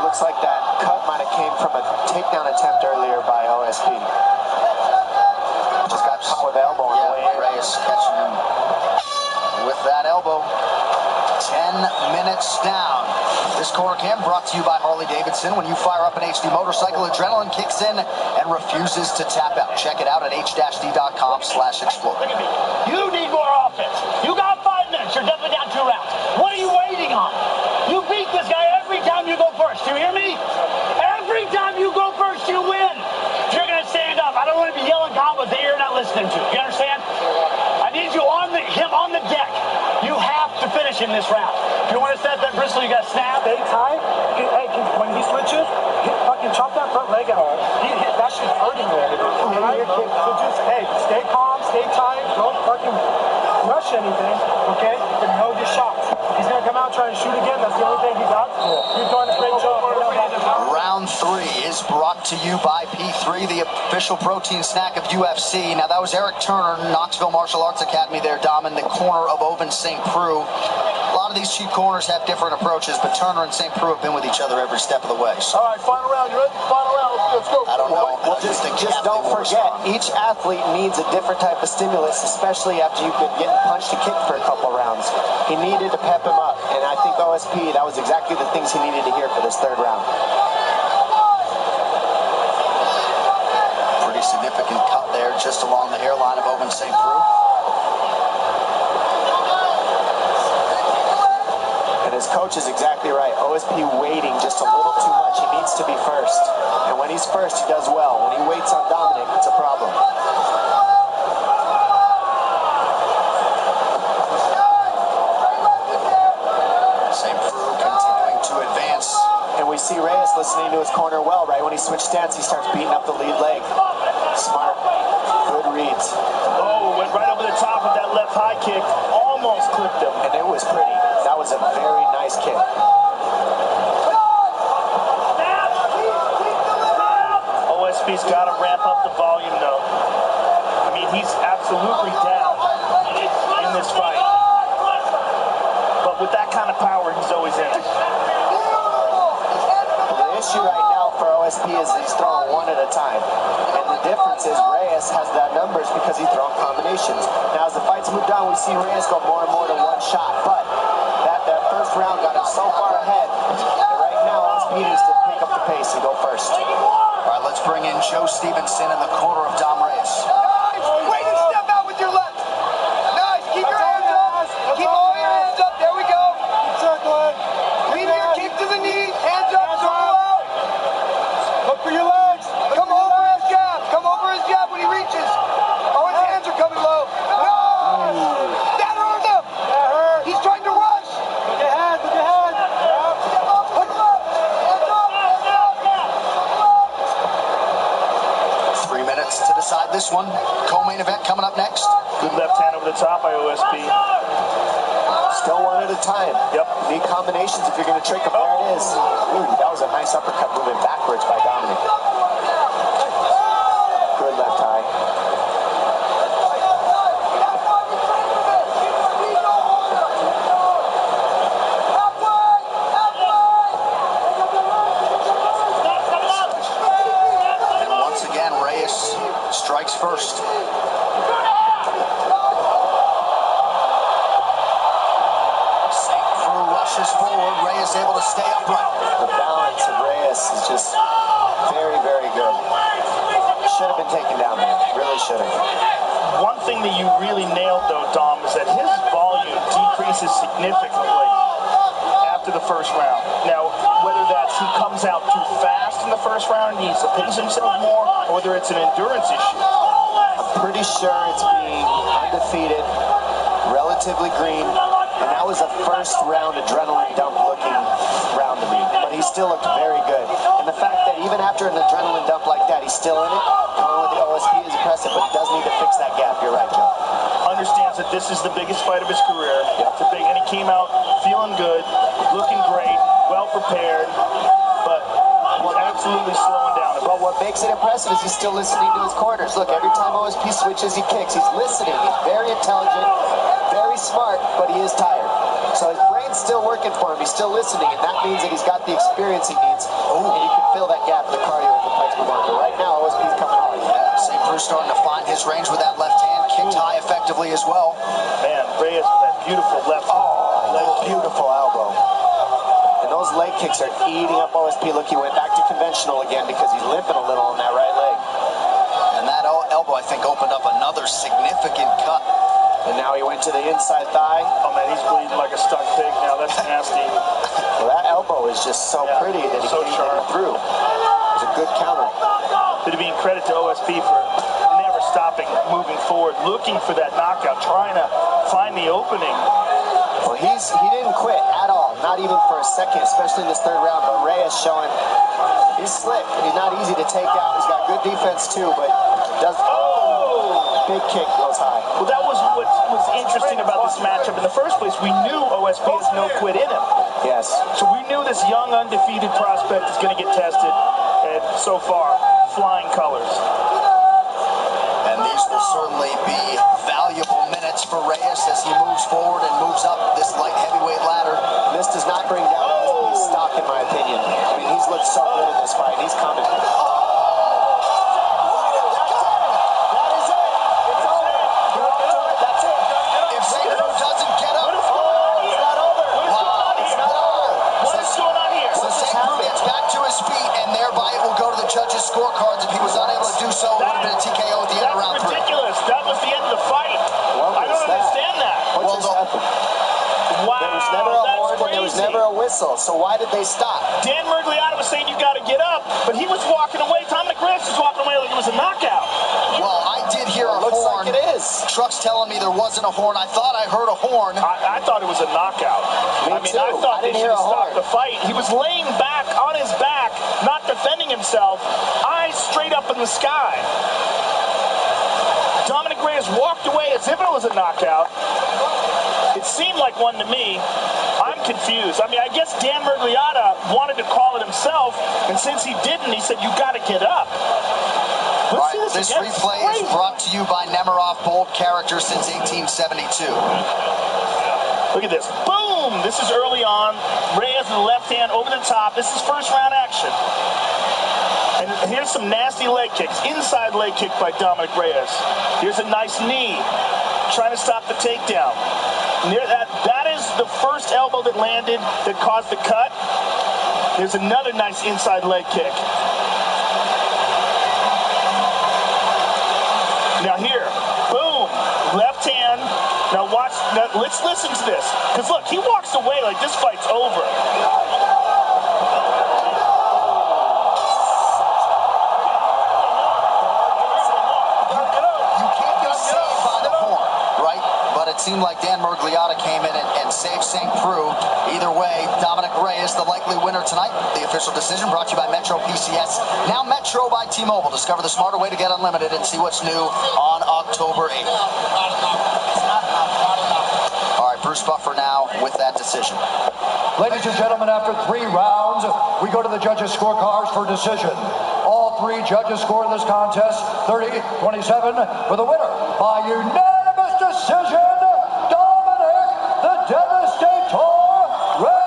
Looks like that cut might have came from a takedown attempt earlier by OSP. Just got caught with the elbow on the way in. Reyes catching him with that elbow. 10 minutes down. This corner cam brought to you by Harley-Davidson. When you fire up an HD motorcycle, adrenaline kicks in and refuses to tap out. Check it out at h-d.com/explode. You need more offense. You got 5 minutes. You're definitely down 2 rounds. What are you waiting on? Do you hear me? Every time you go first, you win. You're going to stand up. I don't want to be yelling combos that you're not listening to. You understand? I need you him on the deck. You have to finish him this round. If you want to set that bristle, you got to snap. Stay tight. Hey, when he switches, fucking chop that front leg out. That shit's hurting you. Right? So just, hey, stay calm, stay tight. Don't fucking rush anything, okay? And know your shots. He's going to come out trying to shoot again. That's the only thing he got. You're doing a great job. Round 3 is brought to you by P3, the official protein snack of UFC. Now, that was Eric Turner, Knoxville Martial Arts Academy there, Dom, in the corner of Ovince St. Preux. A lot of these cheap corners have different approaches, but Turner and St. Preux have been with each other every step of the way. So. All right, final round. You ready? Final round. Let's go. I don't know. Well, just don't forget, each athlete needs a different type of stimulus, especially after you've been getting punched and kicked for a couple rounds. He needed to pep him up, and I think OSP, that was exactly the things he needed to hear for this third round. Pretty significant cut there, just along the hairline of Ovince St. Preux. And his coach is exactly right. OSP waiting just a little too much. He needs to be first. And when he's first, he does well. When he waits on Dominic, it's a problem. St. Preux continuing to advance. And we see Reyes listening to his corner well, right? When he switched stance, he starts beating up the lead leg. Smart. Good reads. Oh, went right over the top with that left high kick. Almost clipped him. And it was pretty. That was a very nice kick. OSP's got to ramp up the volume, though. I mean, he's absolutely down in this fight. But with that kind of power, he's always in it. The issue right now for OSP is he's throwing one at a time. And the difference is Reyes has that numbers because he's throwing combinations. Now, as the fight's moved on, we see Reyes go more and more to one shot. But that first round got him so far ahead. And right now, OSP needs to pick up the pace and go first. All right, let's bring in Joe Stevenson in the corner of Dom Reyes. Way to step out with your left. Nice. Keep your hands up. Keep all your hands up. There we go. Lean your kick to the knee. Hands up. Circle out. Look for your legs. Come over his jab. Come over his jab when he reaches. Oh, his hands are coming low. No. That hurt him. That hurt. He's trying to rush. Look ahead. Look ahead. Put him up. Hands up. 3 minutes to decide this one. Co-main event coming up next. Good left hand over the top by OSP. Still one at a time. Yep. Need combinations if you're going to trick him. There it is. Ooh, that was a nice uppercut moving backwards by Dominic. Good left high. And once again, Reyes strikes first. St. Preux rushes forward. Reyes able to stay upright. The balance of Reyes is just very, very good. Should have been taken down there. Really should have. One thing that you really nailed, though, Dom, is that his volume decreases significantly after the first round. Now, whether that's he comes out too fast in the first round and needs to pace himself more, or whether it's an endurance issue. I'm pretty sure it's being undefeated, relatively green, and that was a first round adrenaline dump looking round to me. But he still looked very good. And the fact that even after an adrenaline dump like that, he's still in it, going with the OSP is impressive, but he does need to fix that gap. You're right, Joe. Understands that this is the biggest fight of his career. It's a big, and he came out feeling good, looking great, well prepared, but he's absolutely slowing down. But what makes it impressive is he's still listening to his corners. Look, every time OSP switches, he kicks. He's listening. He's very intelligent, very smart, but he is tired. So his brain's still working for him. He's still listening, and that means that he's got the experience he needs. And you can fill that gap in the cardio if the fight's move on. But right now, OSP's coming hard. St. Preux starting to find his range with that left hand. Kicked high effectively as well. Man, Reyes with that beautiful left Beautiful elbow. And those leg kicks are eating up OSP. Look, he went back to conventional again because he's limping a little on that right leg. And that elbow, I think, opened up another significant cut And now he went to the inside thigh. Oh, man, he's bleeding like a stuck pig now. That's nasty. Well, that elbow is just so pretty that he came through. It was a good counter. But credit to OSP for never stopping, moving forward, looking for that knockout, trying to find the opening. Well, he didn't quit at all, not even for a second, especially in this third round. But Reyes showing he's slick. He's not easy to take out. He's got good defense too, but does. Big kick goes high. Well, that was what was interesting about this matchup. In the first place, we knew OSP has no quit in him. Yes. So we knew this young, undefeated prospect is going to get tested, and so far, flying colors. And these will certainly be valuable minutes for Reyes as he moves forward and moves up this light heavyweight ladder. This does not bring down OSP's stock, in my opinion. I mean, he's looked so good in this fight. He's coming. Judges' scorecards. If he was unable to do so, it would have been a TKO at the end of round 3. That's ridiculous. That was the end of the fight. I don't understand that. What just happened? Wow, there was never a horn and there was never a whistle. So why did they stop? Dan Miragliotta was saying you got to get up, but he was walking away. Dominic Reyes was walking away like it was a knockout. Well, I did hear a looks horn. Like it is. Truck's telling me there wasn't a horn. I thought I heard a horn. I thought it was a knockout. Me too. I thought they should have stopped the fight. He was laying back on his back, not defending himself, eyes straight up in the sky. Dominic Reyes walked away as if it was a knockout. It seemed like one to me. I'm confused. I mean, I guess Dan Miragliotta wanted to call it himself, and since he didn't, he said, you got to get up. Right, this replay is brought to you by Nemiroff, bold character since 1872. Look at this. Boom! This is early on. Reyes with the left hand over the top. This is first round action. And here's some nasty leg kicks. Inside leg kick by Dominic Reyes. Here's a nice knee. Trying to stop the takedown. That is the first elbow that landed that caused the cut. There's another nice inside leg kick. Now here, boom, left hand. Now watch, let's listen to this. Because look, he walks away like this fight's over. You can't be saved by the horn, right? But it seemed like Dan Miragliotta came in and saved St. Preux. Either way, Dominic Reyes, the likely winner tonight. The official decision brought to you by Metro PCS. Now Metro by T-Mobile. Discover the smarter way to get unlimited and see what's new on October 8th. All right, Bruce Buffer now with that decision. Ladies and gentlemen, after 3 rounds, we go to the judges' scorecards for decision. All 3 judges score in this contest 30-27 for the winner by unanimous decision, Dominic the Devastator Reyes.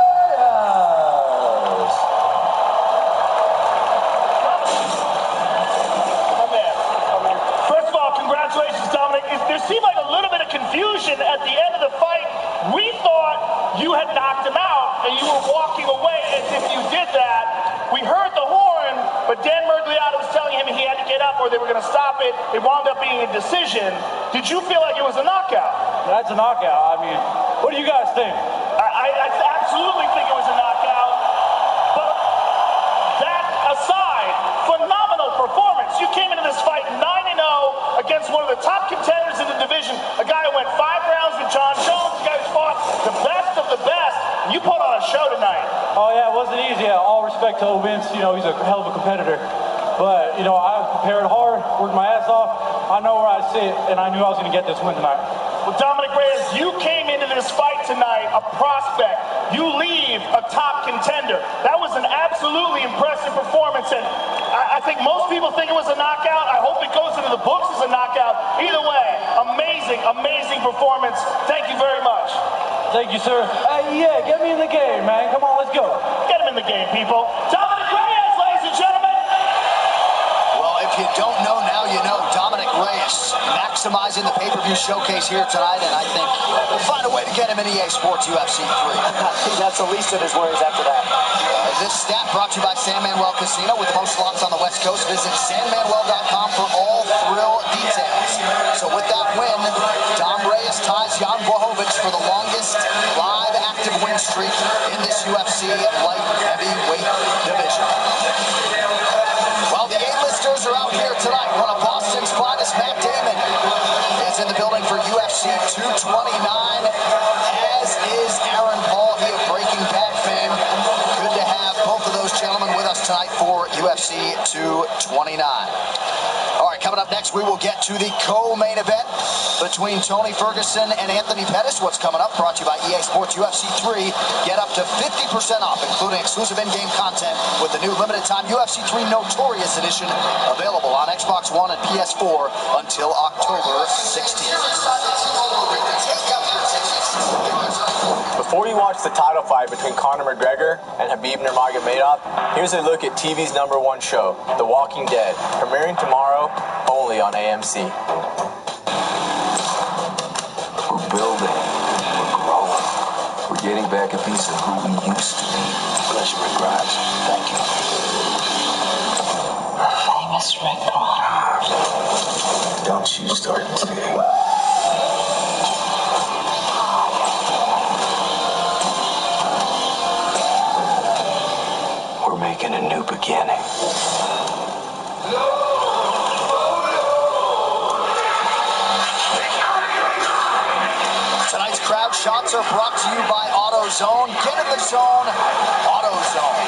First of all, congratulations, Dominic. There seemed like a little bit of confusion at the end of the fight. We thought you had knocked him out and you were walking away as if you did that. We heard the horn, but Dan Miragliotta was telling him he had to get up or they were going to stop it. It wound up being a decision. Did you feel like it was a knockout? That's a knockout. I mean, what do you guys think? I absolutely think it was a knockout. But that aside, phenomenal performance. You came into this fight 9-0 against one of the top contenders in the division. A guy who went 5 rounds with John Jones. A guy who fought the best of the best. You put on a show tonight. Oh, yeah, it wasn't easy. All respect to Vince. You know, he's a hell of a competitor. But, you know, I prepared hard, worked my ass off. I know where I sit, and I knew I was going to get this win tonight. Well, Dominic Reyes, you came into this fight tonight a prospect. You leave a top contender. That was an absolutely impressive performance, and I think most people think it was a knockout. I hope it goes into the books as a knockout. Either way, amazing, amazing performance. Thank you very much. Thank you, sir. Yeah, get me in the game, man. Come on, let's go. Get him in the game, people. Dominic Reyes, ladies and gentlemen. Well, if you don't know, now you know. Dominic Reyes maximizing the pay-per-view showcase here tonight, and I think we'll find a way to get him in EA Sports UFC 3. I think that's the least of his worries after that. This stat brought to you by San Manuel Casino. With most slots on the West Coast, visit sanmanuel.com for all thrill details. So with that win, Dom Reyes Pettis ties Jan Blachowicz for the longest live active win streak in this UFC light heavyweight division. Well, the A-listers are out here tonight. One of Boston's finest, Matt Damon, is in the building for UFC 229, as is Aaron Paul, he of Breaking Bad fame. Good to have both of those gentlemen with us tonight for UFC 229. All right, coming up next, we will get to the co-main event between Tony Ferguson and Anthony Pettis. What's coming up, brought to you by EA Sports UFC 3. Get up to 50% off, including exclusive in-game content with the new limited-time UFC 3 Notorious Edition, available on Xbox One and PS4 until October 16th. Before you watch the title fight between Conor McGregor and Khabib Nurmagomedov, here's a look at TV's #1 show, The Walking Dead, premiering tomorrow only on AMC. We're building, we're growing, we're getting back a piece of who we used to be. Pleasure, Rick Grimes. Thank you. Famous Rick Grimes. Don't you start today. Making a new beginning. Tonight's crowd shots are brought to you by AutoZone. Get in the zone, AutoZone.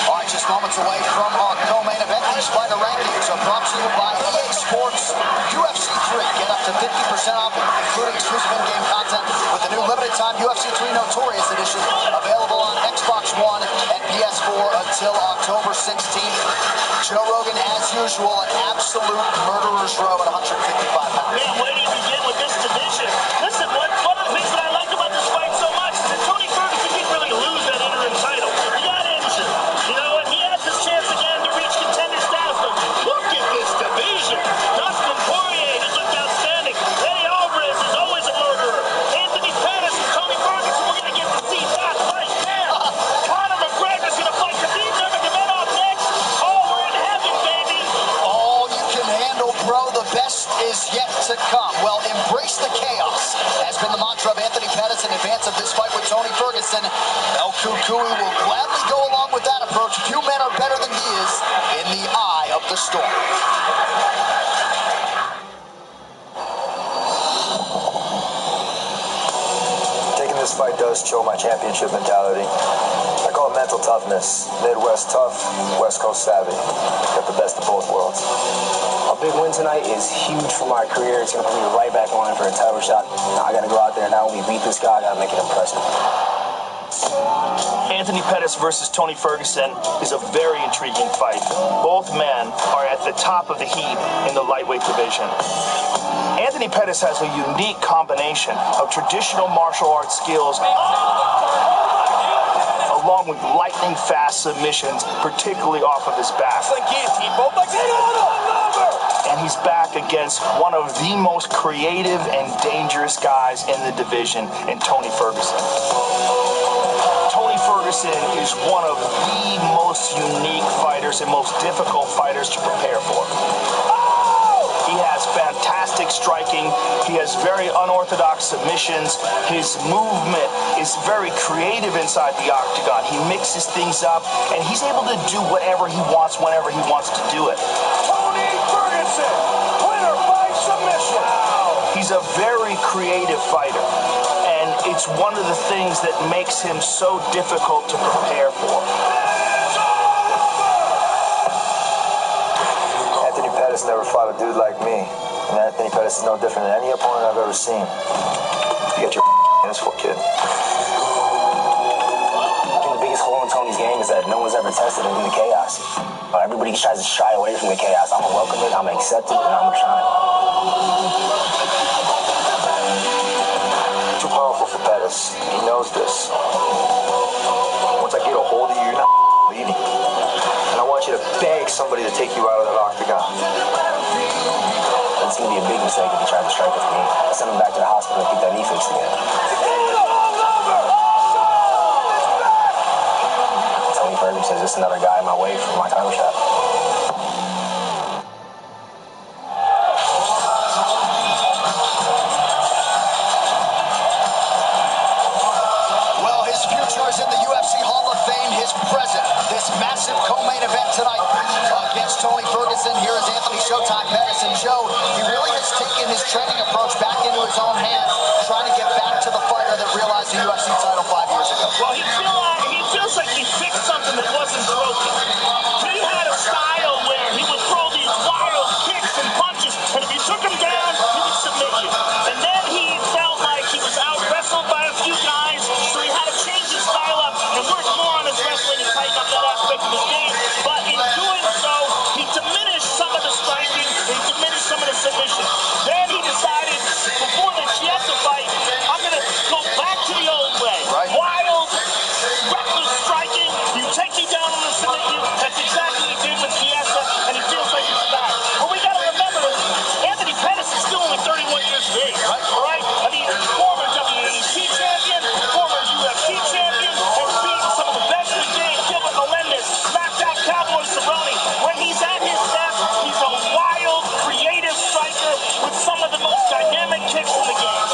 All right, just moments away from our co-main event. These fighter rankings are brought to you by EA Sports UFC 3. Get up to 50% off, including exclusive in-game content with the new limited-time UFC 3 Notorious Edition, available on Xbox One and PS4 until October 16th. Joe Rogan, as usual, an absolute murderer's row at 155 pounds. Man, where do you begin with this division? Listen, one of the things that I like about this fight so much is that Tony Ferguson didn't really lose that interim title. He got injured, you know, and he has his chance again to reach contender status. But look at this division. Dustin Poirier has looked outstanding. Eddie Alvarez is always a murderer. Anthony Pettis and Tony Ferguson, we're going to get to see that fight now. Conor McGregor's going to fight Khabib Nurmagomedov next. Oh, we're in heaven, baby. All you can handle, bro. The best is yet to come. Well, embrace the chaos has been the mantra of Anthony Pettis in advance of this fight with Tony Ferguson. El Cucuy will gladly go along with that approach. Few men are better than he is in the eye of the storm. Taking this fight does show my championship mentality. I call it mental toughness. Midwest tough, West Coast savvy. Got the best of both worlds. A big win tonight is huge for my career. It's going to put me right back on for a title shot. Now I got to go out there now. When we beat this guy, I got to make it impressive. Anthony Pettis versus Tony Ferguson is a very intriguing fight. Both men are at the top of the heap in the lightweight division. Anthony Pettis has a unique combination of traditional martial arts skills along with lightning-fast submissions, particularly off of his back. And he's back against one of the most creative and dangerous guys in the division in Tony Ferguson. Tony Ferguson is one of the most unique fighters and most difficult fighters to prepare for. He has fantastic striking. He has very unorthodox submissions. His movement is very creative inside the octagon. He mixes things up, and he's able to do whatever he wants whenever he wants to do it. Tony Ferguson, winner by submission. He's a very creative fighter, and it's one of the things that makes him so difficult to prepare for. Anthony Pettis never fought a dude like me. And Anthony Pettis is no different than any opponent I've ever seen. You got your hands full, kid. The biggest hole in Tony's game is that no one's ever tested him in the chaos. Everybody tries to shy away from the chaos. I'm going to welcome it, I'm going to accept it, and I'm going to shine. Too powerful for Pettis. He knows this. Once I get a hold of you, you're not leaving. And I want you to beg somebody to take you out of that octagon. It's going to be a big mistake if he tries to strike with me. Send him back to the hospital and get that knee fixed again. Tony Ferguson says this is another guy in my way for my title shot. Joe, he really has taken his training approach back into his own hands, trying to get back to the fighter that realized the UFC title 5 years ago. Well, he feels like he fixed something that wasn't broken. He had a style where he would throw these wild kicks and punches, and if you took him down, he would submit you. And then he felt like he was out-wrestled by a few guys, so he had to change his style up and work more on his wrestling and tighten up that aspect of his game. But in doing so, he diminished some of the striking, he diminished some of the submission. Then he decided, before the Chiesa fight, I'm going to go back to the old way. Right. Wild, reckless striking, you take me down, I'm going to submit you. That's exactly what he did with Chiesa, and he feels like he's back. But we got to remember, Anthony Pettis is still only 31 years of age, right? I mean, former WAC champion, former UFC champion, and beating some of the best in the game. Gilbert Melendez knocked out Cowboy Cerrone. When he's at his best, he's a wild, creative striker with some of the most dynamic kicks in the game.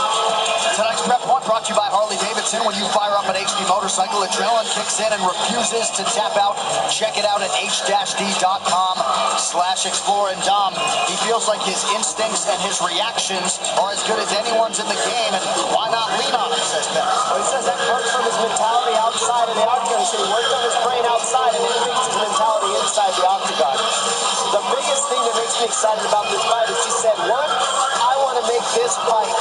Tonight's Prep One brought to you by Harley-Davidson. When you fire up an HD motorcycle, adrenaline kicks in and refuses to tap out. Check it out at h-d.com/explore. And Dom, he feels like his instincts and his reactions are as good as anyone's in the game, and why not lean on him, says Pettis. Well, he says that comes from his mentality outside of the octagon. He said he worked on his brain outside and increased his mentality inside the octagon. The biggest thing that makes me excited about this fight is he said, one, I want to make this fight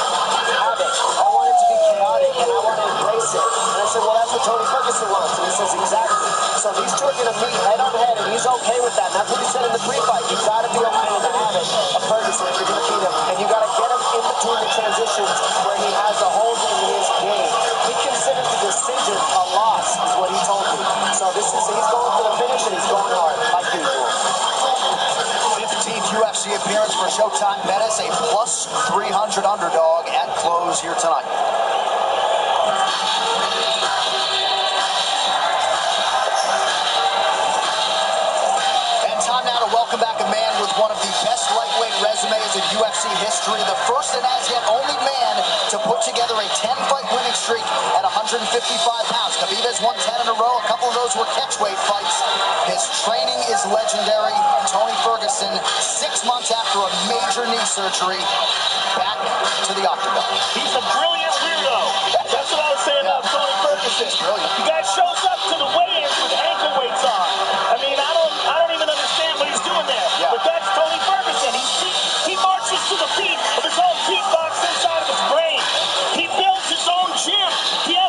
havoc. I want it to be chaotic, and I want to embrace it. And I said, well, that's what Tony Ferguson wants. And he says, exactly. So these two are going to meet head on head, and he's okay with that. And that's what he said in the pre-fight. You've got to be okay with the habit of Ferguson if you're going to beat him. And you got to get him in between the transitions where he has a hold in his game. He considered the decision a loss, is what he told me. So he's going for the finish, and he's going hard, like usual. 15th UFC appearance for Showtime Pettis, a plus 300 underdog at close here tonight. And time now to welcome back a man with one of the best lightweight resumes in UFC history, the first and as yet only man to put together a 10-fight winning streak at 155 pounds. Khabib has won 10 in a row. A couple of those were catchweight fights. His training is legendary. Tony Ferguson, 6 months after a major knee surgery, back to the octagon. He's a brilliant weirdo. That's what I was saying about Tony Ferguson. Brilliant. The guy shows up to the weigh-ins with ankle weights on. I mean, I don't even understand what he's doing there. Yeah. But that's Tony Ferguson. He marches to the beat of his own beatbox inside of his brain. He builds his own gym. He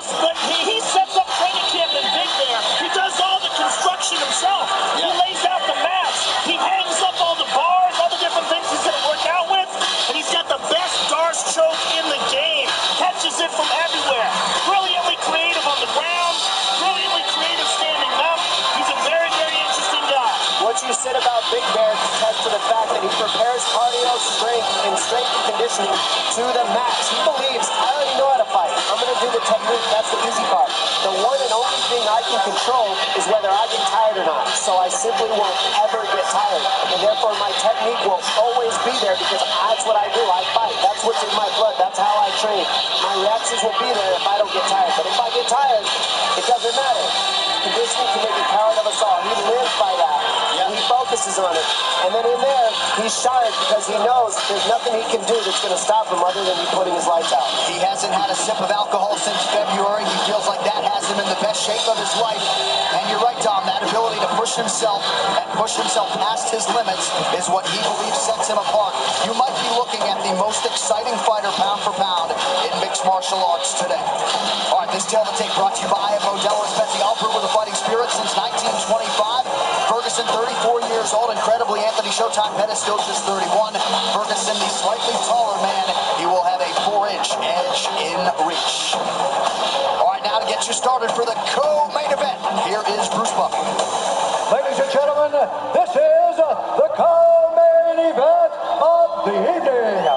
sets up training camp in Big Bear. He does all the construction himself. Yeah. He lays out the mats. He hangs up all the bars, all the different things he's going to work out with. And he's got the best Darce choke in the game. Catches it from everywhere. Brilliantly creative on the ground. Brilliantly creative standing up. He's a very, very interesting guy. What you said about Big Bear attests to the fact that he prepares cardio, strength and conditioning to the max. He believes, I already know how to fight. I'm going to do the technique. That's the easy part. The one and only thing I can control is whether I get tired or not. So I simply won't ever get tired. And therefore my technique will always be there because that's what I do. I fight. That's what's in my blood. That's how I train. My reactions will be there if I don't get tired. But if I get tired, it doesn't matter. Conditioning can make a coward of us all. He lives by that. And he focuses on it. And then in there, he's sharp because he knows there's nothing he can do that's going to stop him other than he putting his lights out. He hasn't had a sip of alcohol since February. He feels like that has him in the best shape of his life. And you're right, Dom, that ability to push himself and push himself past his limits is what he believes sets him apart. You might be looking at the most exciting fighter pound for pound in mixed martial arts today. All right, this tale to take brought to you by Modelo Espezie, all brewed with a fighting spirit since 1925. Ferguson, 34 years old. Incredibly, Anthony Showtime Pettis still just 31. Ferguson, the slightly taller man, he will have a 4-inch edge in reach. All right, now to get you started for the co-main event, here is Bruce Buffer. Ladies and gentlemen, this is the co-main event of the evening.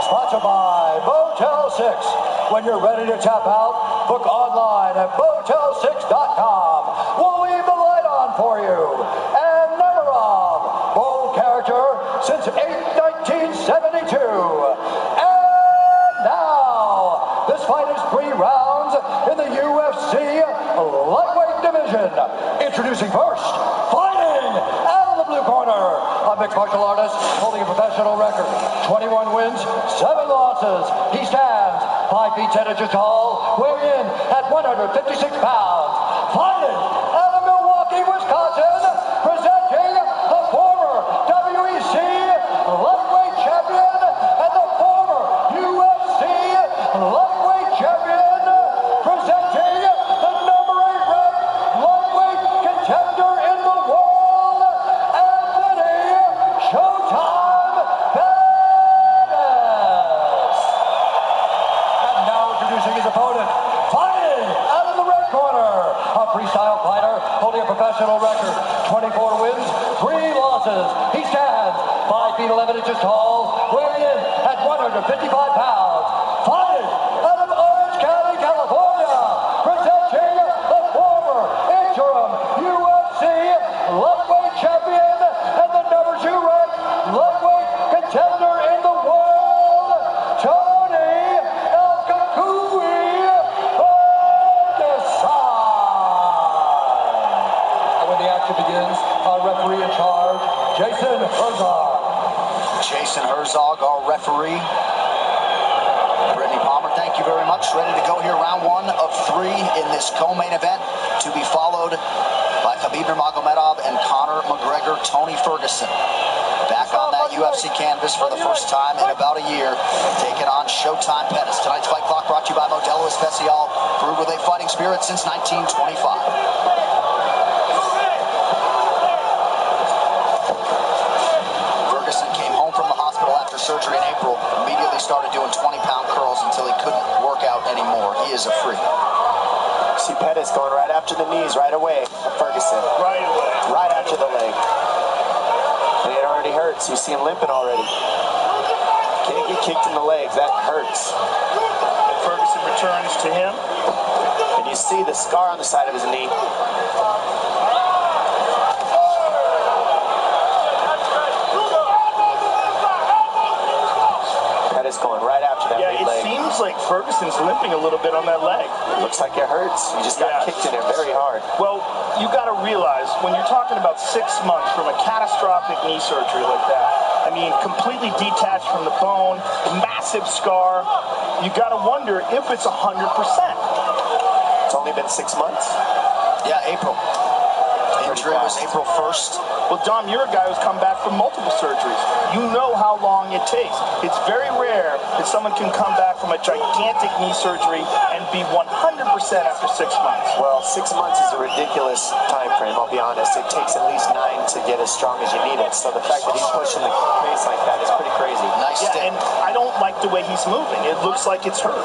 Sponsored by Motel 6. When you're ready to tap out, book online at Motel6.com. We'll leave the light on for you. And Nemerov, bold character since 1972. And now, this fight is 3 rounds in the UFC lightweight division. Introducing first, fighting out of the blue corner, a mixed martial artist holding a professional record. 21 wins, 7 losses. He stands 5 feet 10 inches tall, weighing in at 156 pounds. Fighting out of Milwaukee, Wisconsin, presenting the former WEC lightweight champion and the former UFC lightweight champion, presenting the number 8 ranked lightweight contender in the world, Anthony Showtime Pettis. And now introducing his opponent, fighting out of the red corner, a freestyle fighter holding a professional record, 24 wins, 3 losses. He stands 5 feet 11 inches tall, weighing in at 155 pounds. Fighting out of Orange County, California, presenting the former interim UFC lightweight champion and the number 2 ranked lightweight contender in the world, Tony El Cucuy Ferguson. And when the action begins, our referee in charge, Jason Herzog. Jason Herzog, our referee. Brittany Palmer, thank you very much. Ready to go here, round 1 of 3 in this co-main event, to be followed by Khabib Nurmagomedov and Conor McGregor. Tony Ferguson back on that UFC canvas for the first time in about a year, taking on Showtime Pettis. Tonight's Fight Clock brought to you by Modelo Especial, brewed with a fighting spirit since 1925. Surgery in April, immediately started doing 20-pound curls until he couldn't work out anymore. He is a freak. See Pettis going right after the knees right away. Ferguson. Right away. Right after the leg. And it already hurts. You see him limping already. Can't get kicked in the legs. That hurts. And Ferguson returns to him. And you see the scar on the side of his knee. Going right after that leg. It seems like Ferguson's limping a little bit on that leg. It looks like it hurts. You just got kicked in it very hard. Well, you got to realize when you're talking about 6 months from a catastrophic knee surgery like that, I mean, completely detached from the bone, massive scar, you got to wonder if it's 100%. It's only been 6 months? Yeah, April. Injury was April 1st. Well, Dom, you're a guy who's come back from multiple surgeries. You know how long it takes. It's very rare that someone can come back from a gigantic knee surgery and be 100% after 6 months. Well, 6 months is a ridiculous time frame, I'll be honest. It takes at least 9 to get as strong as you need it. So the fact that he's pushing the pace like that is pretty crazy. Nice stick. And I don't like the way he's moving. It looks like it's hurt.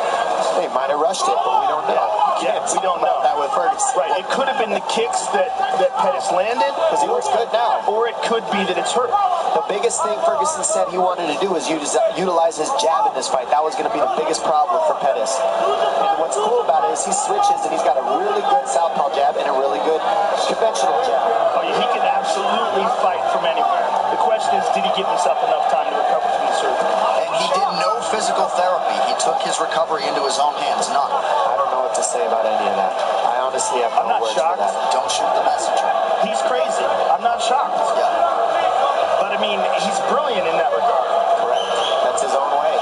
They might have rushed it, but we don't know. Yeah, we don't know. That with Ferguson. Right, it could have been the kicks that Pettis landed. Because he looks good now. Or it could be that it's hurt. The biggest thing Ferguson said he wanted to do was utilize his jab in this fight. That was going to be the biggest problem for Pettis. And what's cool about it is he switches and he's got a really good southpaw jab and a really good conventional jab. Oh, he can absolutely fight from anywhere. The question is, did he give himself enough time to recover from the surgery? And he did no physical therapy. He took his recovery into his own hands. None. I don't know what to say about any of that. I honestly have no words for that. Don't shoot the messenger. He's crazy. I'm not shocked. Yeah. But I mean, he's brilliant in that regard. Correct. That's his own way.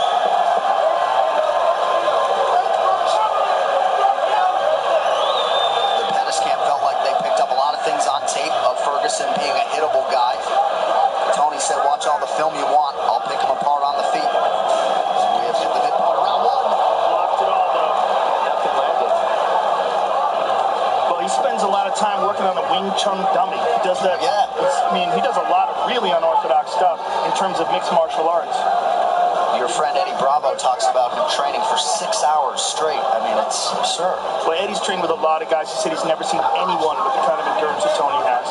The Pettis camp felt like they picked up a lot of things on tape of Ferguson being a hittable guy. Tony said, watch all the film you want. I'll pick him apart on the feet. And we have hit the midpoint of round 1. Blocked it all, though. Nothing landed. Well, he spends a lot of time working on a Wing Chun dummy. He does that. Yeah. I mean, he does a lot of really unorthodox stuff in terms of mixed martial arts. Your friend Eddie Bravo talks about him training for 6 hours straight. I mean, it's absurd. Well, Eddie's trained with a lot of guys. He said he's never seen anyone with the kind of endurance that Tony has.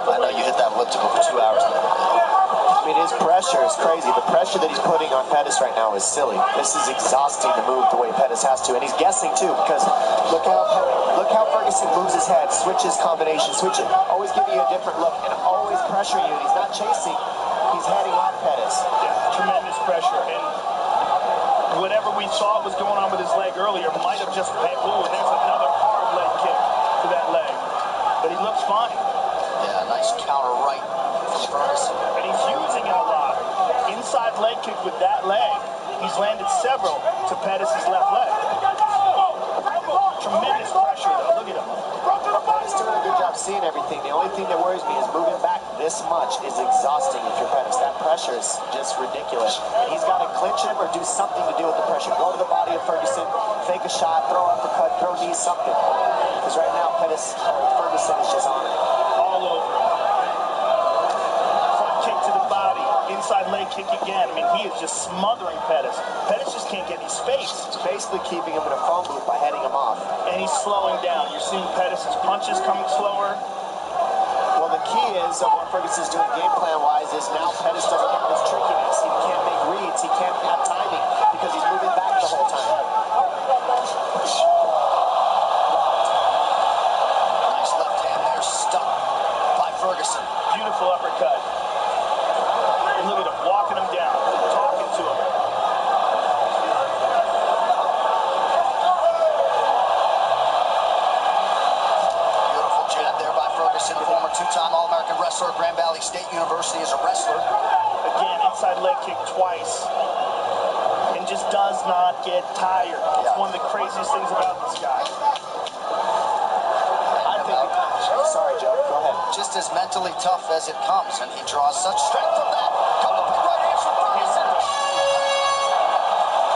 I know you hit that elliptical for 2 hours. I mean, his pressure is crazy. The pressure that he's putting on Pettis right now is silly. This is exhausting to move the way Pettis has to, and he's guessing too because look how Ferguson moves his head, switches combination, switches, always giving you a different look, and always pressuring you. And he's not chasing; he's heading on Pettis. Yeah, tremendous pressure, and whatever we thought was going on with his leg earlier might have just been. Ooh, and there's another hard leg kick to that leg, but he looks fine. Yeah, nice counter right And he's using it a lot. Inside leg kick with that leg. He's landed several to Pettis' left leg. Tremendous pressure, though. Look at him. Pettis doing a good job seeing everything. The only thing that worries me is moving back this much is exhausting if you're Pettis. That pressure is just ridiculous. And he's got to clinch him or do something to deal with the pressure. Go to the body of Ferguson, fake a shot, throw uppercut, throw knee, something. Because right now, Ferguson is just on it. All over him. Front kick to the body. Inside leg kick again. I mean, he is just smothering Pettis. Pettis just can't get any space. It's basically keeping him in a phone booth by heading him off. And he's slowing down. You're seeing Pettis' punches coming slower. Well, the key is what Ferguson's doing game plan-wise is now Pettis doesn't have his trickiness. He can't make reads. He can't have timing because he's moving back the whole time. Nice left hand there, stuck by Ferguson. Beautiful uppercut. And look at him, walking him down, talking to him. Beautiful jab there by Ferguson, former two-time All-American wrestler at Grand Valley State University as a wrestler. Again, inside leg kick twice. And just does not get tired. It's one of the craziest things about this guy. Sorry, Joe. Go ahead. Just as mentally tough as it comes, and he draws such strength from that. Couple big right hands from Ferguson.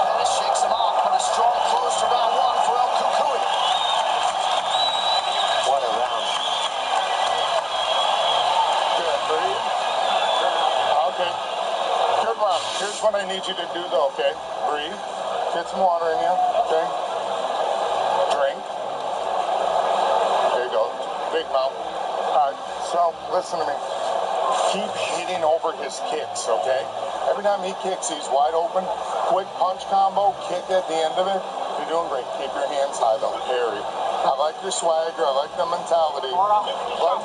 Pettis shakes him off, but a strong close to round one for El Cucuy. What a round. Good, breathe. Okay. Good round. Here's what I need you to do, though, okay? Breathe. Get some water in you, okay? Drink. There you go. Big mouth. All right, so listen to me. Keep hitting over his kicks, okay? Every time he kicks, he's wide open. Quick punch combo, kick at the end of it. You're doing great. Keep your hands high, though. Parry. I like your swagger. I like the mentality. That's it right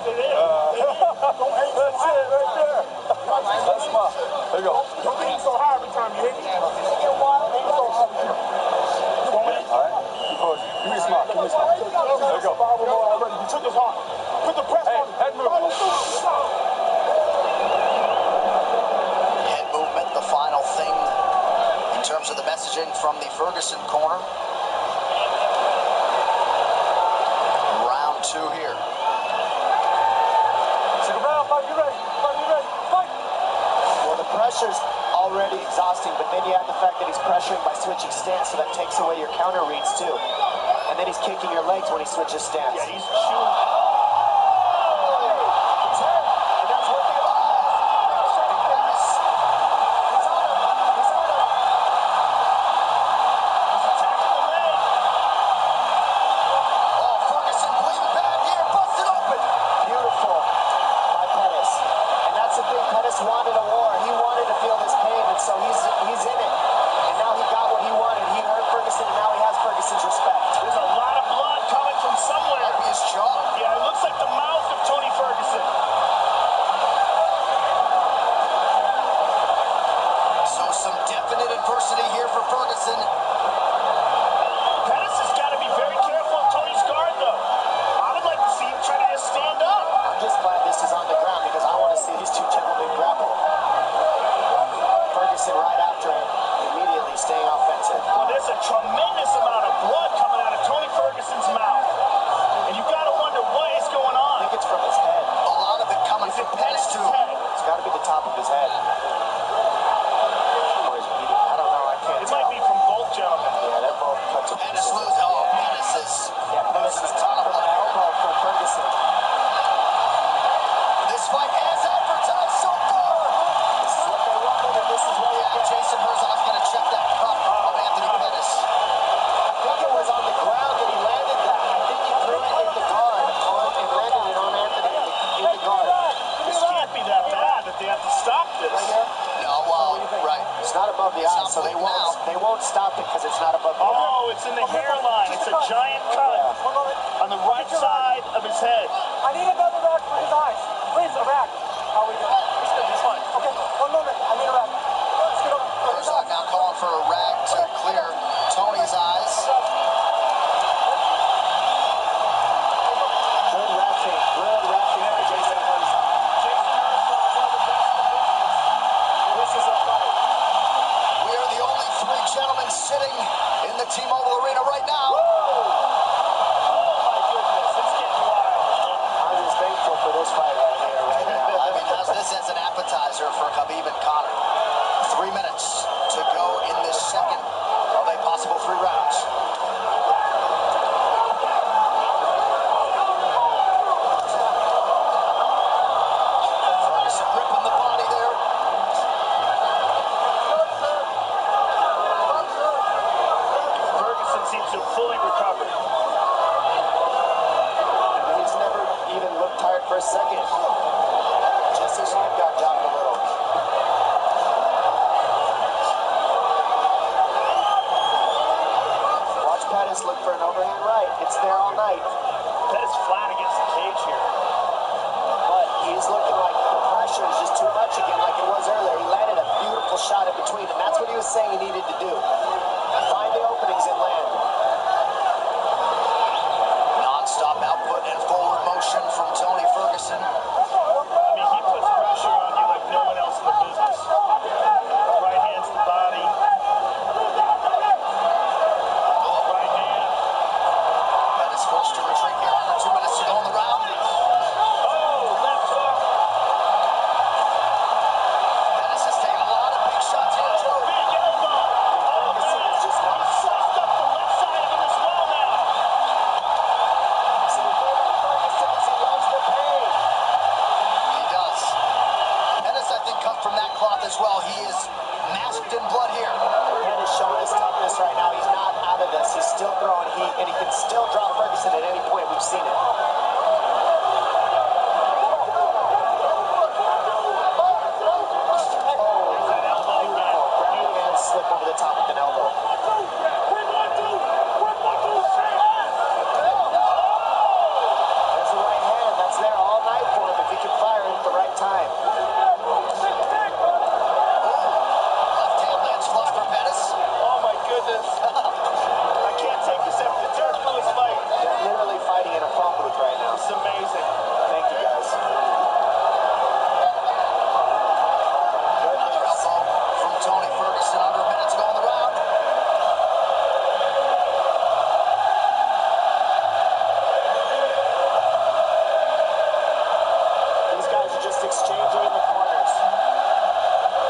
there. That's smart. There you go. Don't be so high every time you hit me. All right. Give me a smile. Give me a smile. There you go. You took his heart. Put the press on. Head movement. Head movement, the final thing in terms of the messaging from the Ferguson corner. Round two here. Well, the pressure's already exhausting, but then you have the fact that he's pressuring by switching stance, so that takes away your counter reads too. And then he's kicking your legs when he switches stance. Yeah, he's shooting. and he can still drop Ferguson at any point. We've seen it. Slip over the top with an elbow. There's the right hand. That's there all night for him if he can fire it at the right time. Left hand lands flush for Pettis. Oh my goodness. I can't take this after the Derek Lewis fight. They're literally fighting in a phone booth right now. It's amazing. Thank you, guys. Another elbow from Tony Ferguson. Under a minute to go in the round. These guys are just exchanging in the corners.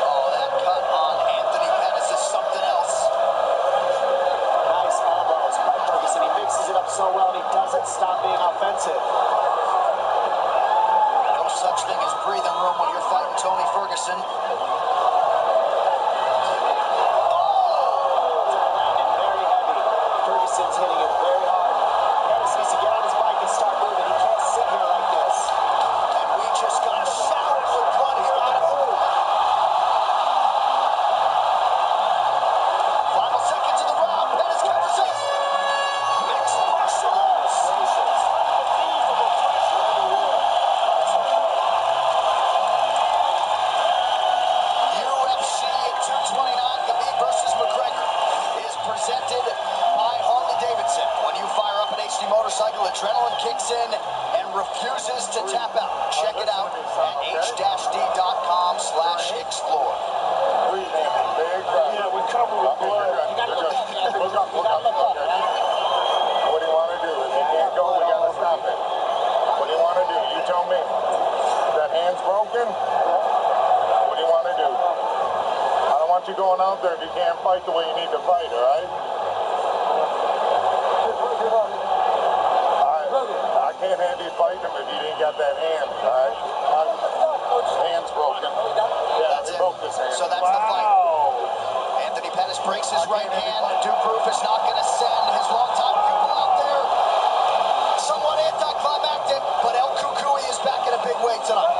Oh, that cut on Anthony Pettis is something else. Nice elbows by Ferguson. He mixes it up so well and he doesn't stop being offensive. No such thing as breathing room when you're fighting Tony Ferguson. Very heavy. Ferguson's hitting him very hard. Pettis needs to get on his bike and start moving. He can't sit here like this. And we just got showered with blood here. Final seconds of the round. Pettis covers it. Mixed martial arts. UFC 229, Khabib versus McGregor, is presented by Harley-Davidson. When you fire up an HD motorcycle, adrenaline kicks in and refuses to tap out. Check it out at h-d.com/explore. Yeah, we're covered with blood. What do you want to do? If you can't go, we got to stop it. What do you want to do? You tell me. That hand's broken? What do you want to do? I don't want you going out there if you can't fight the way you need to fight, all right? I can't have you fight him if you didn't got that hand, all right? Hand's broken. Yeah, That's it. broke this hand. So that's the fight. Anthony Pettis breaks his right hand. Duke Roof is not going to send his longtime pupil out there. Somewhat anticlimactic, but El Kukui is back in a big way tonight.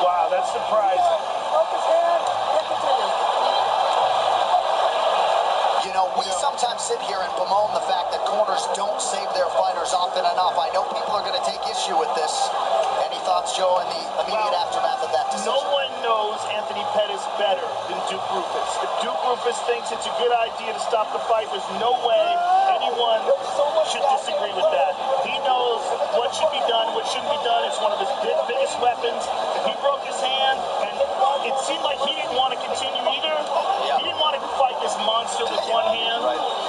Wow, that's surprising. You know, we sometimes sit here and bemoan the fact that corners don't save their fighters often enough. I know people are going to take issue with this. Any thoughts, Joe, in the immediate aftermath of that decision? No one knows Anthony Pettis better than Duke Roufus. If Duke Roufus thinks it's a good idea to stop the fight, there's no way anyone should disagree with that. He knows what should be done, what shouldn't be done. It's one of his biggest weapons. He broke his hand, and it seemed like he didn't want to continue either. He didn't want to fight this monster with one hand.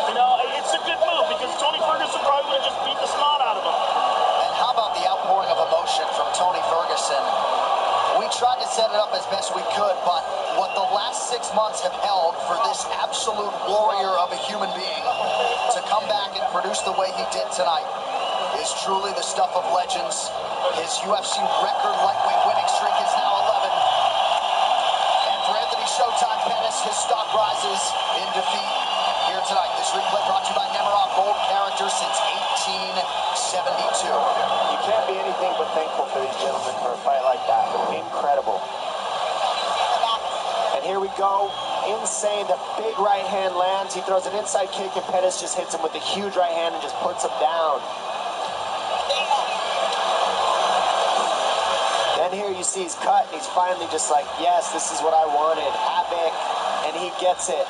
You know, it's a good move because Tony Ferguson probably would have just beat the snot out of him. And how about the outpouring of emotion from Tony Ferguson? We tried to set it up as best we could, but what the last 6 months have held for this absolute warrior of a human being to come back and produce the way he did tonight is truly the stuff of legends. His UFC record lightweight winning streak is now 11. And for Anthony Showtime Pettis, his stock rises in defeat here tonight. This replay brought to you by Nemeroff, bold character since 1872. You can't be anything but thankful for these gentlemen for a fight like that. Incredible. And here we go. Insane. The big right hand lands. He throws an inside kick and Pettis just hits him with a huge right hand and just puts him down. Then here you see he's cut and he's finally just like, yes, this is what I wanted. Epic. And he gets it.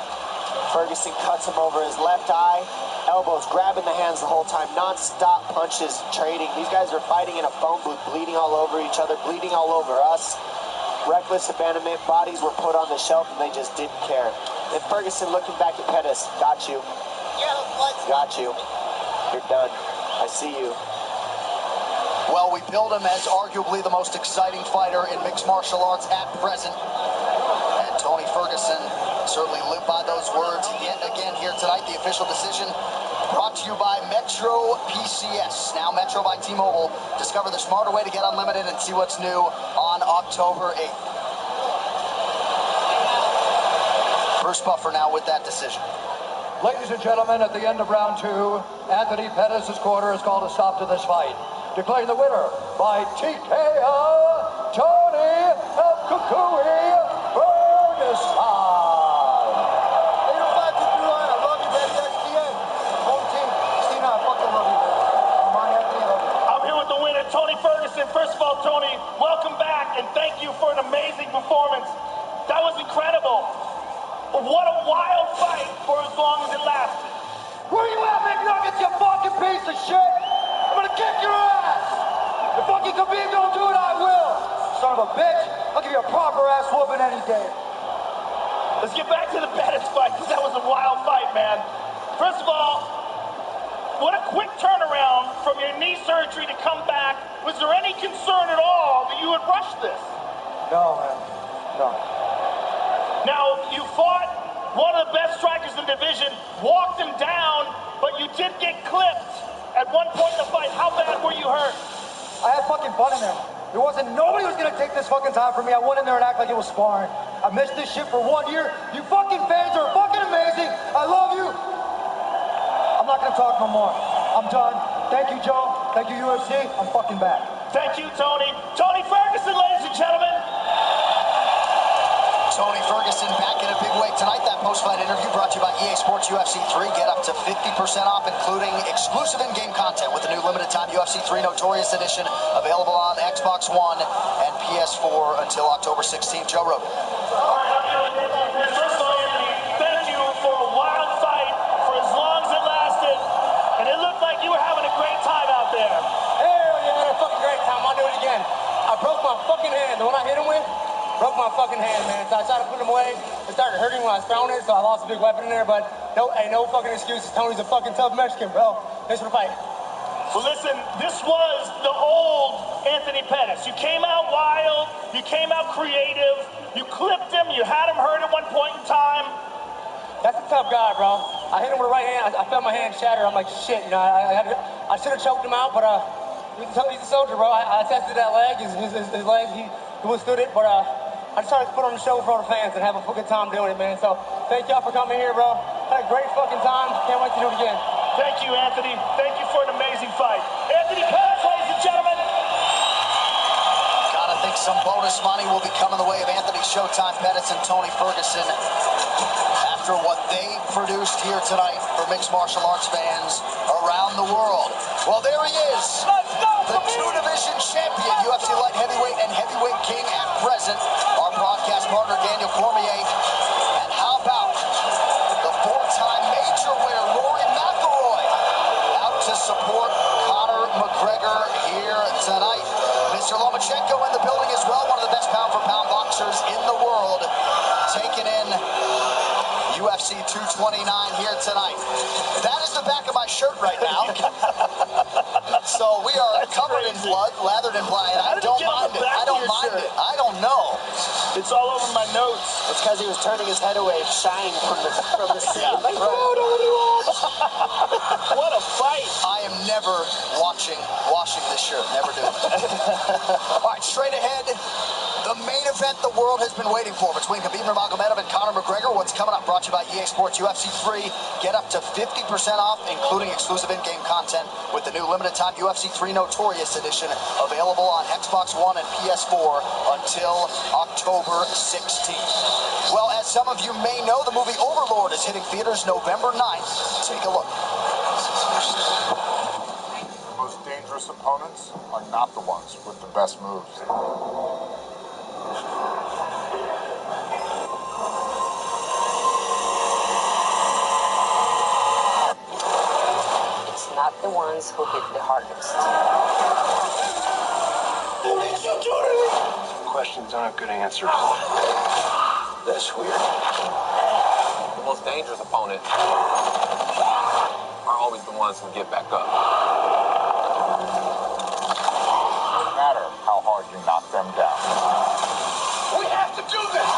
Ferguson cuts him over his left eye. Elbows, grabbing the hands the whole time. Non-stop punches, trading. These guys are fighting in a phone booth, bleeding all over each other, bleeding all over us. Reckless abandonment. Bodies were put on the shelf and they just didn't care. And Ferguson looking back at Pettis. Got you. Got you. You're done. I see you. Well, we billed him as arguably the most exciting fighter in mixed martial arts at present. And Tony Ferguson certainly lived by those words yet again here tonight. The official decision brought to you by Metro PCS. Now Metro by T-Mobile. Discover the smarter way to get unlimited and see what's new on October 8th. Bruce Buffer now with that decision. Ladies and gentlemen, at the end of round 2, Anthony Pettis' corner has called a stop to this fight, declaring the winner by TKO, Tony El Cucuy Ferguson. Tony Ferguson. First of all, Tony, welcome back and thank you for an amazing performance. That was incredible. What a wild fight for as long as it lasted. Where you at, McNuggets, you fucking piece of shit? I'm gonna kick your ass. If fucking Khabib don't do it, I will. Son of a bitch, I'll give you a proper ass whooping any day. Let's get back to the Pettis fight, because that was a wild fight, man. First of all, what a quick turnaround from your knee surgery to come back. Was there any concern at all that you would rush this? No, man. No. Now, you fought one of the best strikers in the division, walked him down, but you did get clipped at one point in the fight. How bad were you hurt? I had fucking fun in there. Nobody was gonna take this fucking time from me. I went in there and act like it was sparring. I missed this shit for 1 year. You fucking fans are fucking amazing. I love you. I'm not gonna talk no more. I'm done. Thank you, Joe. Thank you, UFC. I'm fucking back. Thank you, Tony. Tony Ferguson, ladies and gentlemen. Tony Ferguson back in a big way tonight. That post-fight interview brought to you by EA Sports UFC 3. Get up to 50% off, including exclusive in-game content with the new limited-time UFC 3 Notorious Edition, available on Xbox One and PS4 until October 16th. Joe Rogan. First of all, Anthony, thank you for a wild fight for as long as it lasted, and it looked like you were having a great time out there. Hell yeah, I had a fucking great time. I'll do it again. I broke my fucking hand. The one I hit him with, broke my fucking hand, man. So I tried to put him away. It started hurting when I was throwing it, so I lost a big weapon in there. But no fucking excuses. Tony's a fucking tough Mexican, bro. Thanks for the fight. Well, listen, this was the old Anthony Pettis. You came out wild. You came out creative. You clipped him. You had him hurt at one point in time. That's a tough guy, bro. I hit him with the right hand. I felt my hand shatter. I'm like, shit, you know, I should have choked him out, but he's a soldier, bro. I tested that leg. His leg, he withstood it, but I just tried to put on the show for all the fans and have a good time doing it, man. So thank y'all for coming here, bro. Had a great fucking time. Can't wait to do it again. Thank you, Anthony. Thank you for an amazing fight. Anthony Pettis, ladies and gentlemen. Gotta think some bonus money will be coming the way of Anthony Showtime Pettis and Tony Ferguson after what they produced here tonight for mixed martial arts fans around the world. Well, there he is. The two-division champion, UFC light heavyweight and heavyweight king at present, our broadcast partner, Daniel Cormier. And how about the four-time major winner, Rory McIlroy, out to support Conor McGregor here tonight. Mr. Lomachenko in the building as well, one of the best pound-for-pound boxers in the world, taking in UFC 229 here tonight. That is the back of my shirt right now. So we are covered in blood, lathered in blood, and I don't mind it. I don't mind it. I don't know. It's all over my notes. It's because he was turning his head away, shying from the scene. Yeah, Like, right. no, nobody watch. What a fight. I am never washing this shirt. Never do it. All right, straight ahead. The main event the world has been waiting for between Khabib Nurmagomedov and Conor McGregor. What's coming up? Brought to you by EA Sports UFC 3. Get up to 50% off, including exclusive in-game content with the new limited-time UFC 3 Notorious Edition, available on Xbox One and PS4 until October 16th. Well, as some of you may know, the movie Overlord is hitting theaters November 9th. Take a look. The most dangerous opponents are not the ones with the best moves. It's not the ones who hit the hardest. Some questions aren't good answers. That's weird. The most dangerous opponent are always the ones who get back up. No matter how hard you knock them down. We have to do this!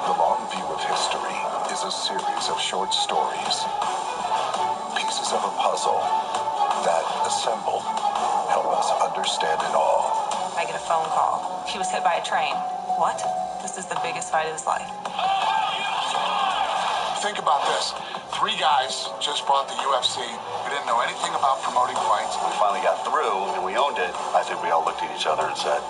The long view of history is a series of short stories, pieces of a puzzle that assembled help us understand it all. I get a phone call. He was hit by a train. What? This is the biggest fight of his life. Think about this. 3 guys just bought the UFC. We didn't know anything about promoting fights. We finally got through and we owned it. I think we all looked at each other and said,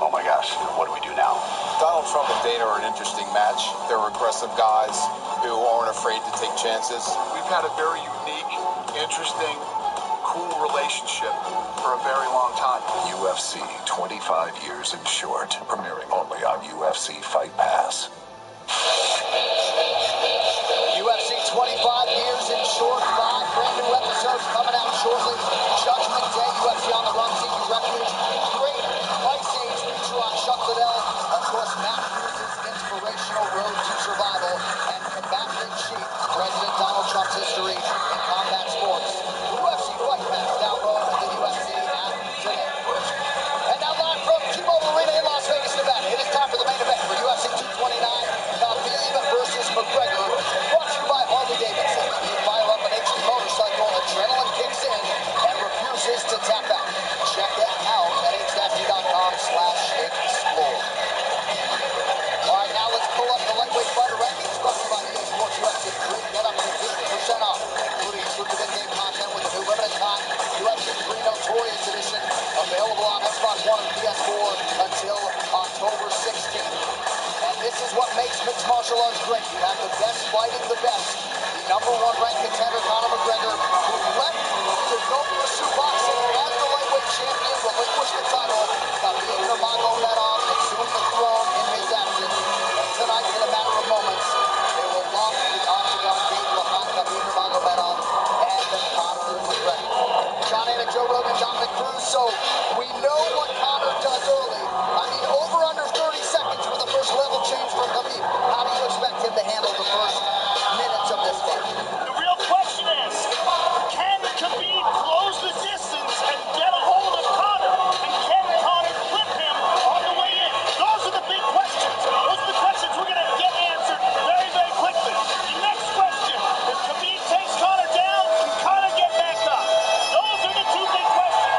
oh my gosh, what do we do now? Donald Trump and Dana are an interesting match. They're aggressive guys who aren't afraid to take chances. We've had a very unique, interesting, cool relationship for a very long time. UFC 25 years in short, premiering only on UFC Fight Pass. UFC 25 years in short, 5 brand new episodes coming out shortly. Judgment Day, UFC on the Run, seeking refuge. Great Ice Age feature on Chuck Liddell. Of course, Matt Cruz's inspirational Road to Survival. And Combatant-in-Chief, President Donald Trump's history in combat sports. UFC Fight Pass, download the UFC app today. And now live from T-Mobile Arena in Las Vegas, Nevada. It is time for the main event for UFC 229. Khabib versus McGregor. Brought to you by Harley-Davidson. You fire up an HD motorcycle, adrenaline kicks in and refuses to tap out. Check that out at hsafety.com/explore. All right, now let's pull up the lightweight fighter rankings brought to you by EA Sports UFC 3. Get up to 50% off, including exclusive in-game content with the new limited time UFC 3 Notorious Edition, available on Xbox One and PS4 until October 16th. And this is what makes mixed martial arts great. You have the best fighting the best. The #1 ranked contender, Conor McGregor, who left to go pursue boxing as the lightweight champion, relinquished the title. Khabib Nurmagomedov assumed the throne in his absence. And tonight, in a matter of moments, they will lock the octagon gate behind Khabib Nurmagomedov and Conor McGregor. John Anik, Joe Rogan, Dominic Cruz. So we know what Conor does early. I mean, over under 30 seconds for the first level change for Khabib. How do you expect him to handle the first minutes of this fight? The real question is, can Khabib close the distance and get a hold of Conor? And can Conor clip him on the way in? Those are the big questions. Those are the questions we're going to get answered very, very quickly. The next question, if Khabib takes Conor down, can Conor get back up? Those are the 2 big questions.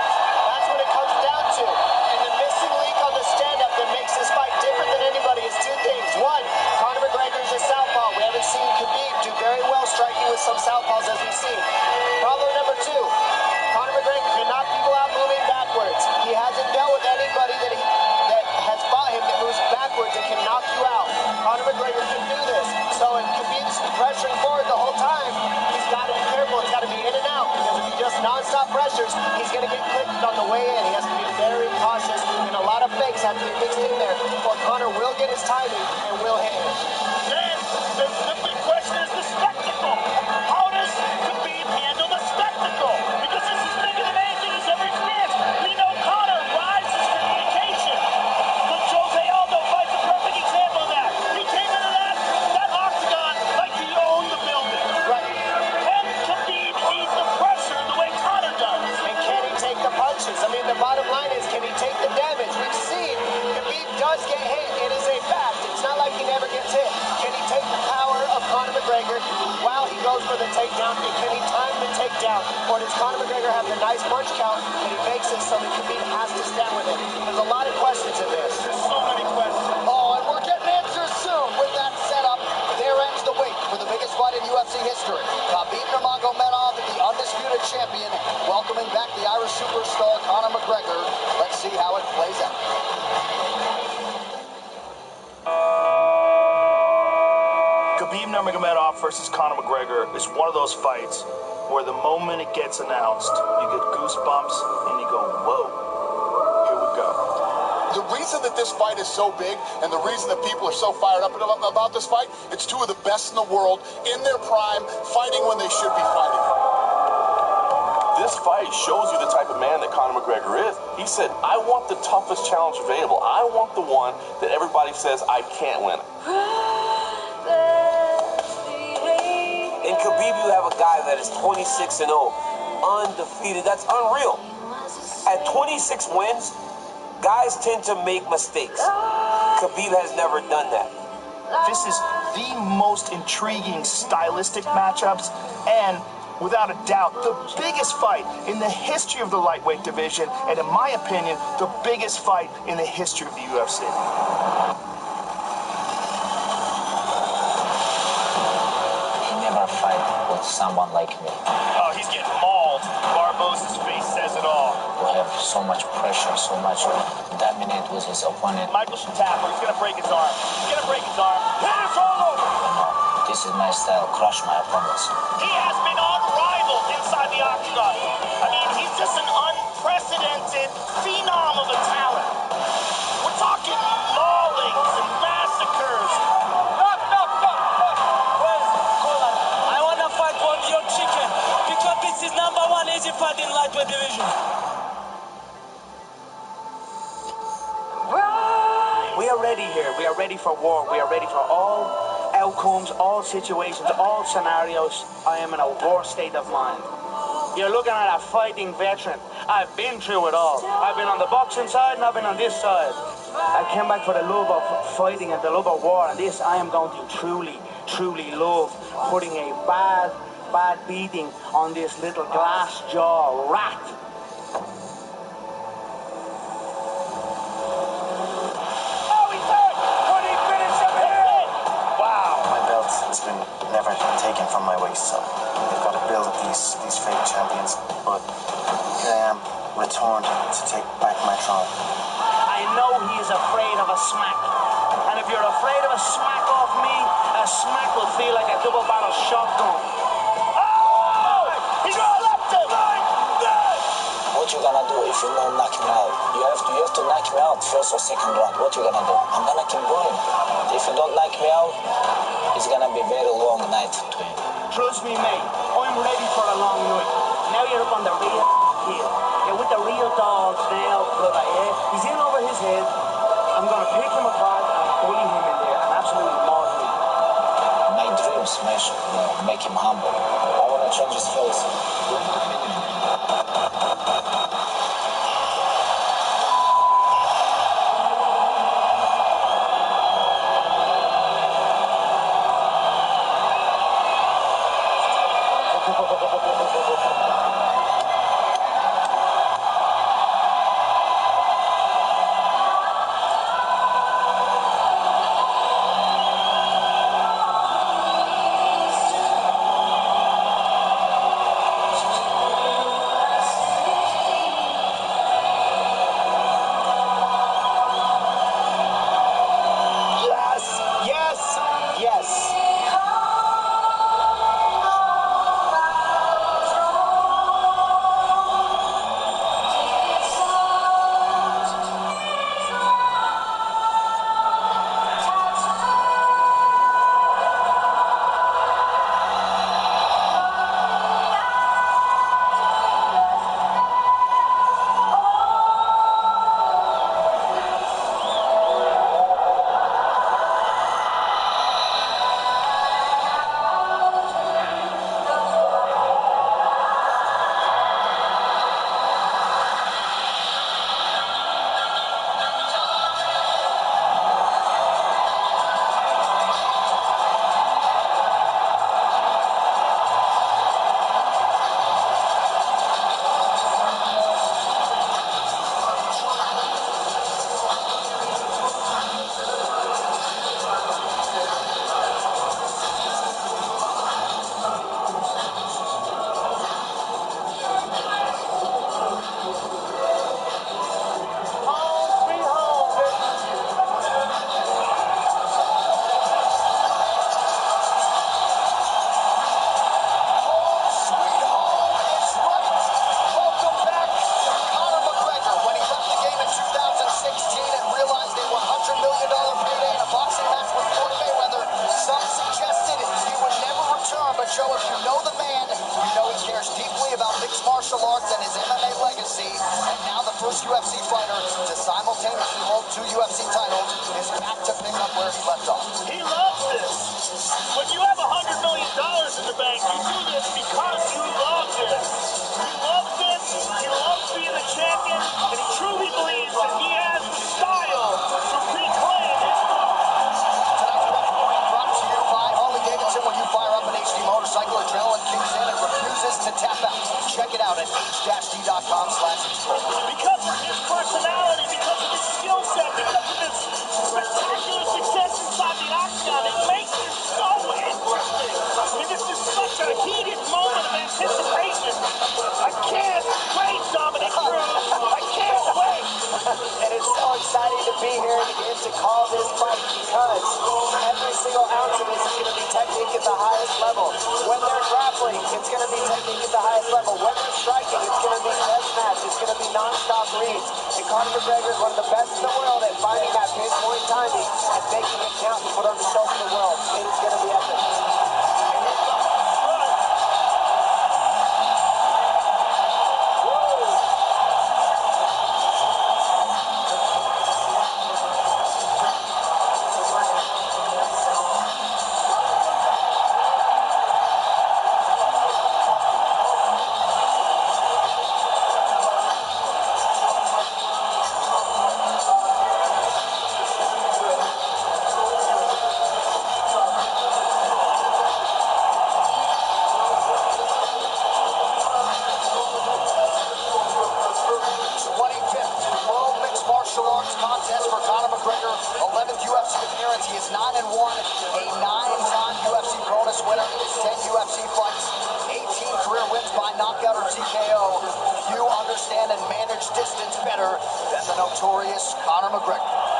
That's what it comes down to. And the missing link on the stand-up that makes this fight different than anybody is 2 things. 1, Conor McGregor is a southpaw. We haven't seen Khabib do very well striking with some southpaws as we've seen. Problem number 2, Conor McGregor can knock people out moving backwards. He hasn't dealt with anybody that has fought him that moves backwards and can knock you out. Conor McGregor can do this. So if Khabib's pressuring forward the whole time, he's got to be careful. It's got to be in and out. Because if he just non-stop pressures, he's going to get clipped on the way in. He has to be very cautious, and a lot of fakes have to be mixed in there, or Conor will get his timing and will hit him. Then the big question is the spectacle. How does Khabib handle the spectacle? Because this is bigger than anything he's ever experienced. We know Conor rises to the occasion. But Jose Aldo fight's a perfect example of that. He came into that octagon like he owned the building. Right. Can Khabib eat the pressure the way Conor does? And can he take the punches? I mean, the bottom line is, can he take the damage? We've seen Khabib does get hit. It is a fact. It's not like he never gets hit. Can he take the power of Conor McGregor while he goes for the takedown? And can he time the takedown? Or does Conor McGregor have the nice punch count and he makes it so that Khabib has to stand with him? There's a lot of questions in this. There's so many questions. Oh, and we're getting answers soon. With that setup, there ends the wait for the biggest fight in UFC history. Khabib Nurmagomedov, the undisputed champion, welcoming back the Irish superstar Conor McGregor. Let's see how it plays out. Khabib Nurmagomedov versus Conor McGregor is one of those fights where the moment it gets announced, you get goosebumps and you go, whoa, here we go. The reason that this fight is so big and the reason that people are so fired up about this fight, it's 2 of the best in the world in their prime, fighting when they should be fighting. This fight shows you the type of man that Conor McGregor is. He said, I want the toughest challenge available. I want the one that everybody says I can't win. In Khabib, you have a guy that is 26-0, undefeated. That's unreal. At 26 wins, guys tend to make mistakes. Khabib has never done that. This is the most intriguing stylistic matchups, and without a doubt, the biggest fight in the history of the lightweight division, and in my opinion, the biggest fight in the history of the UFC. He never fight with someone like me. Oh, he's getting mauled. Barbosa's face says it all. We have so much pressure, so much dominate with his opponent. Michael should tap him. He's going to break his arm. He's going to break his arm. Hit us all over! This is my style, crush my opponents. He has been unrivaled inside the octagon. I mean, he's just an unprecedented phenom of a talent. We're talking maulings and massacres. I want to fight for your chicken because this is #1 easy fight in lightweight division. We are ready here. We are ready for war. We are ready for all outcomes, all situations, all scenarios. I am in a war state of mind. You're looking at a fighting veteran. I've been through it all. I've been on the boxing side and I've been on this side. I came back for the love of fighting and the love of war, and this I am going to truly, truly love. Putting a bad beating on this little glass jaw rat. Has been never taken from my waist, so they've got to build up these fake champions. But here I am, returned to take back my throne. I know he is afraid of a smack, and if you're afraid of a smack off me, a smack will feel like a double-barrel shotgun. Oh! He slapped him! What you gonna do if you don't knock me out? You have to knock me out first or second round. What you gonna do? I'm gonna keep going. If you don't knock me out, it's gonna be a very long night to him. Trust me, mate. I'm ready for a long night. Now you're up on the real hill. You're with the real dogs now, brother, yeah? He's in over his head. I'm gonna pick him apart and bully him in there and absolutely maul him. My dreams make him humble. I wanna change his face. show if you know the man, you know he cares deeply about mixed martial arts and his MMA legacy. And now the first UFC fighter to simultaneously hold 2 UFC titles is back to pick up where he left off. He loves this. When you have $100 million in the bank, you do this because you love this. You love this, he loves being a champion, and he truly believes that he has the style to reclaim his Brought to you by Harley Davidson. When you fire up an HD motorcycle, adrenaline kicks in and refuses be here in the game to call this fight because every single ounce of this is going to be technique at the highest level. When they're grappling, it's going to be technique at the highest level. When they're striking, it's going to be death match. It's going to be non-stop reads. And Conor McGregor is one of the best in the world at finding that pinpoint timing and making it count to put on the show for the world. It is going to be epic. Notorious Conor McGregor.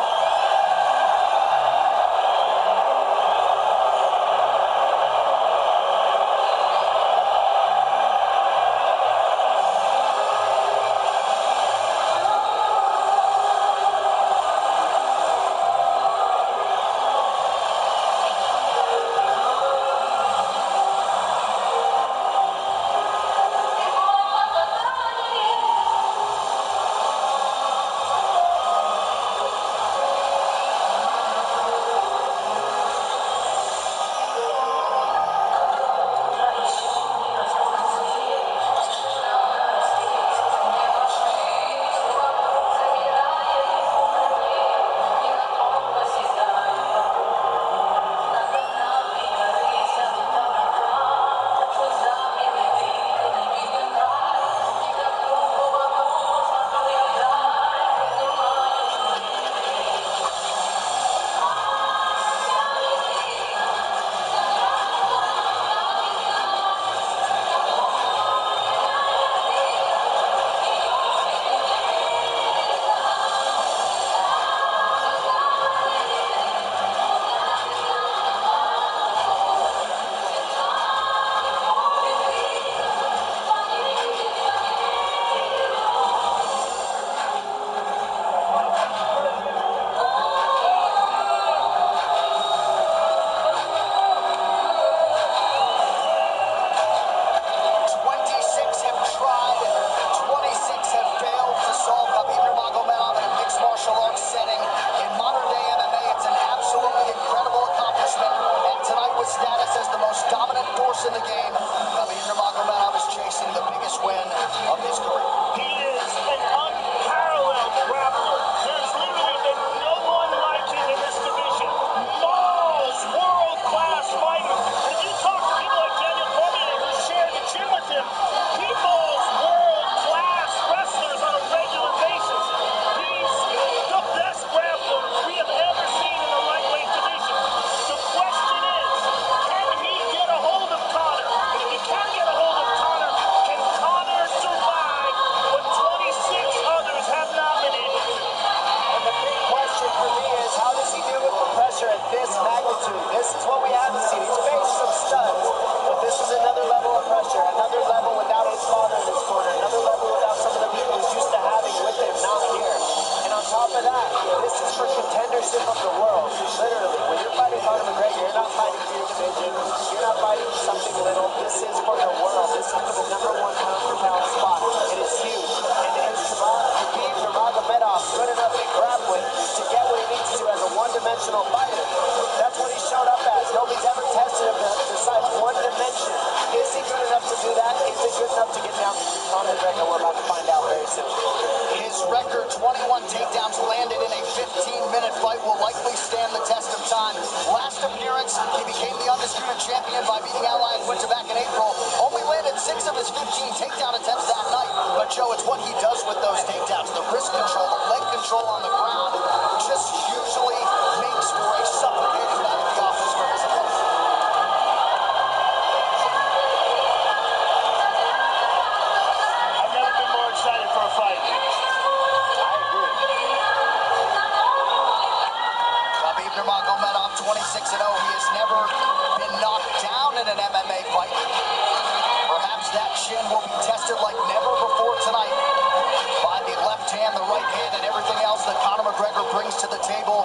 brings to the table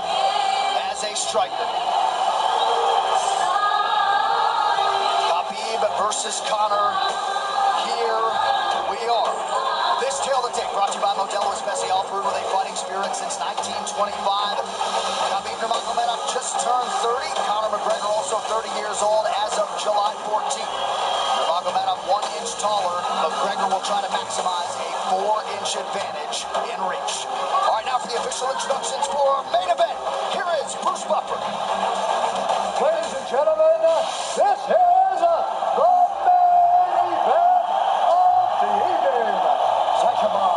as a striker. Khabib versus Conor. Here we are. This tale of the tape brought to you by Modelo Especial, brewed with a fighting spirit since 1925. Khabib Nurmagomedov just turned 30. Conor McGregor also 30 years old as of July 14th. Nurmagomedov 1 inch taller. McGregor will try to maximize a 4-inch advantage in reach. All right, now for the official introductions for our main event. Here is Bruce Buffer. Ladies and gentlemen, this is the main event of the evening. Sanctioned by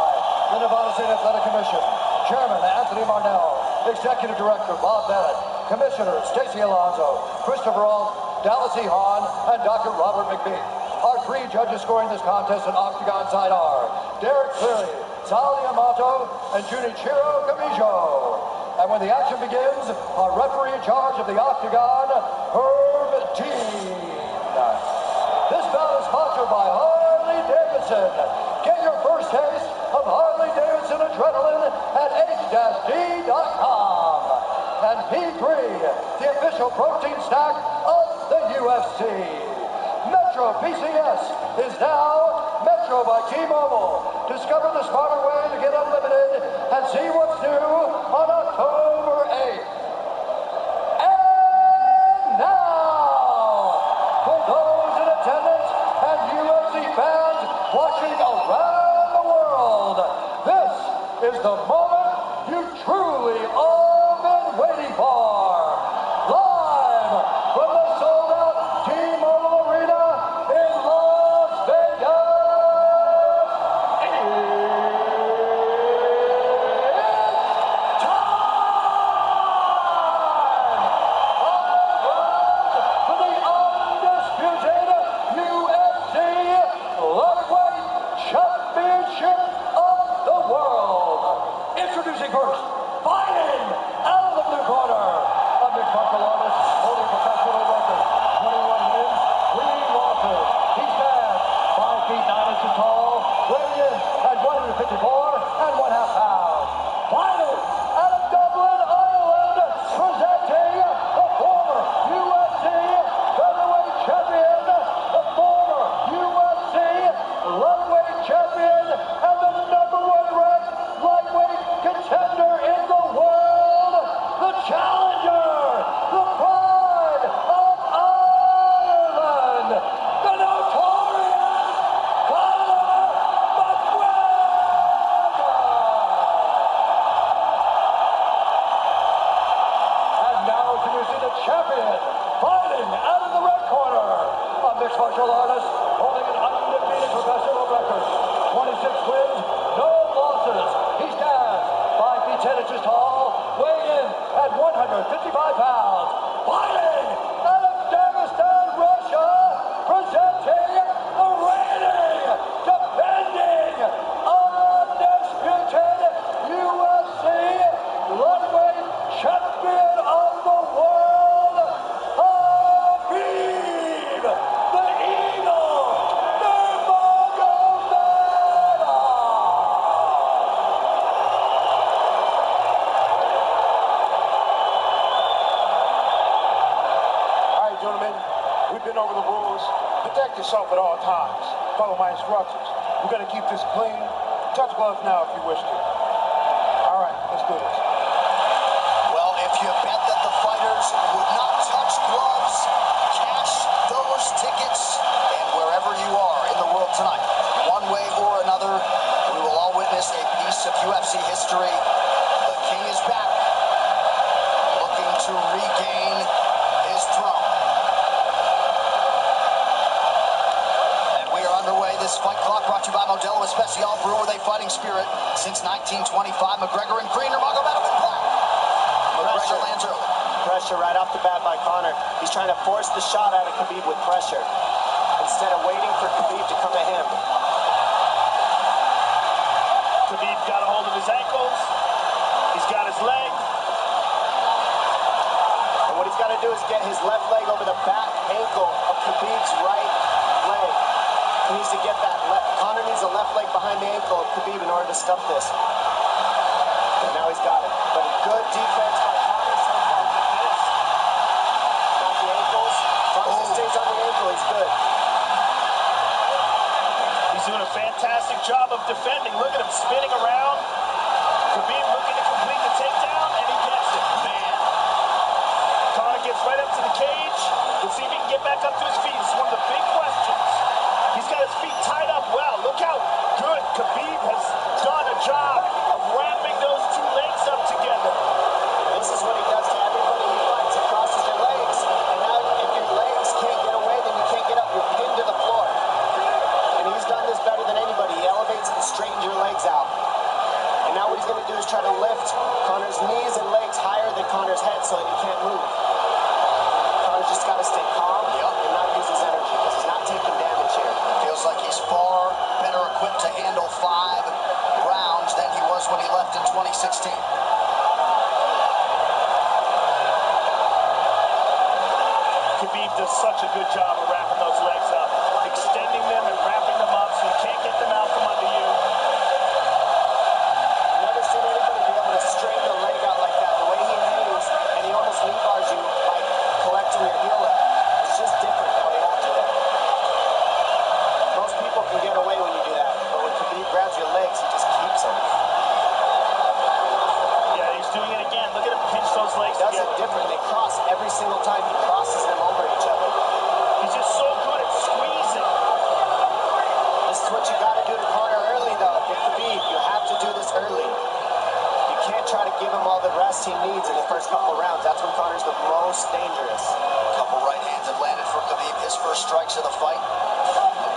the Nevada State Athletic Commission. Chairman Anthony Marnell. Executive Director Bob Bennett. Commissioners Stacey Alonso, Christopher Alt, Dallas E. Hahn, and Dr. Robert McBee. Our 3 judges scoring this contest in Octagon side are Derek Cleary, Sal Yamato, and Junichiro Kamijo. And when the action begins, our referee in charge of the Octagon, Herb Dean. This bout is sponsored by Harley Davidson. Get your first taste of Harley Davidson Adrenaline at h-d.com. And P3, the official protein snack of the UFC. Metro PCS is now Metro by T-Mobile. Discover the smarter way to get unlimited and see what's new on October 8th. And now, for those in attendance and UFC fans watching around the world, this is the moment you truly all been waiting for. Live from the sold-out T-Mobile Arena in Las Vegas. For the undisputed UFC Lightweight Championship of the world. Introducing first, fighting out of the blue corner, a mixed martial artist, holding professional record, 21 wins, 3 losses. He stands 5 feet 9 inches tall, weighing in at 154 and 1/2 pounds. Fighting out of Dublin, Ireland, presenting the former UFC featherweight champion, the former UFC lightweight champion, and the #1 ranked lightweight contender in the world, the challenger, the pride of Ireland, the notorious Conor McGregor. And now introducing the champion, fighting out of the red corner, a mixed martial artist holding an undefeated professional record, 26 wins, no losses. He stands 5 feet 10 inches tall, weighing in at 155 pounds. Fighting out of Dagestan, Russia, presenting the reigning, defending, undisputed UFC lightweight champion of the world, Khabib, the Eagle, Nurmagomedov. All right, gentlemen, we've been over the rules. Protect yourself at all times. Follow my instructions. We're going to keep this clean. Touch gloves now if you wish to. All right, let's do this. Well, if you bet that the fighters would not touch gloves, cash those tickets, and wherever you are in the world tonight, one way or another, we will all witness a piece of UFC history. The King is back, looking to regain his throne. And we are underway. This fight clock brought to you by Modelo Especial, brew with a fighting spirit since 1925. McGregor in green, Nurmagomedov in black. McGregor lands early. Pressure right off the bat by Conor. He's trying to force the shot out of Khabib with pressure instead of waiting for Khabib to come at him. Khabib got a hold of his ankles. He's got his leg. And what he's got to do is get his left leg over the back ankle of Khabib's right leg. He needs to get that left. Conor needs a left leg behind the ankle of Khabib in order to stop this. And now he's got it. But a good deep trending. Look at him spinning around. Khabib looking to complete the takedown, and he gets it. Man. Conor gets right up to the cage. Let's see if he can get back up to his feet. This is one of the big questions. He's got his feet tied up well. Look how good Khabib has done a job of wrapping those two legs up together. This is what he does to everybody he fights. He crosses your legs, and now if your legs can't get away, then you can't get up. You're pinned to the floor. And he's done this better than anybody. He elevates and straightens your legs out. And now what he's going to do is try to lift Conor's knees and legs higher than Conor's head so that he can't move. Conor's just got to stay calm and not use his energy because he's not taking damage here. Feels like he's far better equipped to handle 5 rounds than he was when he left in 2016. Khabib does such a good job of wrapping those legs up, extending them and wrapping them up so you can't get them out from under you. Never seen anybody be able to straighten a leg out like that. The way he hangs, and he almost knee bars you by collecting your heel up. It's just different how he holds you there. Most people can get away when you do that, but when Khabib grabs your legs, he just keeps them. Yeah, he's doing it again. Look at him pinch those legs He does together. it different. They cross every single time. He crosses them over each other. He's just so good at squeezing. This is what you got to do to Conor early, though. With Khabib, you have to do this early. You can't try to give him all the rest he needs in the first couple rounds. That's when Conor's the most dangerous. Couple right hands have landed for Khabib. His first strikes of the fight.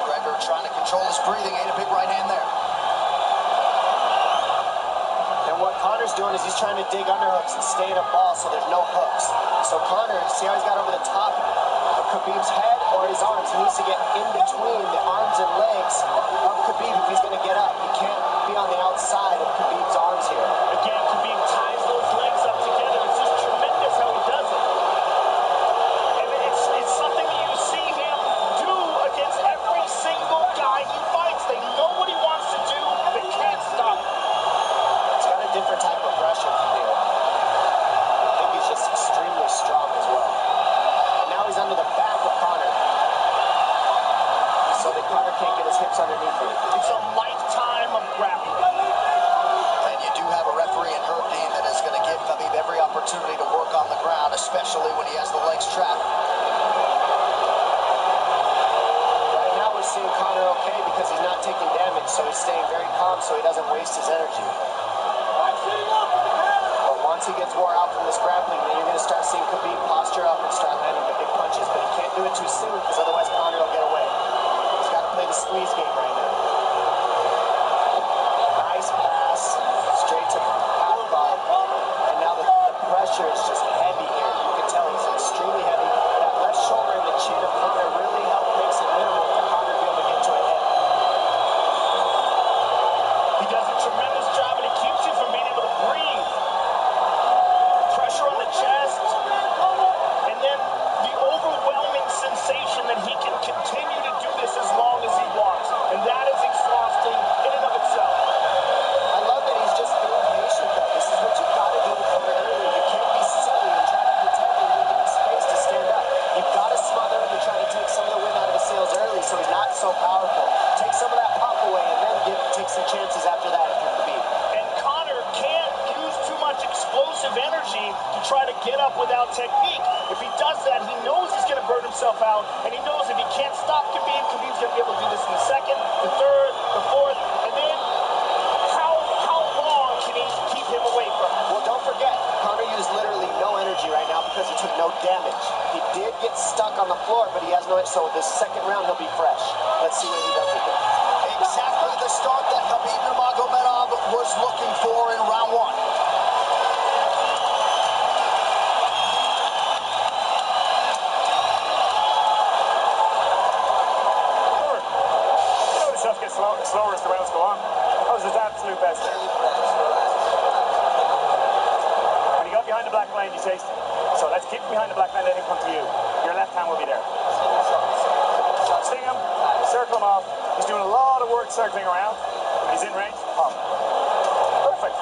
McGregor trying to control his breathing. Ate a big right hand there. And what Conor's doing is he's trying to dig underhooks and stay in a ball so there's no hooks. So Conor, see how he's got over the top of Khabib's head or his arms? He needs to get in between the arms and legs of Khabib if he's going to get up. He can't be on the outside of Khabib's arms here. Again, Khabib ties those legs up together. It's just tremendous how he does it. And it's something that you see him do against every single guy he fights. They know what he wants to do. They can't stop him. He's got a different type of pressure from here. I think he's just extremely strong as well. And now he's under the back of Conor. So that Conor can't get his hips underneath him. It's a lifetime of grappling. And you do have a referee in Herb Dean that is going to give Khabib every opportunity to work on the ground, especially when he has the legs trapped. Right now we're seeing Conor okay because he's not taking damage, so he's staying very calm so he doesn't waste his energy. But once he gets wore out from this grappling, then you're going to start seeing Khabib posture up and start landing the big punches. But he can't do it too soon because otherwise Conor will get away. He's got to play the squeeze game right now. Nice pass, straight to half guard. And now the pressure is just heavy here. You can tell he's extremely heavy. That left shoulder and the chin of Conor really makes it minimal for Conor to be able to get to a hit. He does a tremendous job, and he keeps you from being able to breathe. Pressure on the chest, and then the overwhelming sensation that he can continue to do this as long as he wants. And that is exhausting in and of itself. I love that he's just being patient, though. This is what you've got to do to Conor early. You can't be silly and try to protect him and give him space to stand up. You've got to smother him and try to take some of the wind out of his sails early so he's not so powerful. Take some of that pop away and then take some chances after that if you're Khabib. And Conor can't use too much explosive energy to try to get up without technique. If he does that, he knows he's going to burn himself out, and he knows if he can't stop Khabib, Khabib's going to be able to do this in the second, the third, the fourth, and then how long can he keep him away from him? Well, don't forget, Conor used literally no energy right now because he took no damage. He did get stuck on the floor, but he has no, so this second round he'll be fresh. Let's see what he does with it. Exactly the start that Khabib Nurmagomedov was looking for in round 1. Slower as the rounds go on. That was his absolute best. When he got behind the black line, you chased him. So let's keep him behind the black line, let him come to you. Your left hand will be there. Sting him, circle him off. He's doing a lot of work circling around. When he's in range, pop. Perfect.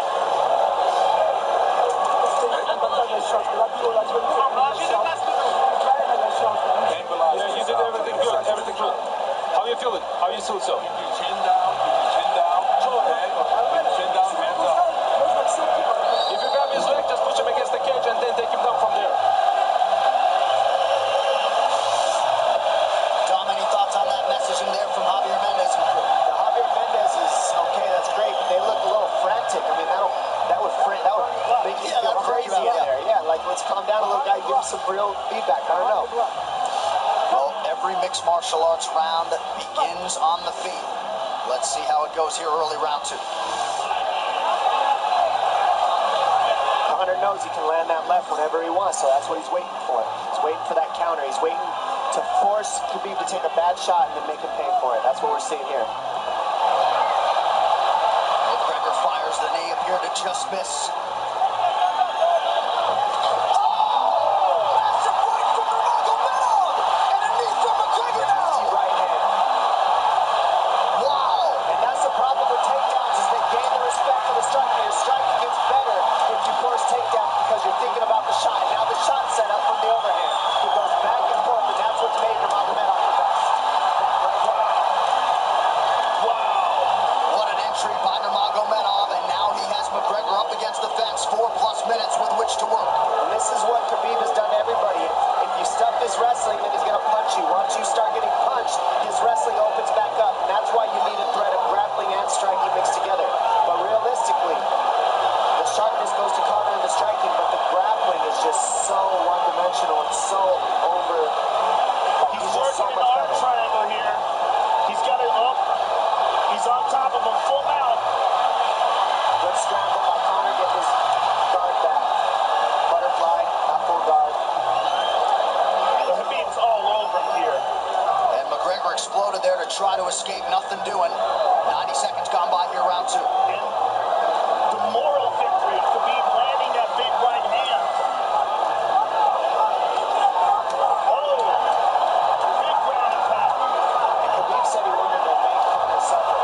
Yeah, you did everything good, everything good. How are you feeling? How are you feel so? Keep your chin down, some real feedback. I don't know. Well, every mixed martial arts round begins on the feet. Let's see how it goes here early round 2. Hunter knows he can land that left whenever he wants, so that's what he's waiting for. He's waiting for that counter. He's waiting to force Khabib to take a bad shot and then make him pay for it. That's what we're seeing here. McGregor fires the knee, appeared to just miss. Try to escape, nothing doing. 90 seconds gone by here, round 2. And the moral victory of Khabib landing that big right hand. Oh, big ground and pound. And Khabib said he wanted to make Conor suffer.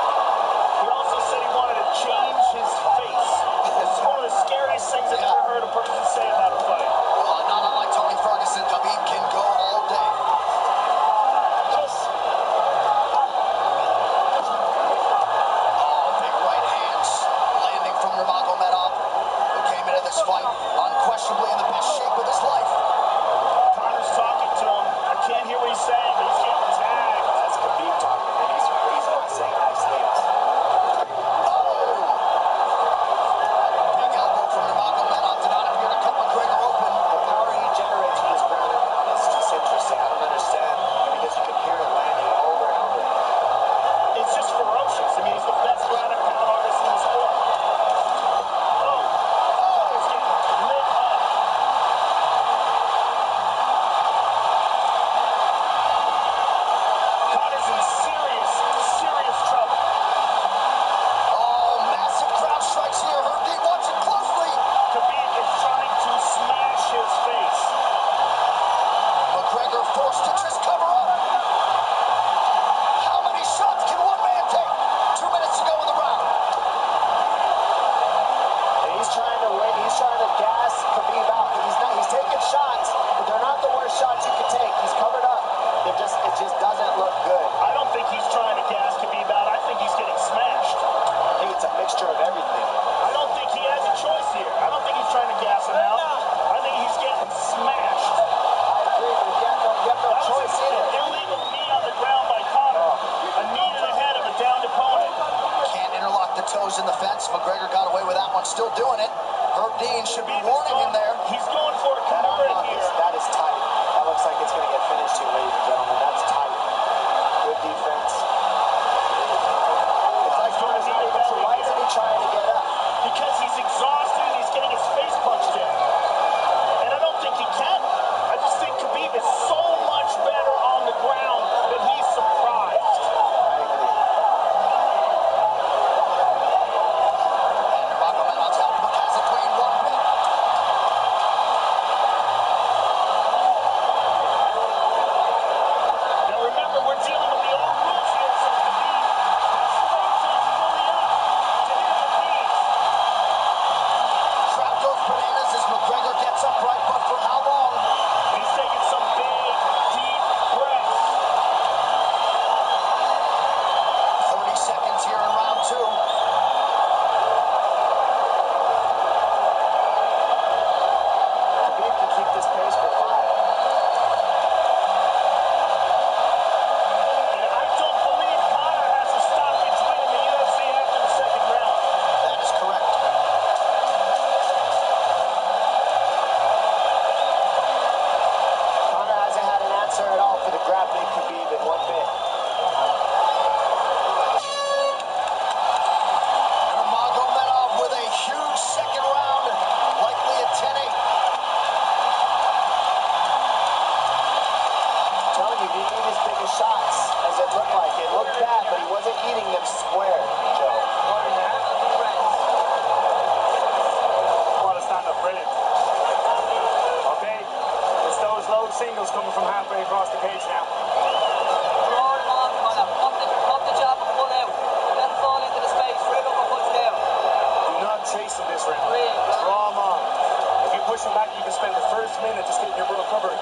He also said he wanted to change his face. It's one of the scariest things I've ever heard a person say about a fight. Well, not unlike Tony Ferguson, Khabib can go all day. Unquestionably in the best shape of his life. Conor's talking to him. I can't hear what he's saying, but he's getting tagged. That's Khabib talking, and he's not saying nice things. Big elbow from Nurmagomedov did not appear to cut McGregor open. The power he generates from his ground and pound is just interesting. I don't understand because you can hear it landing over and over. It's just ferocious. I mean, he's the best ground and pound artist in the sport. In the fence. McGregor got away with that one, still doing it. Herb Dean should be warning him there. He's going for a Kimura here. That is tight. That looks like it's going to get finished here, ladies and gentlemen. That's tight. Good defense. It's like doing his own, so why isn't he trying to get up? Because he's exhausted and he's getting his face punched in. And I don't think he can. I just think Khabib is so much better on the ground that he's surprised. chasing this right now. Drama. If you push him back, you can spend the first minute just getting your bro covered.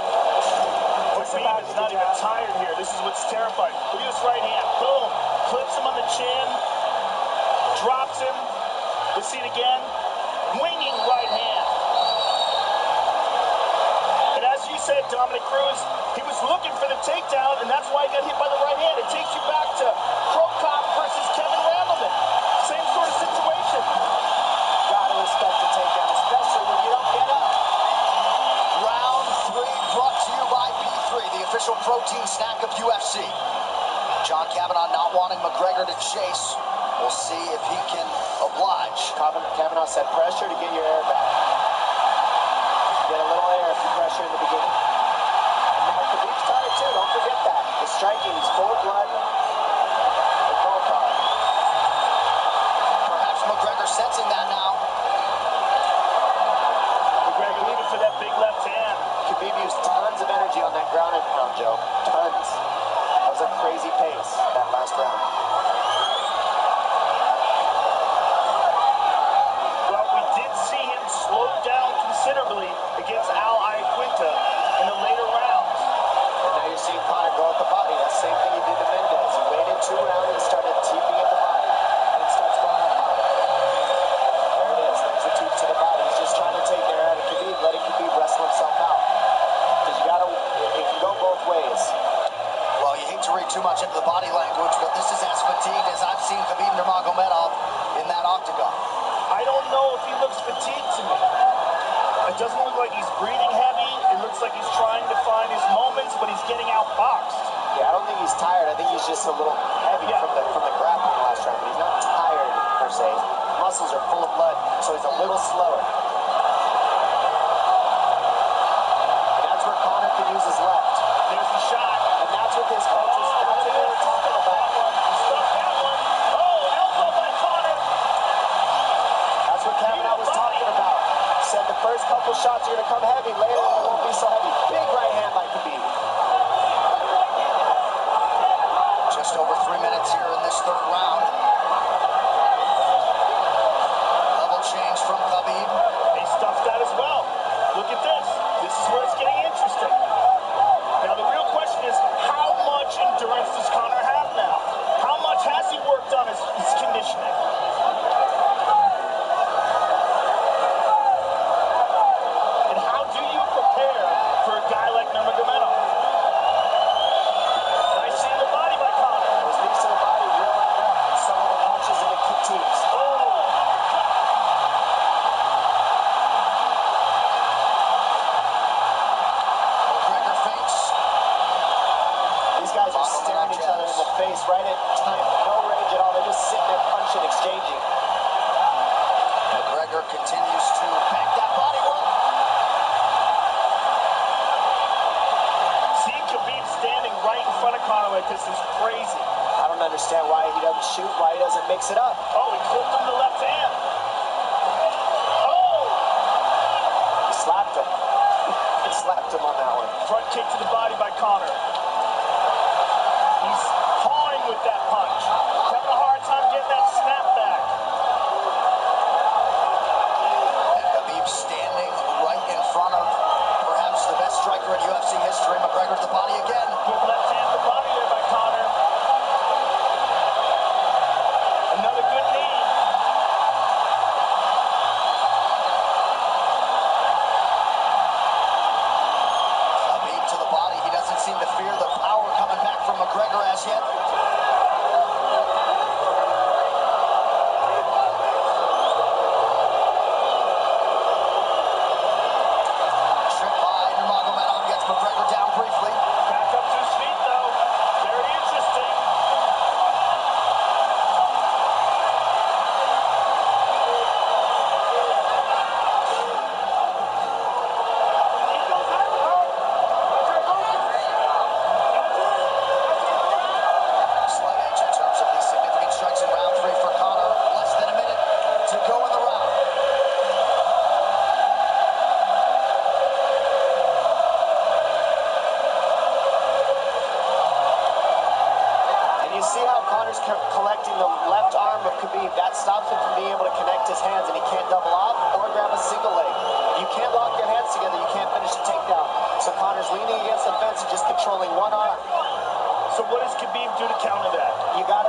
Khabib is not even tired here. This is what's terrifying. Look at this right hand. Boom. Clips him on the chin. Drops him. Let's see it again. Winging right hand. And as you said, Dominic Cruz, he was looking for the takedown, and that's why he got hit by the right hand. It takes you back to Cro Cop versus Kevin Randleman. Same sort of situation. Gotta respect the takedown, especially when you don't get up. Round 3 brought to you by B3, the official protein snack of UFC. John Kavanagh not wanting McGregor to chase. We'll see if he can oblige. Kavanagh said pressure to get your air back. Get a little air if you pressure in the beginning. And now Khabib's tired too, don't forget that. The striking, he's full of blood. The call card. Perhaps McGregor sensing that now. McGregor leaving for that big left hand. Khabib used tons of energy on that ground and pound, Joe. Tons. That was a crazy pace, that last round. Well, we did see him slow down considerably against Al Iaquinta in the later rounds. And now you're seeing Conor go at the body. That's the same thing he did to Mendez. He waited 2 rounds and started teeping at the body. And it starts going at Conor. There it is. There's the teep to the body. He's just trying to take air out of Khabib, letting Khabib wrestle himself out. Because you gotta, it can go both ways. Well, you hate to read too much into the body language, but this is as fatigued as I've seen Khabib Nurmagomedov in that octagon. I don't know if he looks fatigued to me. It doesn't look like he's breathing heavy. It looks like he's trying to find his moments, but he's getting outboxed. Yeah, I don't think he's tired. I think he's just a little heavy from the grappling last round, but he's not tired per se. Muscles are full of blood, so he's a little slower. And that's where Conor can use his left. There's the shot. And that's what his coaches, that's what they were talking about. Stuck that one. Oh, elbow by Conor. That's what Kavanagh was talking about. Said the first couple shots are going to come heavy, later it won't be so heavy. Big right hand by Khabib. Just over 3 minutes here in this 3rd round. Level change from Khabib. They stuffed that as well. Look at this. This is where it's getting interesting. Now, the real question is, how much endurance does Conor have now? How much has he worked on his conditioning? And how do you prepare for a guy like Nurmagomedov? Nice see in the body by Conor. Those knees to the body will add up. Some of the punches and the kick teams. McGregor feints. These guys are staring each other in the face right at time. No range at all. They're just sitting there punching, exchanging. McGregor continues to bank that body work. Seeing Khabib standing right in front of Conor like this is crazy. I don't understand why he doesn't shoot, why he doesn't mix it up. Oh, he clipped him the left hand. He slapped him. He slapped him on that one. Front kick to the body by Conor. He's pawing with that punch. He's having a hard time getting that snap back. And Khabib standing right in front of perhaps the best striker in UFC history. McGregor to the body again. Good left hand to the body there by Conor. Another good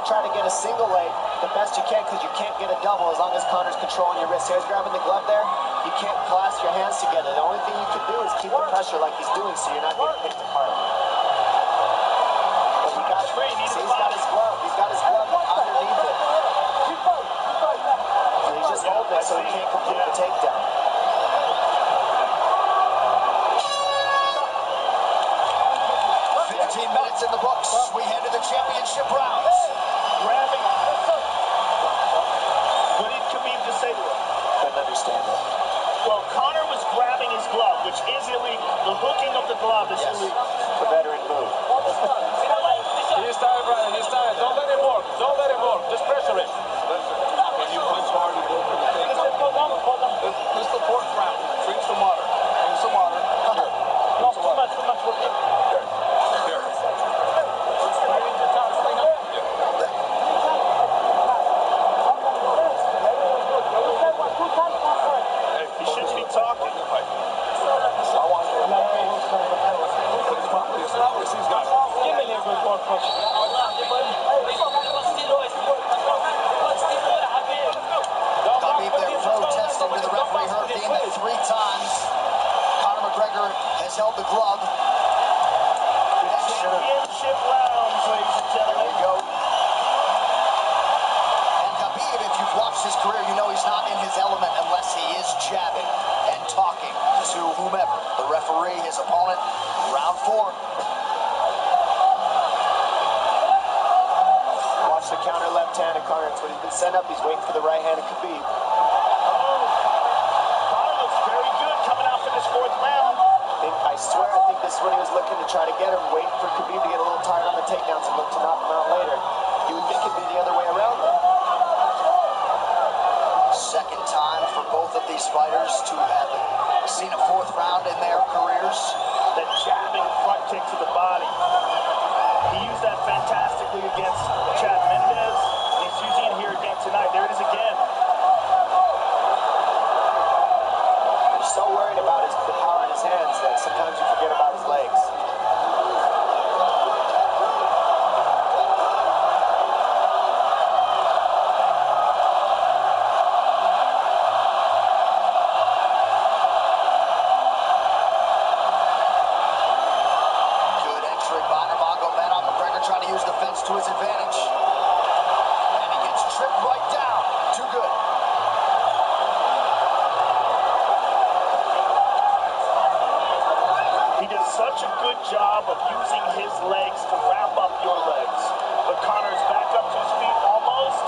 to try to get a single leg the best you can because you can't get a double as long as Conor's controlling your wrist. Here's grabbing the glove there. You can't clasp your hands together. The only thing you can do is keep the pressure like he's doing so you're not getting picked apart. But he got, see, he's got his glove. He's got his glove underneath it. And he's just holding it so he can't complete the takedown. 15 minutes in the books. We head to the championship rounds. Grabbing. What did Khabib just say to him? Couldn't understand it. Well, Conor was grabbing his glove, which is illegal. The hooking of the glove is illegal. It's a veteran move. He's tired, brother. He's tired. Don't let him work. Don't let him work. Just pressure it. When you punch hard, you go for the takedown. This is the fourth round. Drink some water. Drink some water. Here. No, too much. He shouldn't be talking. I want you to he's got it. Give me a little bit more push. Khabib there protesting to the referee Herb Dean that 3 times Conor McGregor has held the glove. Championship rounds, ladies and gentlemen. There you go. And Khabib, if you've watched his career, you know he's not in his element unless he is jabbing and talking to whomever. The referee, his opponent, round 4. Watch the counter left hand of Conor. That's what he's been set up. He's waiting for the right hand of Khabib. Conor looks very good coming out for this 4th round. I swear, I think this is when he was looking to try to get him, waiting for Khabib to get a little tired on the takedowns and look to knock him out later. You would think it'd be the other way around, though. Second time for both of these fighters to have seen a 4th round in their careers. That jabbing front kick to the body. He used that fantastically against Chad Mendes. He's using it here again tonight. There it is again. You're so worried about the power in his hands that sometimes you forget about his legs. Good entry by Nurmagomedov. McGregor trying to use the fence to his advantage. And he gets tripped right down. Too good. He does such a good job of using his legs to wrap up your legs. But Conor's back up to his feet almost.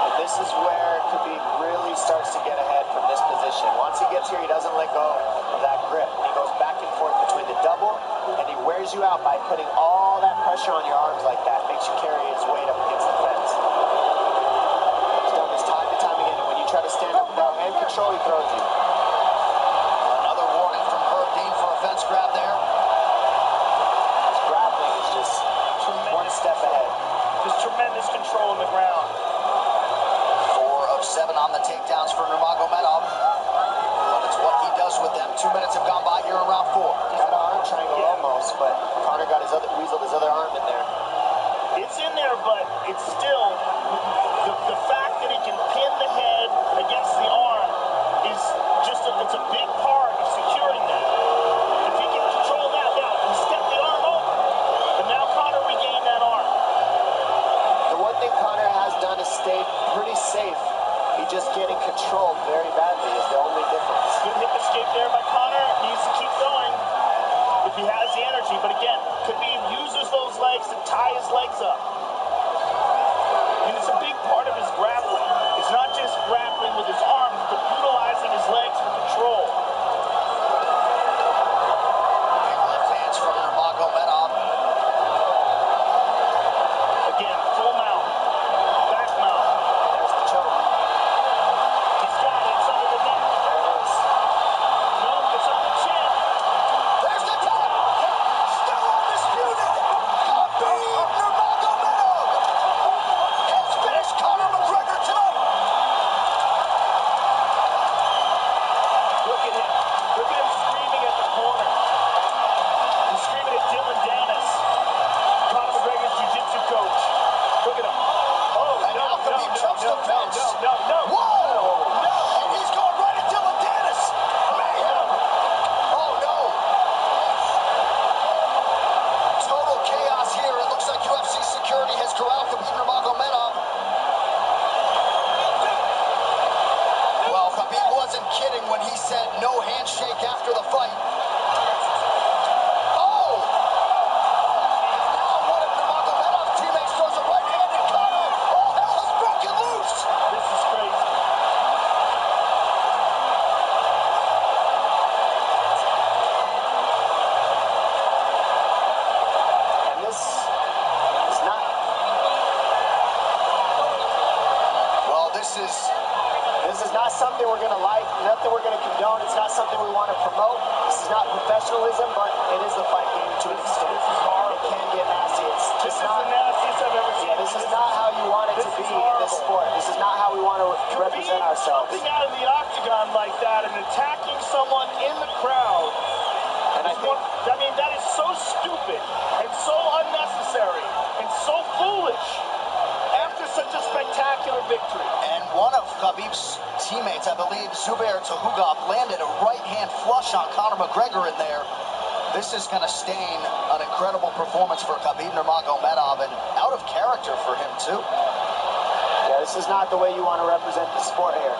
And this is where Khabib really starts to get ahead from this position. Once he gets here, he doesn't let go of that grip. He goes back and forth between the double, and he wears you out by putting all that pressure on your arms like that. Makes you carry his weight up against the fence. He's done this time and time again, and when you try to stand up without hand control, he throws you. Another warning from Herb Dean for a fence grab there. His grappling is just one step ahead. Just tremendous control on the ground. 4 of 7 on the takedowns for Nurmagomedov. But it's what he does with them. 2 minutes have gone by here in round 4. Got an arm triangle almost, but Conor got weaseled his other arm in there. It's in there, but it's still the fact that he can pin the head against the arm is just it's a big part of securing that. If he can control that now, he stepped the arm over, and now Conor regained that arm. The one thing Conor has done is stayed pretty safe. He's just getting controlled very badly is the only difference. Good hip escape there by Conor. Needs to keep going if he has the energy. But again, Khabib uses those legs to tie his legs up. And it's a big part of his grappling. It's not just grappling with his arms, but utilizing his legs for control. Big left hands from Nurmagomedov. Again, full mount. Back mount. There's the choke. He's got it. It's under the neck. There it is. No, it's on the chin. There's the tap. Still undisputed. Khabib Nurmagomedov. not something we're going to like, nothing we're going to condone. It's not something we want to promote. This is not professionalism, but it is the fight game to an extent. It can get nasty. It's just not the nastiest I've ever seen. This is not how you want it to be in this sport. This is not how we want to represent ourselves. Jumping out of the octagon like that and attacking someone in the crowd. And I mean, that is so stupid and so unnecessary and so foolish after such a spectacular victory. And one of Khabib's teammates, I believe, Zubair Tukhugov, landed a right-hand flush on Conor McGregor in there. This is going to stain an incredible performance for Khabib Nurmagomedov, and out of character for him, too. Yeah, this is not the way you want to represent the sport here.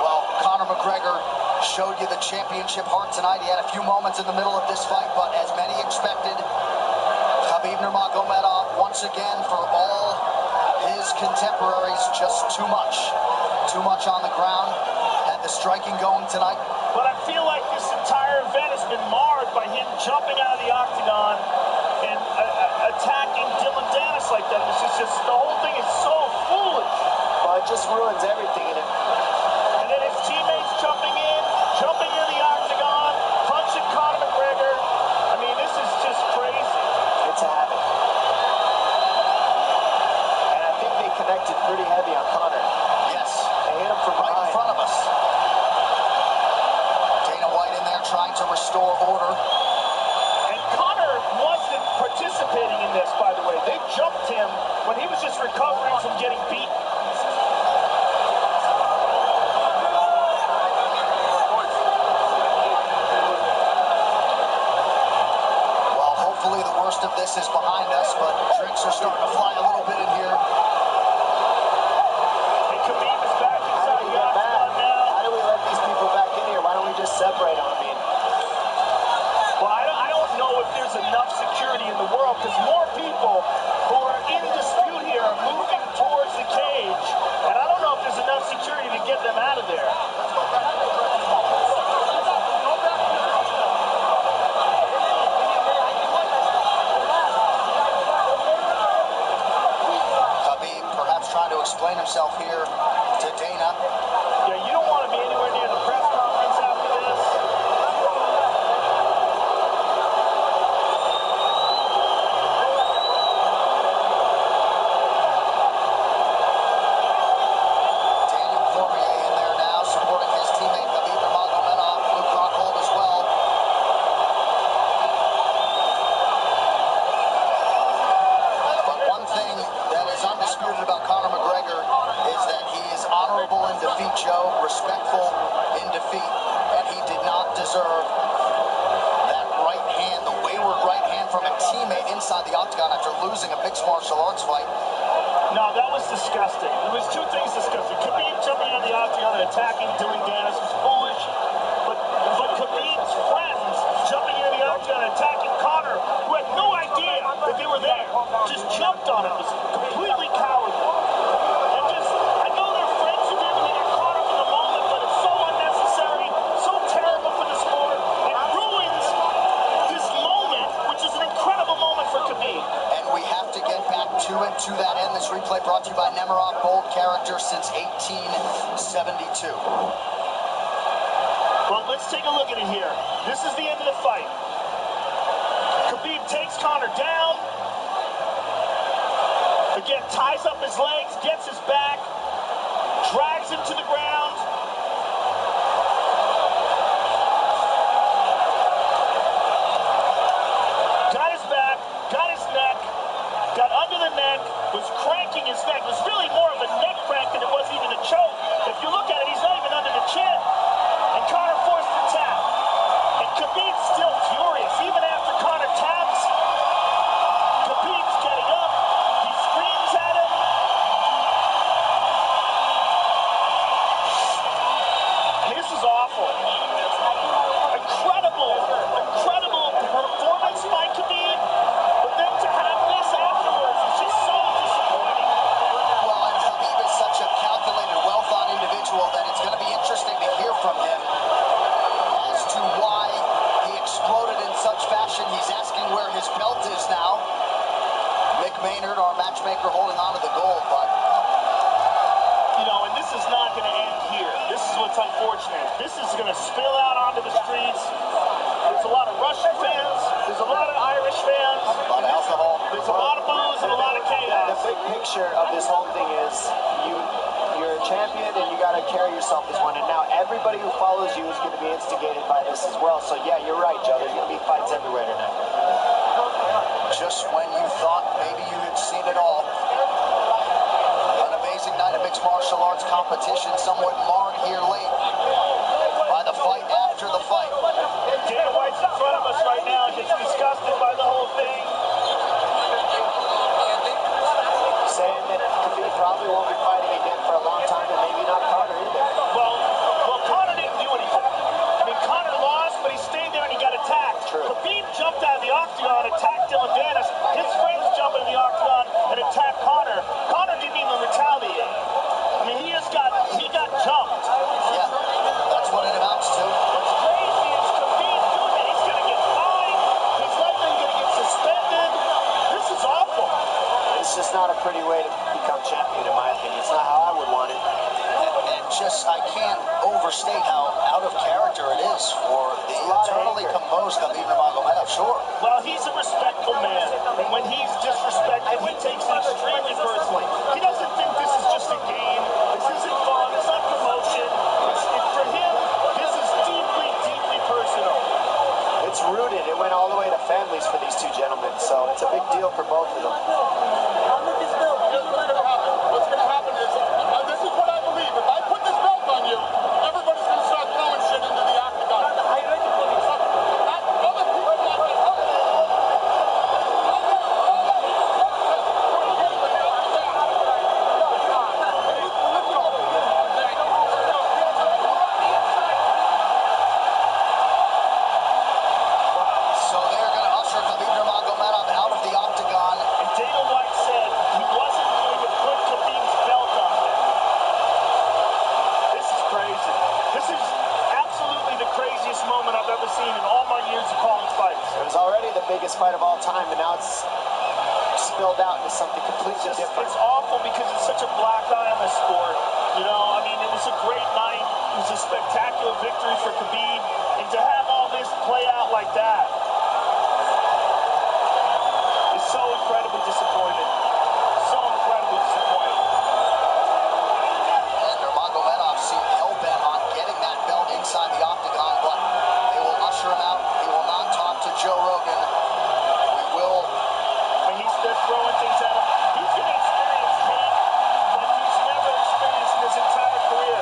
Well, Conor McGregor showed you the championship heart tonight. He had a few moments in the middle of this fight, but as many expected, Khabib Nurmagomedov, once again, for all his contemporaries, just too much. Too much on the ground. Had the striking going tonight. But I feel like this entire event has been marred by him jumping out of the octagon and attacking Dylan Dennis like that. This is just, the whole thing is so foolish. Well, it just ruins everything in it. And then his teammates jumping in the octagon, punching Conor McGregor. I mean, this is just crazy. It's a habit. And I think they connected pretty heavy on Conor. Yes. They hit him from right behind. in front of us. Dana White in there trying to restore order. And Conor wasn't participating in this, by the way. They jumped him when he was just recovering from getting beaten. Well, hopefully the worst of this is behind us, but drinks are starting to fly a little bit in here. Separate them, I mean. Well, I don't know if there's enough security in the world, because more people who are in dispute here are moving towards the cage, and I don't know if there's enough security to get them out of there. Khabib perhaps trying to explain himself here to Dana. Yeah, you don't want to be anywhere near the press conference after this. Daniel Cormier in there now, supporting his teammate Khabib Nurmagomedov, Luke Rockhold as well. But one thing that is undisputed about Conor McGregor is that he is honorable in defeat, Joe, respectful in defeat, and he did not deserve that right hand, the wayward right hand from a teammate inside the octagon after losing a mixed martial arts fight. No, that was disgusting. There was two things disgusting. Khabib jumping on the octagon and attacking Dylan Dennis was foolish, but Khabib's friends jumping into the octagon and attacking Conor, who had no idea that they were there, just jumped on it. It was completely cowardly. And just, I know they're friends with him and they got caught up in the moment, but it's so unnecessary, so terrible for the sport. It ruins this moment, which is an incredible moment for Khabib. And we have to get back to it, to that end. This replay brought to you by Nemiroff, bold character since 1872. Well, let's take a look at it here. This is the end of the fight. Khabib takes Conor down. Again, ties up his legs, gets his back, drags him to the ground. Got his back, got his neck, got under the neck, was cranking his neck. It was really more of a neck crank than it was even a choke. If you look at it, he's not even under the chin. And Conor forced the tap. And Khabib's still furious. Even after Conor taps, Khabib's getting up. He screams at him. This is awful. Incredible performance by Khabib. But then to have this afterwards is just so disappointing. Maynard, our matchmaker, holding on to the gold, but... You know, and this is not going to end here. This is what's unfortunate. This is going to spill out onto the streets. There's a lot of Russian fans. There's a lot of Irish fans. A lot of alcohol. There's a lot of booze and a lot of chaos. The big picture of this whole thing is you're a champion and you got to carry yourself as one. And now everybody who follows you is going to be instigated by this as well. So yeah, you're right, Joe. There's going to be fights everywhere tonight. Just when you thought maybe you had seen it all. An amazing night of mixed martial arts competition, somewhat marred here late by the fight after the fight. Dana White's in front of us right now, gets disgusted by the whole thing. Saying that Khabib probably won't be fighting again for a long time, and maybe not Conor either. Well, Conor didn't do anything. I mean, Conor lost, but he stayed there and he got attacked. True. Khabib jumped out of the octagon, attacked Dylan Dennis. His friends jumped in the octagon and attacked Conor. Conor didn't even retaliate. I mean, he got jumped. Yeah, that's what it amounts to. What's crazy is Khabib doing it. He's going to get fined. He's likely going to get suspended. This is awful. It's just not a pretty way to become champion, in my opinion. It's not how I would want it. And just, I can't overstate how out of character it is for the eternally composed Khabib Nurmagomedov. Sure. Well, he's a respectful man. And when he's disrespected, he takes it extremely personally. He doesn't think this is just a game. This isn't fun. It's not promotion. For him, this is deeply, deeply personal. It's rooted. It went all the way to families for these two gentlemen, so it's a big deal for both of them. What's going to happen is, this is what I believe. If I put this belt on you, everybody's going to start throwing shit into the octagon. Other people not going to help. So they're going to usher Khabib Nurmagomedov out of the octagon. And Dana White said he wasn't going to put Khabib's belt on him. This is crazy. This is absolutely the craziest moment I've ever seen in all my years of calling fights. It was already the biggest fight of all time, and now it's spilled out into something completely different. It's awful because it's such a black eye on the sport. You know, I mean, it was a great night. It was a spectacular victory for Khabib. And to have all this play out like that is so incredibly disappointing. So incredibly disappointing. And Nurmagomedov seemed hell-bent on getting that belt inside the octagon, but they will usher him out. He will not talk to Joe Rogan. We will... When they're throwing things at him, he's going to experience hate like he's never experienced in his entire career.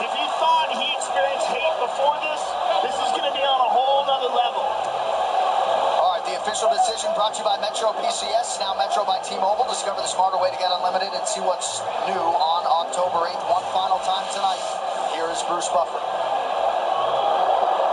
If he thought he experienced hate before this is going to be on a whole nother level. All right, the official decision brought to you by Metro PCS, now Metro by T-Mobile. Discover the smarter way to get unlimited and see what's new on October 8th. One final time tonight. Here is Bruce Buffer.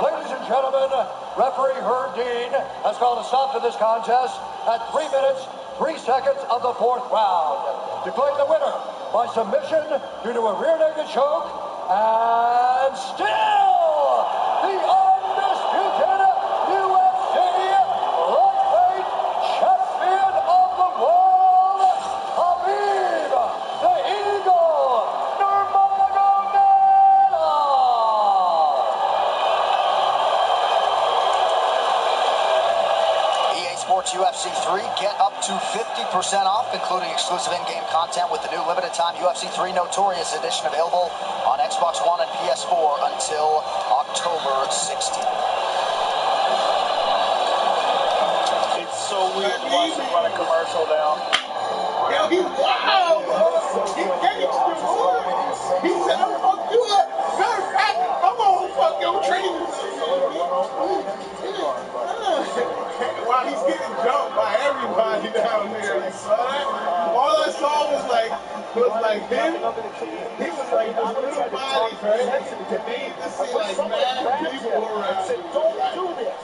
Ladies and gentlemen, referee Herb Dean has called a stop to this contest at 3 minutes, 3 seconds of the 4th round. Declaring the winner by submission due to a rear naked choke, and still the undisputed UFC lightweight champion of the world, Khabib the Eagle Nurmagomedov. EA Sports UFC 3, get up to 50% off, including exclusive in-game content with the new limited-time UFC 3 Notorious Edition available on Xbox One and PS4 until October 16th. It's so weird to watch him run a commercial now. Yo, he's wild, bro. He gangster, boy. He said, I'm gonna do it. Matter of fact, I'm gonna fuck your dreams. While he's getting jumped by everybody down there, you saw that? All I saw was like him. He was like this little body, right? To me, to see like mad people around. Don't do this.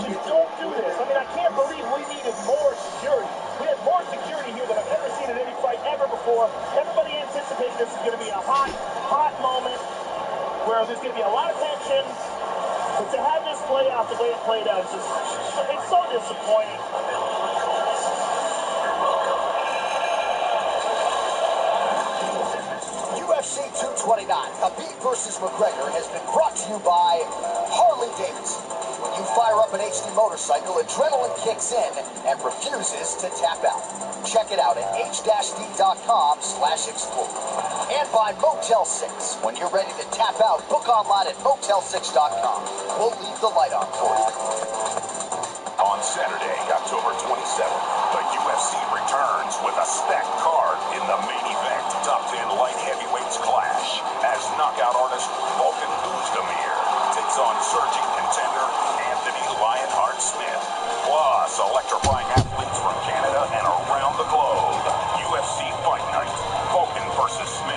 Just don't do this. I mean, I can't believe we needed more security. We had more security here than I've ever seen in any fight ever before. Everybody anticipated this is going to be a hot moment where there's going to be a lot of tension. But to have this play out the way it played out, it's so disappointing. 29, Khabib versus McGregor has been brought to you by Harley-Davidson. When you fire up an HD motorcycle, adrenaline kicks in and refuses to tap out. Check it out at h-d.com/explore. And by Motel 6. When you're ready to tap out, book online at motel6.com. We'll leave the light on for you. On Saturday, October 27th, the UFC returns with a stacked card in the main event. Top 10 light heavyweights clash as knockout artist Volkan Oezdemir takes on surging contender Anthony Lionheart Smith. Plus, electrifying athletes from Canada and around the globe. UFC Fight Night. Volkan versus Smith.